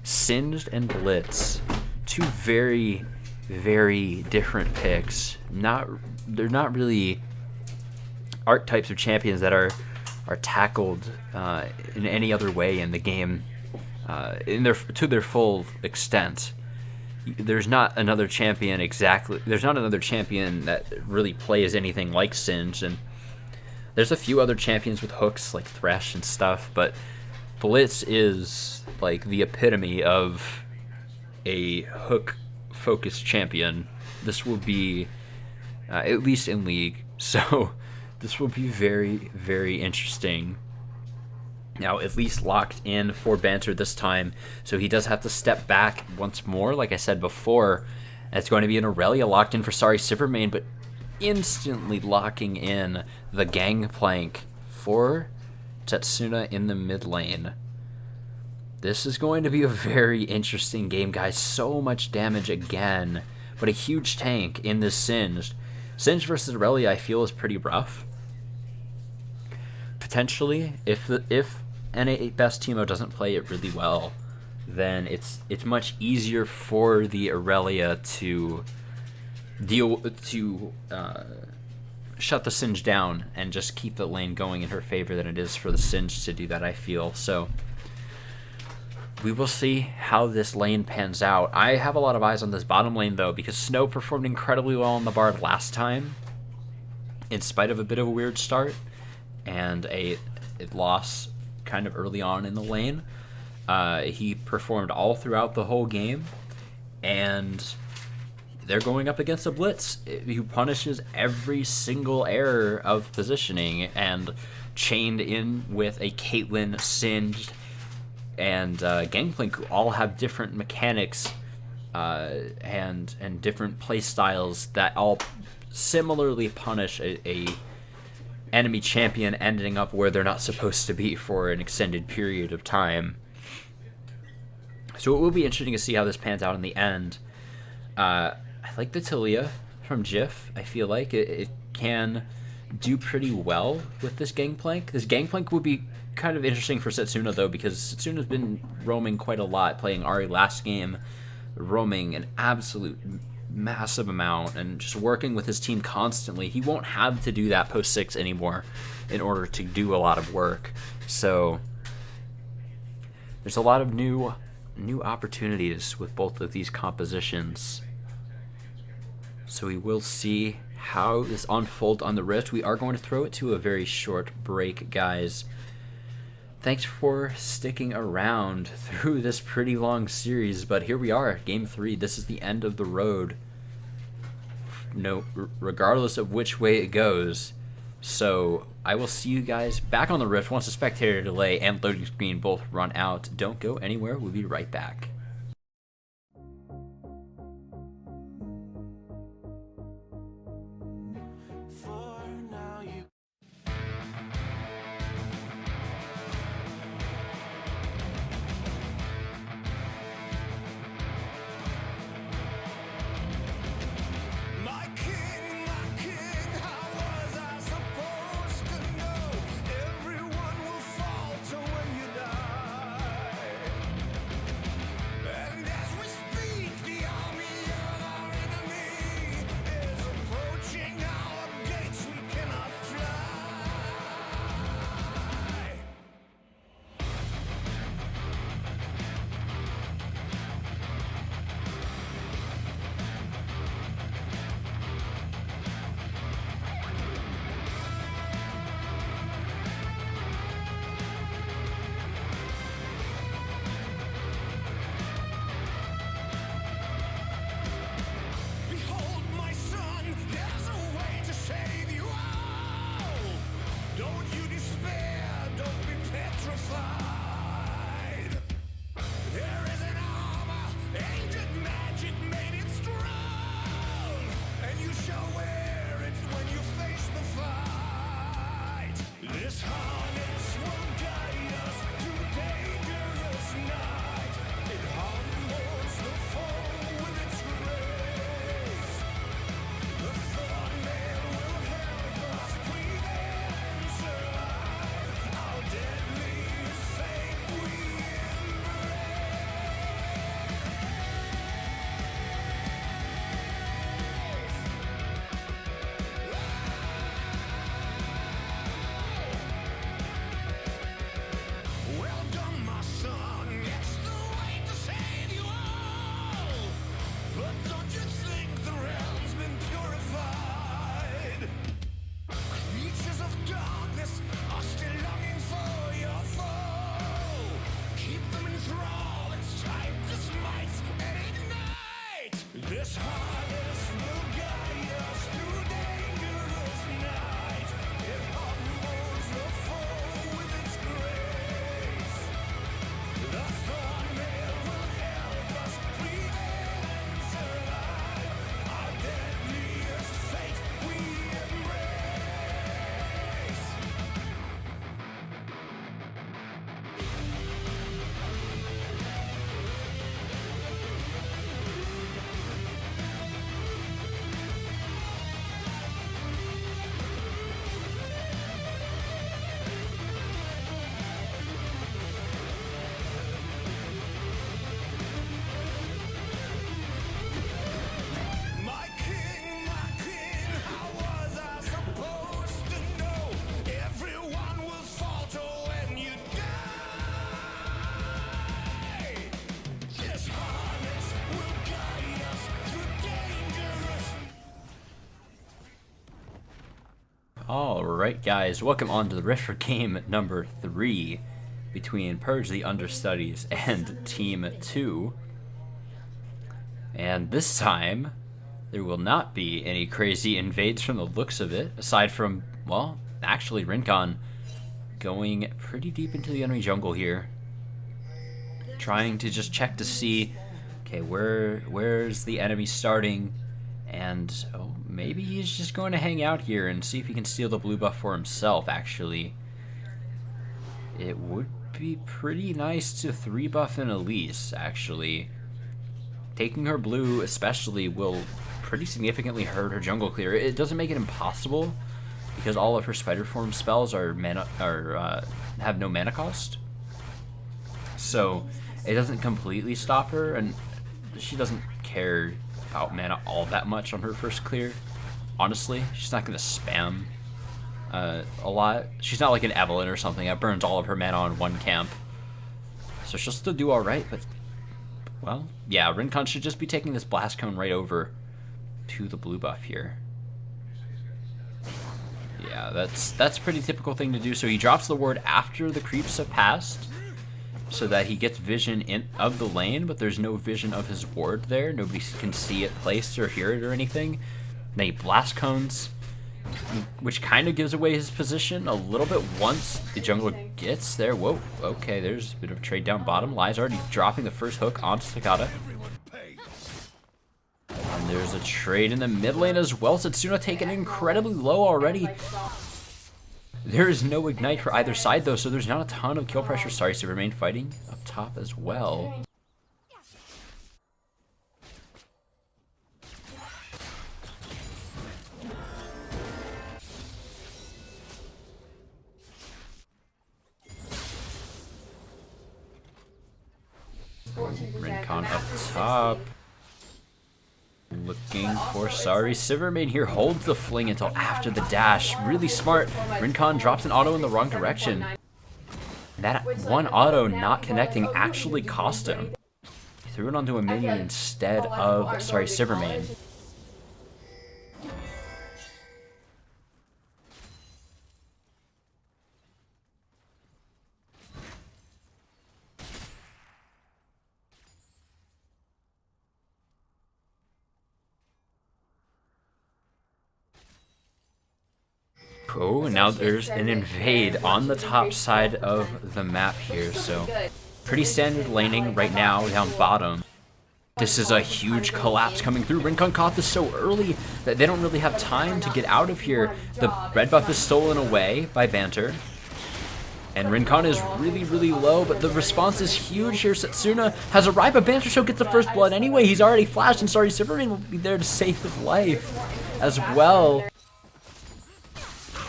Singed and Blitz, 2 very, very different picks. They're not really archetypes of champions that are tackled in any other way in the game to their full extent. There's not another champion that really plays anything like Singed, and there's a few other champions with hooks like Thresh and stuff, but Blitz is like the epitome of a hook-focused champion. This will be, at least in League, so this will be very, very interesting. Now, at least locked in for Banter this time, so he does have to step back once more, like I said before. It's going to be an Aurelia locked in for Sari Silvermane, but instantly locking in the Gangplank for Tetsuna in the mid lane. This is going to be a very interesting game, guys. So much damage again, but a huge tank in this Singed. Singed versus Aurelia, I feel, is pretty rough. Potentially, if NA Best Teemo doesn't play it really well, then it's much easier for the Aurelia to shut the Singe down and just keep the lane going in her favor than it is for the Singe to do that, I feel. So we will see how this lane pans out. I have a lot of eyes on this bottom lane, though, because Snow performed incredibly well on the Bard last time, in spite of a bit of a weird start and a loss kind of early on in the lane. He performed all throughout the whole game, and they're going up against a Blitz who punishes every single error of positioning, and chained in with a Caitlyn, Singed, and Gangplank, who all have different mechanics and different play styles that all similarly punish a enemy champion ending up where they're not supposed to be for an extended period of time. So it will be interesting to see how this pans out in the end. I like the Talia from Jif. I feel like it can do pretty well with this Gangplank. This Gangplank would be kind of interesting for Setsuna, though, because Setsuna's been roaming quite a lot, playing Ahri last game, roaming an absolute massive amount, and just working with his team constantly. He won't have to do that post 6 anymore in order to do a lot of work. So there's a lot of new opportunities with both of these compositions. So we will see how this unfolds on the Rift. We are going to throw it to a very short break, guys. Thanks for sticking around through this pretty long series, but here we are, Game 3. This is the end of the road, regardless of which way it goes. So I will see you guys back on the Rift once the spectator delay and loading screen both run out. Don't go anywhere. We'll be right back. Alright guys, welcome on to the rift for game number 3 between Purge, the Understudies, and Team 2. And this time, there will not be any crazy invades from the looks of it, aside from, well, actually Rincon going pretty deep into the enemy jungle here. Trying to just check to see, okay, where's the enemy starting? And, oh, maybe he's just going to hang out here and see if he can steal the blue buff for himself, actually. It would be pretty nice to 3-buff an Elise, actually. Taking her blue especially will pretty significantly hurt her jungle clear. It doesn't make it impossible, because all of her spider form spells have no mana cost. So it doesn't completely stop her, and she doesn't care about mana all that much on her first clear. Honestly, she's not going to spam a lot. She's not like an Evelyn or something that burns all of her mana on one camp. So she'll still do alright, but, well, yeah, Rincon should just be taking this Blast Cone right over to the blue buff here. Yeah, that's a pretty typical thing to do. So he drops the ward after the creeps have passed, so that he gets vision of the lane, but there's no vision of his ward there. Nobody can see it placed or hear it or anything. Then he blast cones, which kind of gives away his position a little bit once the jungler gets there. Whoa, okay, there's a bit of a trade down bottom. Lai's already dropping the first hook onto Takata. And there's a trade in the mid lane as well. Setsuna taken incredibly low already. There is no ignite for either side though, so there's not a ton of kill pressure. Sorry, so remain fighting up top as well. Rincon up top. Looking for Sorry Silvermane here. Holds the fling until after the dash. Really smart. Rincon drops an auto in the wrong direction. That one auto not connecting actually cost him. He threw it onto a minion instead of Sorry Silvermane. Oh, and now there's an invade on the top side of the map here, so pretty standard laning right now down bottom. This is a huge collapse coming through. Rincon caught this so early that they don't really have time to get out of here. The red buff is stolen away by Banter, and Rincon is really low, but the response is huge here. Setsuna has arrived, but Banter Show gets the first blood anyway. He's already flashed, and Sorry Silvermane will be there to save his life as well.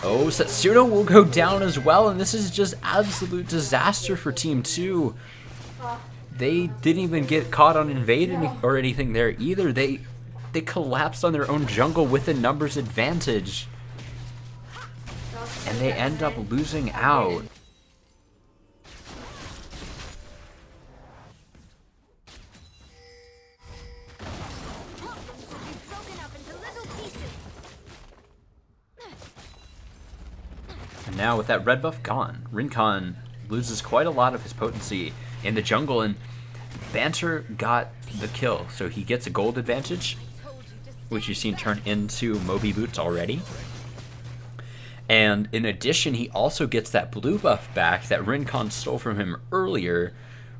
Oh, Setsuna will go down as well, and this is just absolute disaster for Team 2. They didn't even get caught on invade or anything there either. They collapsed on their own jungle with a numbers advantage, and they end up losing out. And now with that red buff gone, Rincon loses quite a lot of his potency in the jungle, and Banter got the kill. So he gets a gold advantage, which you've seen turn into Moby Boots already. And in addition, he also gets that blue buff back that Rincon stole from him earlier,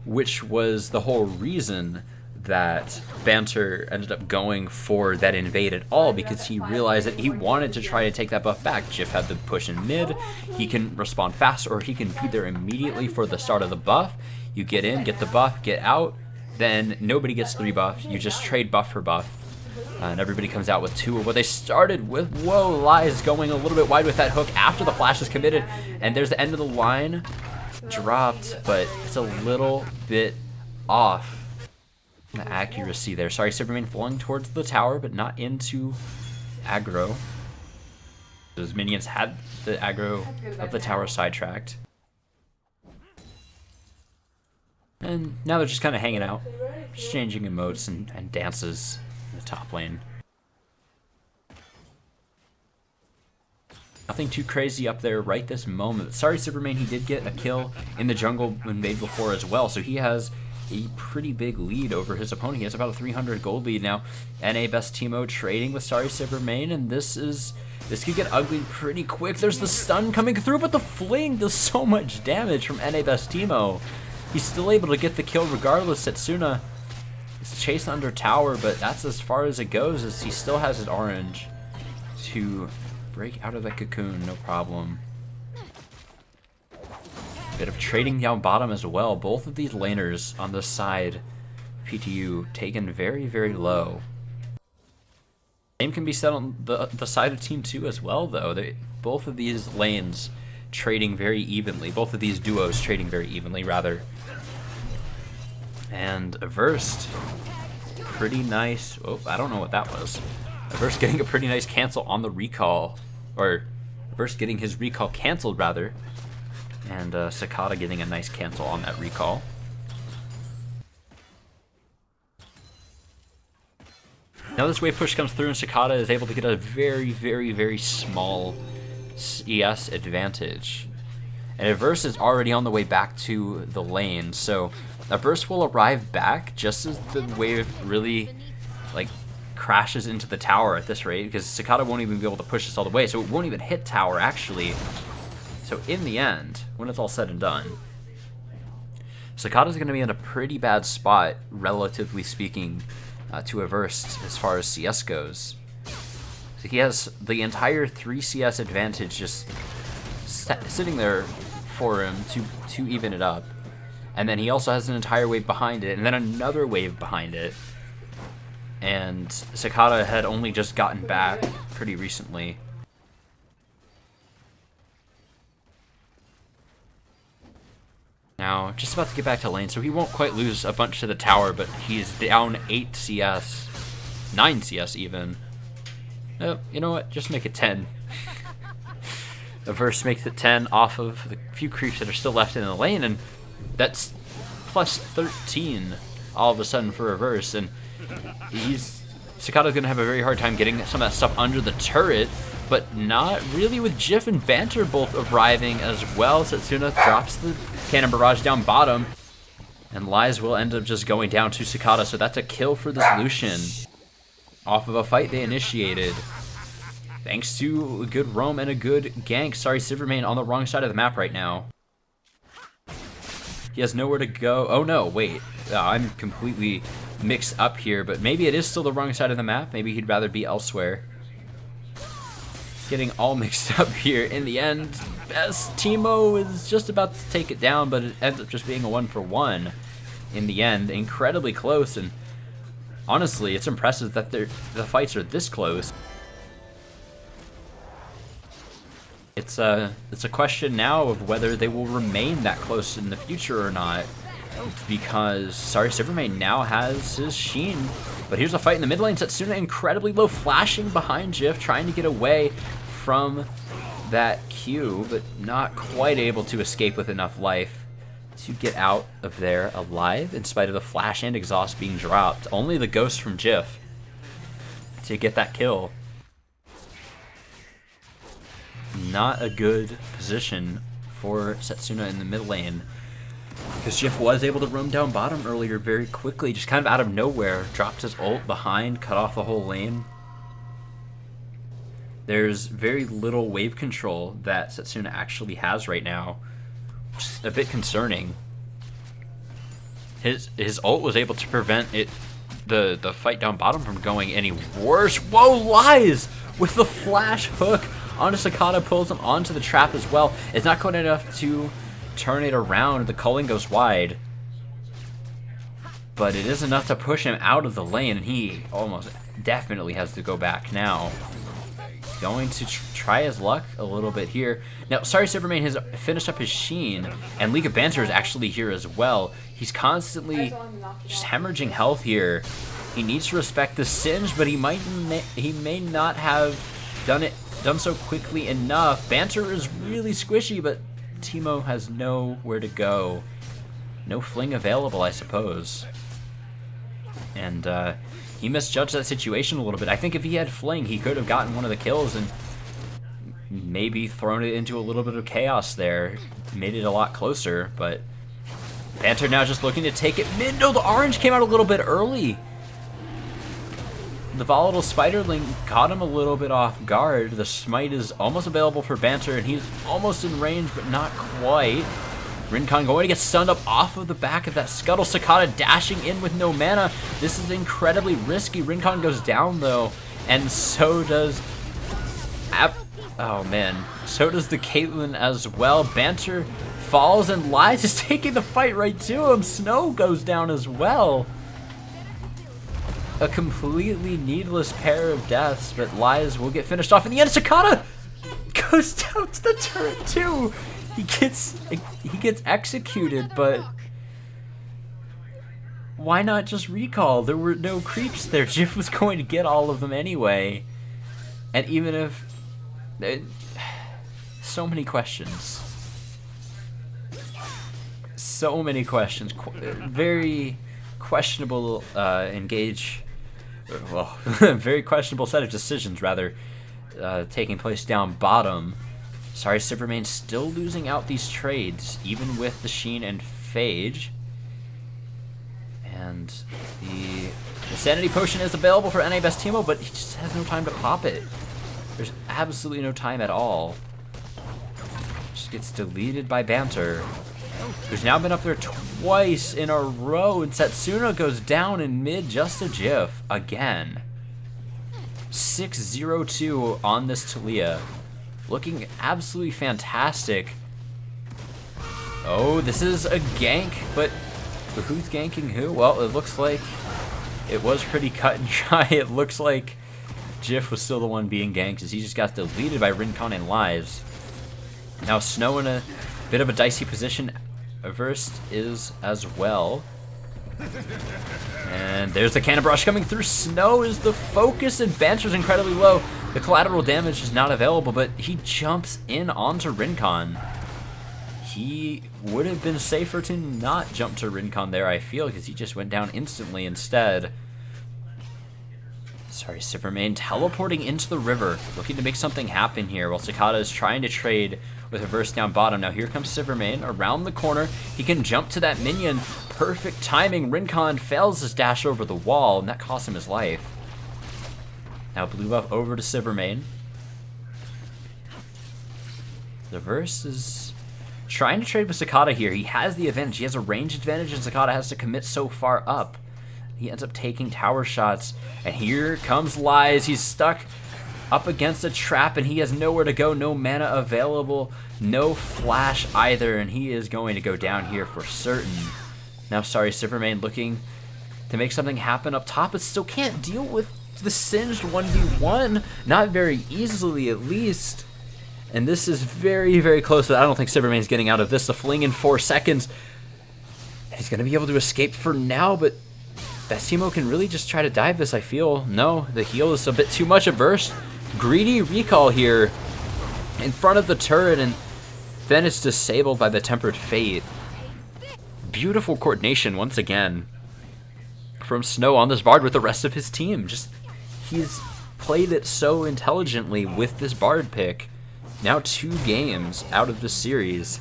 which was the whole reason that Banter ended up going for that invade at all, because he realized that he wanted to try to take that buff back. Jiff had the push in mid, he can respond fast, or he can be there immediately for the start of the buff. You get in, get the buff, get out, then nobody gets 3 buff, you just trade buff for buff, and everybody comes out with 2 of what they started with. Whoa, Lai is going a little bit wide with that hook after the flash is committed, and there's the end of the line dropped, but it's a little bit off. The accuracy there. Sorry, Silvermane flung towards the tower, but not into aggro. Those minions had the aggro of the tower sidetracked. And now they're just kind of hanging out, exchanging emotes and dances in the top lane. Nothing too crazy up there right this moment. Sorry, Superman, he did get a kill in the jungle invade before as well, so he has a pretty big lead over his opponent. He has about a 300 gold lead now. NA Best Teemo trading with Sorry Superman, and this could get ugly pretty quick. There's the stun coming through, but the fling does so much damage from NA Best Teemo. He's still able to get the kill regardless. Setsuna is chasing under tower, but that's as far as it goes, as he still has his orange to break out of that cocoon, no problem. Bit of trading down bottom as well. Both of these laners on the side, PTU, taken very, very low. Same can be said on the side of Team 2 as well, though. Both of these lanes trading very evenly. Both of these duos trading very evenly, rather. And Averst, pretty nice. Oh, I don't know what that was. Averst getting a pretty nice cancel on the recall. Or Averst getting his recall canceled, rather. And Sakata getting a nice cancel on that recall. Now this wave push comes through and Sakata is able to get a very, very, very small CS advantage. And Averse is already on the way back to the lane, so Averse will arrive back just as the wave really crashes into the tower at this rate, because Sakata won't even be able to push this all the way, so it won't even hit tower actually. So in the end, when it's all said and done, Sakata's going to be in a pretty bad spot, relatively speaking, to Averse as far as CS goes. So he has the entire 3 CS advantage just sitting there for him to even it up. And then he also has an entire wave behind it, and then another wave behind it. And Sakata had only just gotten back pretty recently. Now, just about to get back to lane, so he won't quite lose a bunch to the tower, but he's down 8 CS. 9 CS even. Oh, you know what? Just make it 10. Averse makes it 10 off of the few creeps that are still left in the lane, and that's plus 13 all of a sudden for Averse, and Sakata's gonna have a very hard time getting some of that stuff under the turret, but not really with Jif and Banter both arriving as well. Setsuna drops the cannon barrage down bottom, and Lies will end up just going down to Sakata, so that's a kill for this Lucian off of a fight they initiated. Thanks to a good roam and a good gank. Sorry, Silvermane on the wrong side of the map right now. He has nowhere to go. Oh no, wait. I'm completely mixed up here, but maybe it is still the wrong side of the map. Maybe he'd rather be elsewhere. Getting all mixed up here. In the end, Best Teemo is just about to take it down, but it ends up just being a 1-for-1 in the end. Incredibly close, and honestly, it's impressive that the fights are this close. It's a question now of whether they will remain that close in the future or not, because Sorry Silvermane now has his Sheen. But here's a fight in the mid lane. Setsuna incredibly low, flashing behind Jif, trying to get away from that Q, but not quite able to escape with enough life to get out of there alive, in spite of the flash and exhaust being dropped. Only the ghost from Jif to get that kill. Not a good position for Setsuna in the mid lane, because Jif was able to roam down bottom earlier very quickly, just kind of out of nowhere. Dropped his ult behind, cut off the whole lane. There's very little wave control that Setsuna actually has right now, which is a bit concerning. His ult was able to prevent the fight down bottom from going any worse. Whoa, Lies with the flash hook onto Sakata, pulls him onto the trap as well. It's not quite enough to turn it around. The culling goes wide, but it is enough to push him out of the lane, and he almost definitely has to go back now. Going to try his luck a little bit here. Now, Sorry Silvermane has finished up his Sheen, and League of Banter is actually here as well. He's constantly just hemorrhaging health here. He needs to respect the Singe, but he may not have done so quickly enough. Banter is really squishy, but Teemo has nowhere to go. No fling available, I suppose. And he misjudged that situation a little bit. I think if he had fling, he could have gotten one of the kills and maybe thrown it into a little bit of chaos there. Made it a lot closer, but Banter now just looking to take it mid. No, the orange came out a little bit early. The volatile Spiderling caught him a little bit off guard. The smite is almost available for Banter, and he's almost in range, but not quite. Rincon going to get stunned up off of the back of that Scuttle. Cicada dashing in with no mana. This is incredibly risky. Rincon goes down, though, and so does... Oh, man. So does the Caitlyn as well. Banter falls, and Lies is taking the fight right to him. Snow goes down as well. A completely needless pair of deaths, but Lies will get finished off in the end. Cicada goes down to the turret too. He gets executed, but why not just recall? There were no creeps there. Jif was going to get all of them anyway. And even if so many questions. So many questions. Very questionable very questionable set of decisions, rather, taking place down bottom. Sorry, Silvermane still losing out these trades, even with the Sheen and Phage. And the Insanity Potion is available for NA Best Teemo, but he just has no time to pop it. There's absolutely no time at all. Just gets deleted by Banter, who's now been up there twice in a row, and Setsuna goes down in mid just a GIF again. 6-0-2 on this Talia. Looking absolutely fantastic. Oh, this is a gank, but who's ganking who? Well, it looks like it was pretty cut and dry. It looks like Jif was still the one being ganked, as he just got deleted by Rincon and Lies. Now Snow in a bit of a dicey position. Averst is as well. And there's the Cannon Brush coming through. Snow is the focus, and Banter's incredibly low. The collateral damage is not available, but he jumps in onto Rincon. He would have been safer to not jump to Rincon there, I feel, because he just went down instantly instead. Sorry, Silvermane teleporting into the river, looking to make something happen here, while Cicada is trying to trade with Averse down bottom. Now here comes Silvermane around the corner. He can jump to that minion. Perfect timing. Rincon fails his dash over the wall, and that cost him his life. Now blue buff over to Silvermane. Averse is trying to trade with Cicada here. He has the advantage. He has a range advantage, and Cicada has to commit so far up. He ends up taking tower shots, and here comes Lies. He's stuck up against a trap, and he has nowhere to go. No mana available, no flash either, and he is going to go down here for certain. Now, sorry, Silvermane looking to make something happen up top, but still can't deal with the singed 1v1. Not very easily, at least. And this is very, very close, but I don't think Silvermane's getting out of this. The fling in 4 seconds. He's going to be able to escape for now, but Best Teemo can really just try to dive this, I feel. No, the heal is a bit too much averse. Greedy recall here in front of the turret, and then it's disabled by the Tempered Fate. Beautiful coordination once again from Snow on this Bard with the rest of his team. Just, he's played it so intelligently with this Bard pick. Now 2 games out of the series.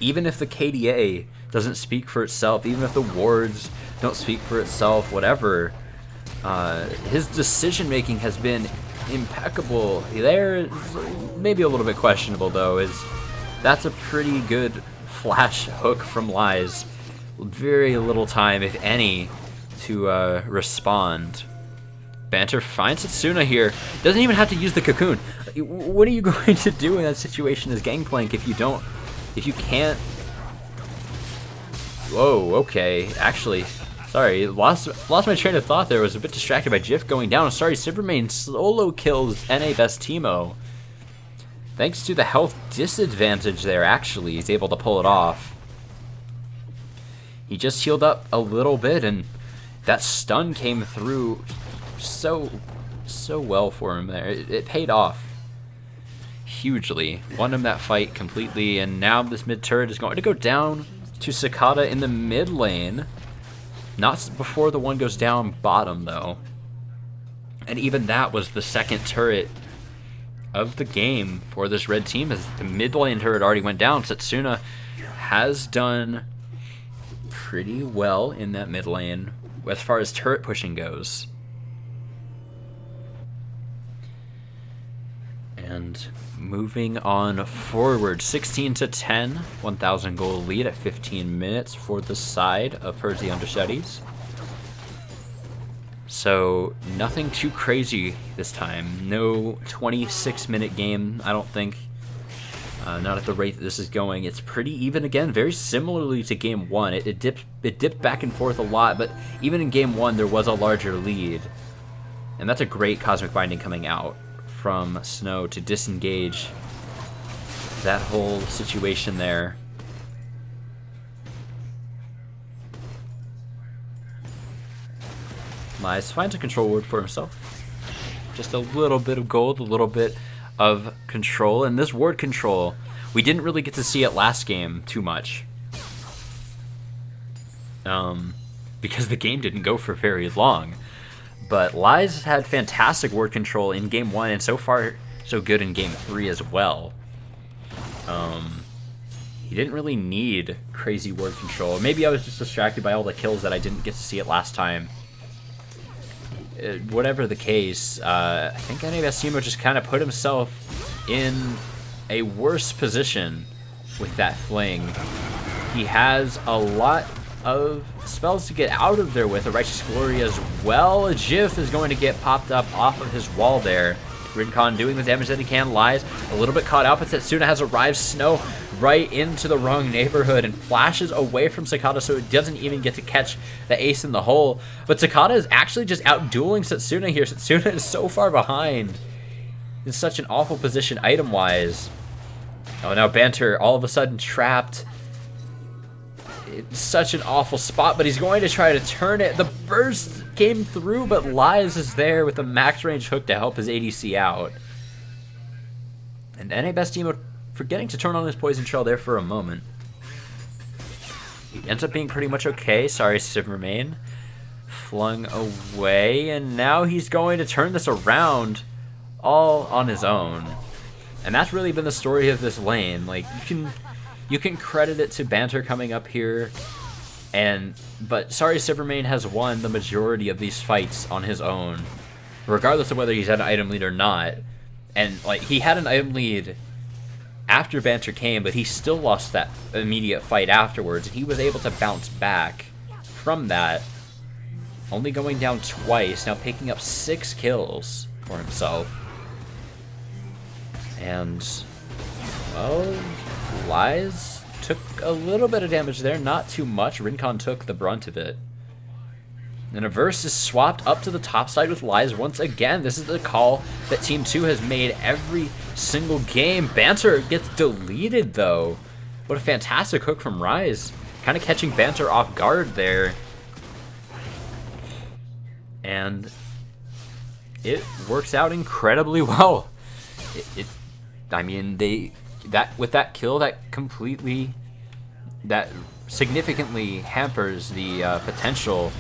Even if the KDA doesn't speak for itself, even if the wards don't speak for itself, whatever, his decision making has been impeccable. There, maybe a little bit questionable though, that's a pretty good flash hook from Lies. Very little time, if any, to respond. Banter finds Setsuna here. Doesn't even have to use the cocoon. What are you going to do in that situation as Gangplank if you can't? Whoa, okay. Actually, sorry, lost my train of thought there. Was a bit distracted by Jif going down. Sorry, Silvermane solo kills NA Best Teemo. Thanks to the health disadvantage there, actually, he's able to pull it off. He just healed up a little bit, and that stun came through so well for him there. It paid off hugely. Won him that fight completely, and now this mid turret is going to go down to Cicada in the mid lane. Not before the one goes down bottom, though. And even that was the second turret of the game for this red team, as the mid lane turret already went down. Setsuna has done pretty well in that mid lane as far as turret pushing goes. And moving on forward, 16-10, 1,000 goal lead at 15 minutes for the side of Purge the Understudies. So nothing too crazy this time. No 26-minute game, I don't think. Not at the rate that this is going. It's pretty even again, very similarly to game one. It dipped back and forth a lot, but even in game one there was a larger lead. And that's a great Cosmic Binding coming out from Snow to disengage that whole situation there. Mize finds a control word for himself. Just a little bit of gold, a little bit of control. And this ward control, we didn't really get to see it last game too much. Because the game didn't go for very long. But Lies had fantastic ward control in game 1, and so far so good in game 3 as well. He didn't really need crazy ward control. Maybe I was just distracted by all the kills that I didn't get to see it last time. Whatever the case, I think Anibasimo just kind of put himself in a worse position with that fling. He has a lot of spells to get out of there with. A Righteous Glory as well. A Jif is going to get popped up off of his wall there. Rincon doing the damage that he can. Lies a little bit caught out, but Setsuna has arrived. Snow right into the wrong neighborhood and flashes away from Sakata, so it doesn't even get to catch the ace in the hole. But Sakata is actually just out-dueling Setsuna here. Setsuna is so far behind. In such an awful position item-wise. Oh, now Banter all of a sudden trapped. It's such an awful spot, but he's going to try to turn it. The burst came through, but Lies is there with a max range hook to help his ADC out. And Anibasimo forgetting to turn on his Poison Shell there for a moment. He ends up being pretty much okay. Sorry, Silvermane. Flung away, and now he's going to turn this around all on his own. And that's really been the story of this lane. Like, you can credit it to Banter coming up here, but Sorry Silvermane has won the majority of these fights on his own, regardless of whether he's had an item lead or not. And like, he had an item lead after Banter came, but he still lost that immediate fight afterwards, and he was able to bounce back from that, only going down twice, now picking up 6 kills for himself. And, well, Lies took a little bit of damage there, not too much. Rincon took the brunt of it. And Averse is swapped up to the top side with Lies once again. This is the call that Team 2 has made every single game. Banter gets deleted, though. What a fantastic hook from Rise. Kind of catching Banter off guard there. And it works out incredibly well. I mean, with that kill, that significantly hampers the potential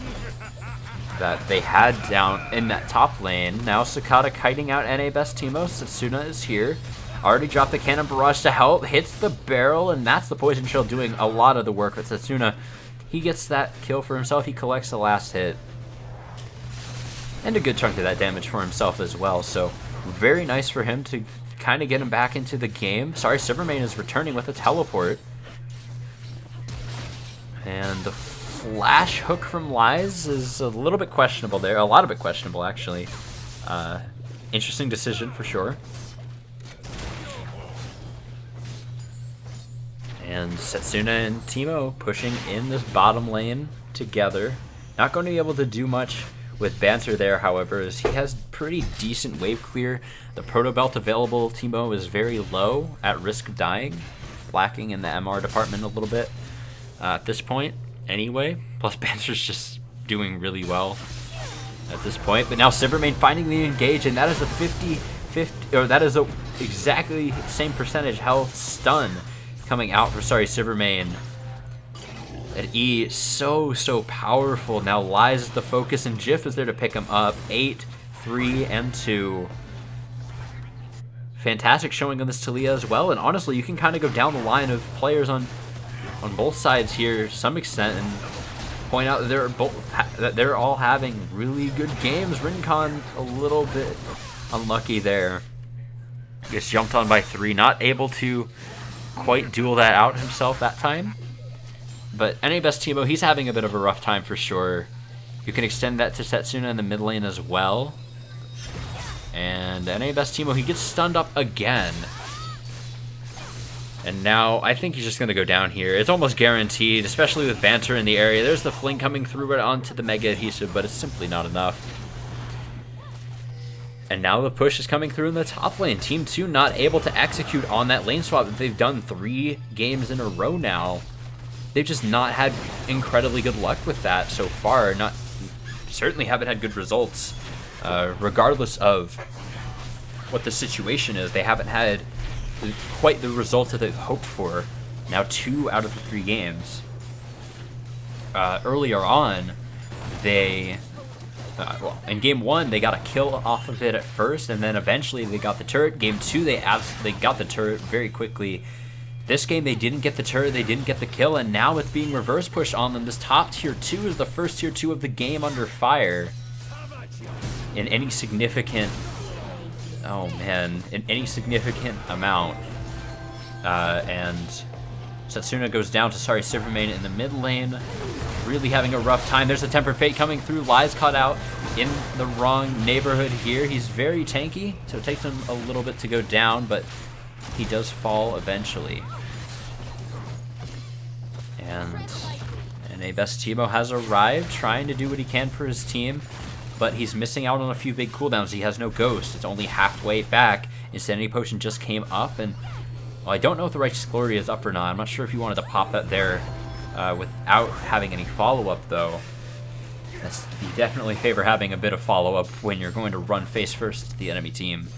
that they had down in that top lane. Now Sakata kiting out Anibasimo. Setsuna is here. Already dropped the Cannon Barrage to help. Hits the barrel, and that's the Poison Shell doing a lot of the work. But Setsuna, he gets that kill for himself. He collects the last hit. And a good chunk of that damage for himself as well. So very nice for him to kind of get him back into the game. Sorry, Silvermane is returning with a teleport. And the flash hook from Lies is a little bit questionable there. A lot of it questionable, actually. Interesting decision for sure. And Setsuna and Teemo pushing in this bottom lane together. Not going to be able to do much with Banter there, however, as he has pretty decent wave clear. The Proto Belt available, Teemo, is very low, at risk of dying. Lacking in the MR department a little bit at this point, anyway. Plus, Banter's just doing really well at this point. But now Silvermane finding the engage, and that is a 50-50, or that is a exactly same percentage health stun coming out for Silvermane. That E is so powerful. Now Lies is the focus, and Jif is there to pick him up. 8, 3, and 2. fantastic showing on this Talia as well. And honestly, you can kind of go down the line of players on both sides here to some extent and point out that they're all having really good games. Rincon a little bit unlucky there. Gets jumped on by 3, not able to quite duel that out himself that time. But NA Best Teemo, he's having a bit of a rough time for sure. You can extend that to Setsuna in the mid lane as well. And NA Best Teemo, he gets stunned up again. And now I think he's just going to go down here. It's almost guaranteed, especially with Banter in the area. There's the fling coming through it onto the Mega Adhesive, but it's simply not enough. And now the push is coming through in the top lane. Team 2 not able to execute on that lane swap that they've done 3 games in a row now. They've just not had incredibly good luck with that so far. Certainly haven't had good results. Regardless of what the situation is, they haven't had quite the results that they've hoped for. Now 2 out of the 3 games. Earlier on, they... well, in game 1, they got a kill off of it at first, and then eventually they got the turret. Game 2, they absolutely got the turret very quickly. This game, they didn't get the turret, they didn't get the kill, and now it's being reverse pushed on them. This top tier 2 is the first tier 2 of the game under fire. In any significant... oh man, in any significant amount. And Setsuna goes down to Sorry Silvermane in the mid lane. Really having a rough time. There's a Tempered Fate coming through. Lai's caught out in the wrong neighborhood here. He's very tanky, so it takes him a little bit to go down, but he does fall eventually. And NA Best Teemo has arrived, trying to do what he can for his team, but he's missing out on a few big cooldowns. He has no Ghost. It's only halfway back. Insanity Potion just came up, and well, I don't know if the Righteous Glory is up or not. I'm not sure if you wanted to pop that there without having any follow-up, though. You definitely favor having a bit of follow-up when you're going to run face first to the enemy team.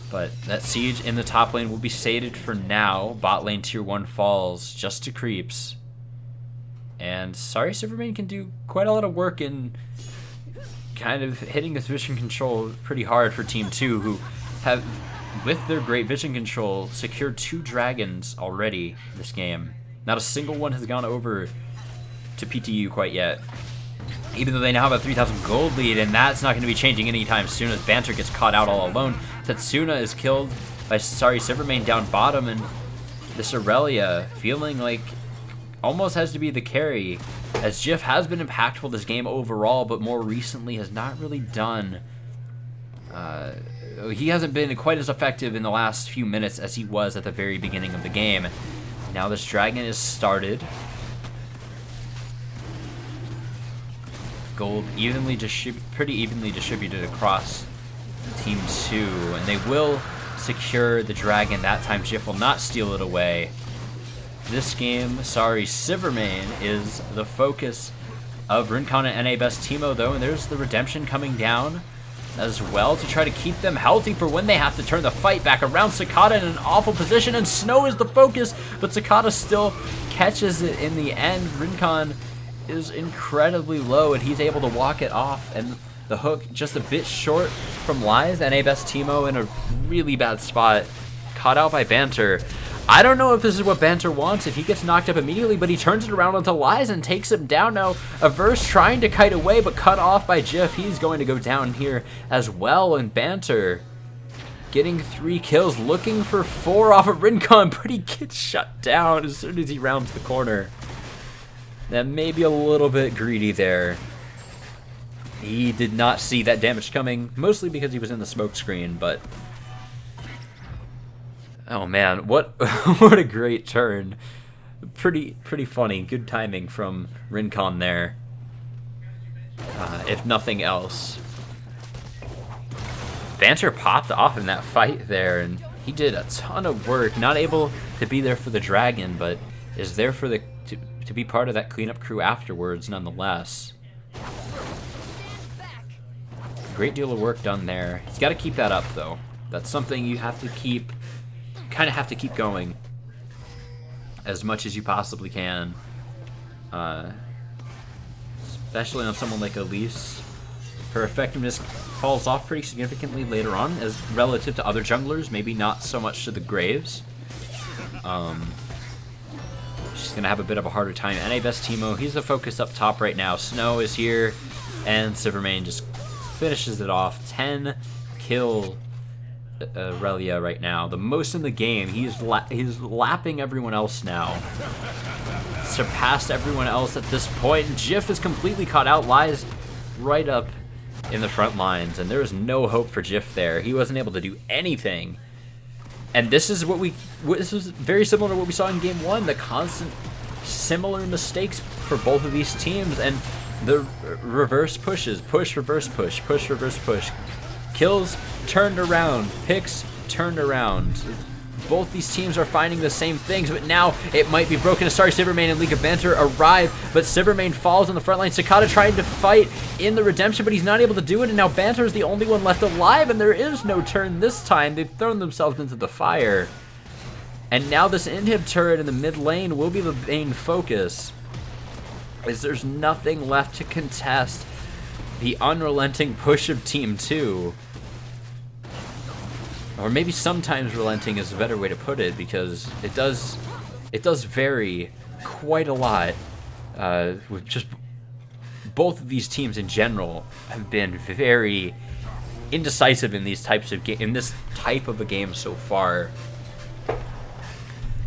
But that siege in the top lane will be sated for now. Bot lane tier 1 falls just to creeps. And Sorry Silvermane can do quite a lot of work in kind of hitting this vision control pretty hard for Team 2, who have, with their great vision control, secured 2 dragons already this game. Not a single one has gone over to PTU quite yet. Even though they now have a 3,000 gold lead, and that's not going to be changing anytime soon as Banter gets caught out all alone. Setsuna is killed by Sorry Silvermane down bottom, and this Aurelia feeling like almost has to be the carry, as Jif has been impactful this game overall, but more recently has not really done... he hasn't been quite as effective in the last few minutes as he was at the very beginning of the game. Now this dragon is started. Gold pretty evenly distributed across Team 2, and they will secure the dragon that time. Jif will not steal it away. This game, Sorry Silvermane is the focus of Rincon and NA Best Teemo, though, and there's the redemption coming down as well to try to keep them healthy for when they have to turn the fight back around. Cicada in an awful position, and Snow is the focus, but Cicada still catches it in the end. Rincon is incredibly low, and he's able to walk it off, and the hook just a bit short from Lai's. NA Best Teemo in a really bad spot, caught out by Banter. I don't know if this is what Banter wants, if he gets knocked up immediately, but he turns it around onto Lai's and takes him down. Now, Averse trying to kite away, but cut off by Jif. He's going to go down here as well, and Banter getting 3 kills, looking for 4 off of Rincon, but he gets shut down as soon as he rounds the corner. That may be a little bit greedy there. He did not see that damage coming, mostly because he was in the smoke screen, but... oh man, what what a great turn. Pretty funny. Good timing from Rincon there. If nothing else. Banter popped off in that fight there, and he did a ton of work. Not able to be there for the dragon, but is there for the to be part of that cleanup crew afterwards nonetheless. Great deal of work done there. He's got to keep that up, though. That's something you have to keep... kind of have to keep going as much as you possibly can. Especially on someone like Elise. Her effectiveness falls off pretty significantly later on, as relative to other junglers, maybe not so much to the Graves. She's going to have a bit of a harder time. NA Best Teemo, he's the focus up top right now. Snow is here, and Silvermane just finishes it off. 10 kill Relia right now. The most in the game. He's lapping everyone else now. Surpassed everyone else at this point. Jif is completely caught out. Lies right up in the front lines, and there is no hope for Jif there. He wasn't able to do anything. And this is this is very similar to what we saw in game 1. The constant similar mistakes for both of these teams, and the reverse pushes. Push, reverse push. Push, reverse push. Kills turned around. Picks turned around. Both these teams are finding the same things, but now it might be broken. Sorry, Silvermane and League of Banter arrive, but Silvermane falls on the front line. Sakata trying to fight in the redemption, but he's not able to do it, and now Banter is the only one left alive, and there is no turn this time. They've thrown themselves into the fire. And now this inhib turret in the mid lane will be the main focus, as there's nothing left to contest the unrelenting push of Team 2. Or maybe sometimes relenting is a better way to put it, because it does vary quite a lot. With just both of these teams in general have been very indecisive in these types of in this type of a game so far.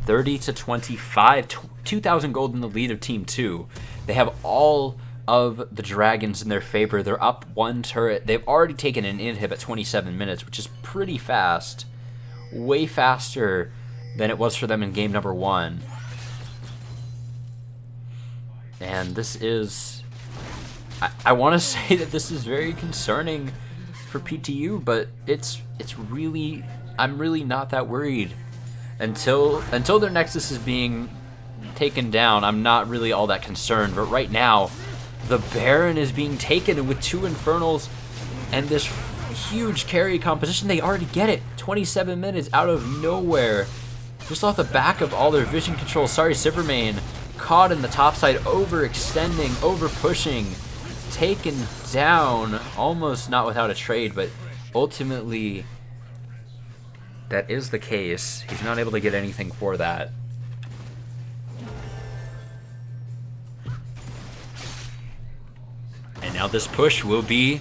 30-25, 2,000 gold in the lead of Team 2. They have all of the dragons in their favor. They're up 1 turret. They've already taken an inhib at 27 minutes, which is pretty fast. Way faster than it was for them in game number 1. And this is... I want to say that this is very concerning for PTU, but it's really... I'm really not that worried. Until their Nexus is being taken down, I'm not really all that concerned. But right now, the Baron is being taken, and with 2 Infernals and this huge carry composition, they already get it. 27 minutes out of nowhere. Just off the back of all their vision control. Sorry, Silvermane caught in the top side, overextending, over-pushing, taken down, almost not without a trade, but ultimately that is the case. He's not able to get anything for that. And now this push will be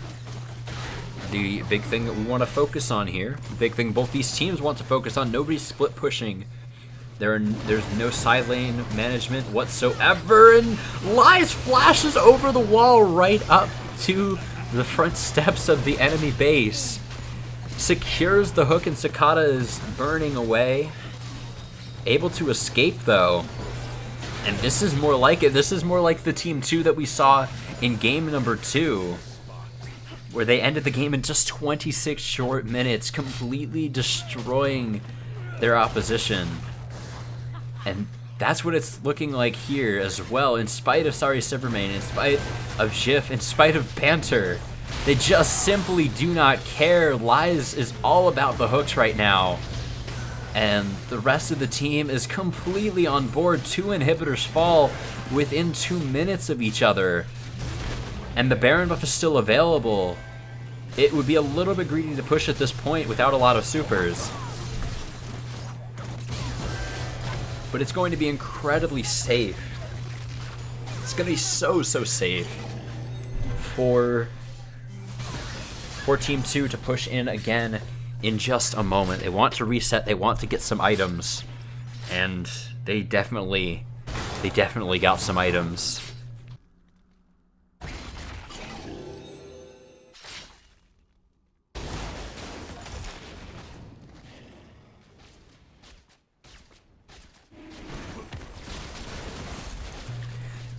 the big thing that we want to focus on here. The big thing both these teams want to focus on. Nobody's split pushing. There's no side lane management whatsoever. And Lies flashes over the wall right up to the front steps of the enemy base. Secures the hook, and Sakata is burning away. Able to escape though. And this is more like it. This is more like the Team 2 that we saw in game number 2, where they ended the game in just 26 short minutes, completely destroying their opposition. And that's what it's looking like here as well, in spite of Silvermane, in spite of Jif, in spite of Banter. They just simply do not care. Lies is all about the hooks right now. And the rest of the team is completely on board. 2 inhibitors fall within 2 minutes of each other. And the Baron buff is still available. It would be a little bit greedy to push at this point without a lot of supers. But it's going to be incredibly safe. It's going to be so safe for Team 2 to push in again in just a moment. They want to reset, they want to get some items, and they definitely got some items.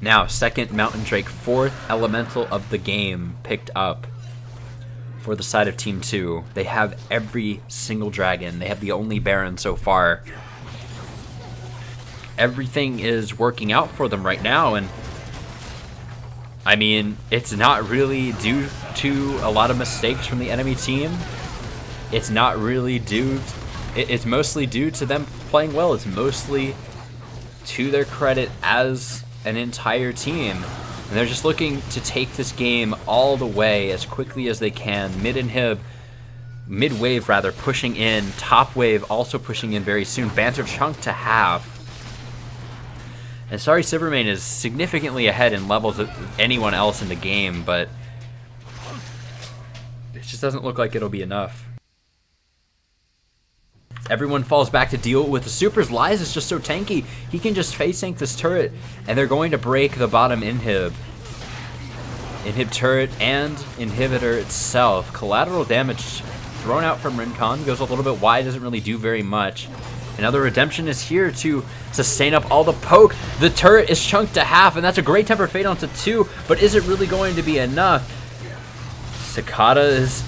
Now, second Mountain Drake, 4th elemental of the game picked up for the side of Team 2. They have every single dragon. They have the only Baron so far. Everything is working out for them right now, and I mean, it's not really due to a lot of mistakes from the enemy team. It's not really it's mostly due to them playing well. It's mostly to their credit as an entire team. And they're just looking to take this game all the way as quickly as they can. Mid-wave rather, pushing in. Top wave also pushing in very soon. Banter chunk to half. And sorry, Silvermane is significantly ahead in levels of anyone else in the game, but it just doesn't look like it'll be enough. Everyone falls back to deal with the supers. Lies is just so tanky. He can just face tank this turret, and they're going to break the bottom inhib. Inhib turret and inhibitor itself. Collateral damage thrown out from Rincon. Goes a little bit wide, doesn't really do very much. Another redemption is here to sustain up all the poke. The turret is chunked to half, and that's a great temper fade onto 2, but is it really going to be enough? Cicada is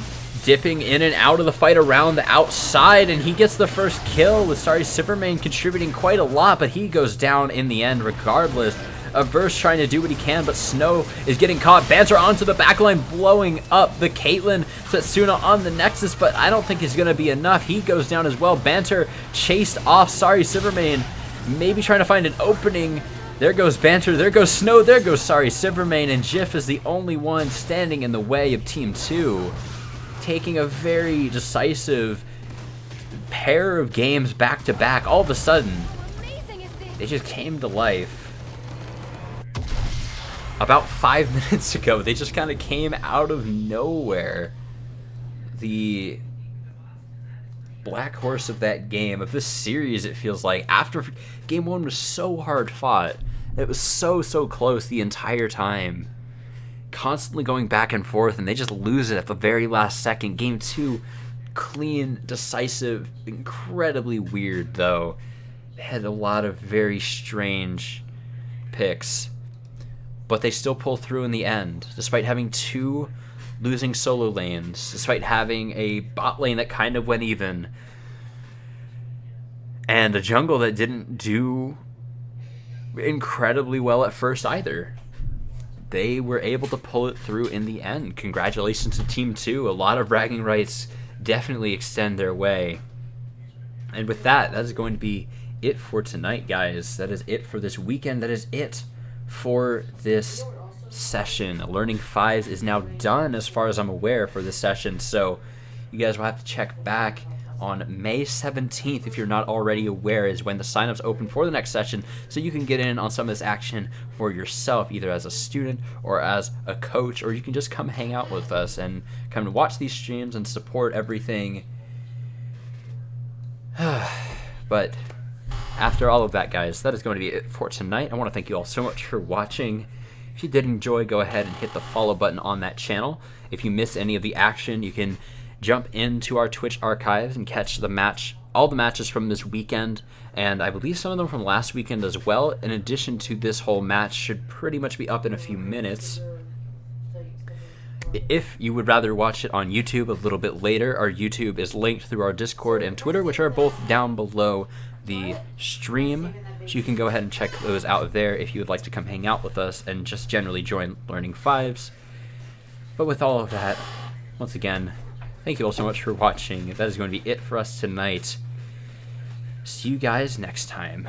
dipping in and out of the fight around the outside, and he gets the first kill with Sorry Silvermane contributing quite a lot, but he goes down in the end regardless. Averse trying to do what he can, but Snow is getting caught. Banter onto the backline, blowing up the Caitlyn Setsuna on the Nexus, but I don't think he's going to be enough. He goes down as well. Banter chased off Sorry Silvermane, maybe trying to find an opening. There goes Banter, there goes Snow, there goes Sorry Silvermane, and Jif is the only one standing in the way of Team 2, taking a very decisive pair of games back to back. All of a sudden, they just came to life. About 5 minutes ago, they just kind of came out of nowhere. The black horse of that game, of this series, it feels like. After game 1 was so hard fought, it was so close the entire time. Constantly going back and forth, and they just lose it at the very last second. Game 2, clean, decisive, incredibly weird, though. They had a lot of very strange picks. But they still pull through in the end, despite having 2 losing solo lanes, despite having a bot lane that kind of went even, and a jungle that didn't do incredibly well at first either. They were able to pull it through in the end. Congratulations to Team 2. A lot of bragging rights definitely extend their way. And with that, that is going to be it for tonight, guys. That is it for this weekend. That is it for this session. Learning Fives is now done as far as I'm aware for this session, so you guys will have to check back on May 17th if you're not already aware, is when the signups open for the next session, so you can get in on some of this action for yourself, either as a student or as a coach, or you can just come hang out with us and come to watch these streams and support everything. But after all of that, guys, that is going to be it for tonight. I want to thank you all so much for watching. If you did enjoy, go ahead and hit the follow button on that channel. If you miss any of the action, you can jump into our Twitch archives and catch all the matches from this weekend, and I believe some of them from last weekend as well. In addition to this whole match, should pretty much be up in a few minutes. If you would rather watch it on YouTube a little bit later, our YouTube is linked through our Discord and Twitter, which are both down below the stream, so you can go ahead and check those out there if you would like to come hang out with us and just generally join Learning Fives. But with all of that, once again, thank you all so much for watching. That is going to be it for us tonight. See you guys next time.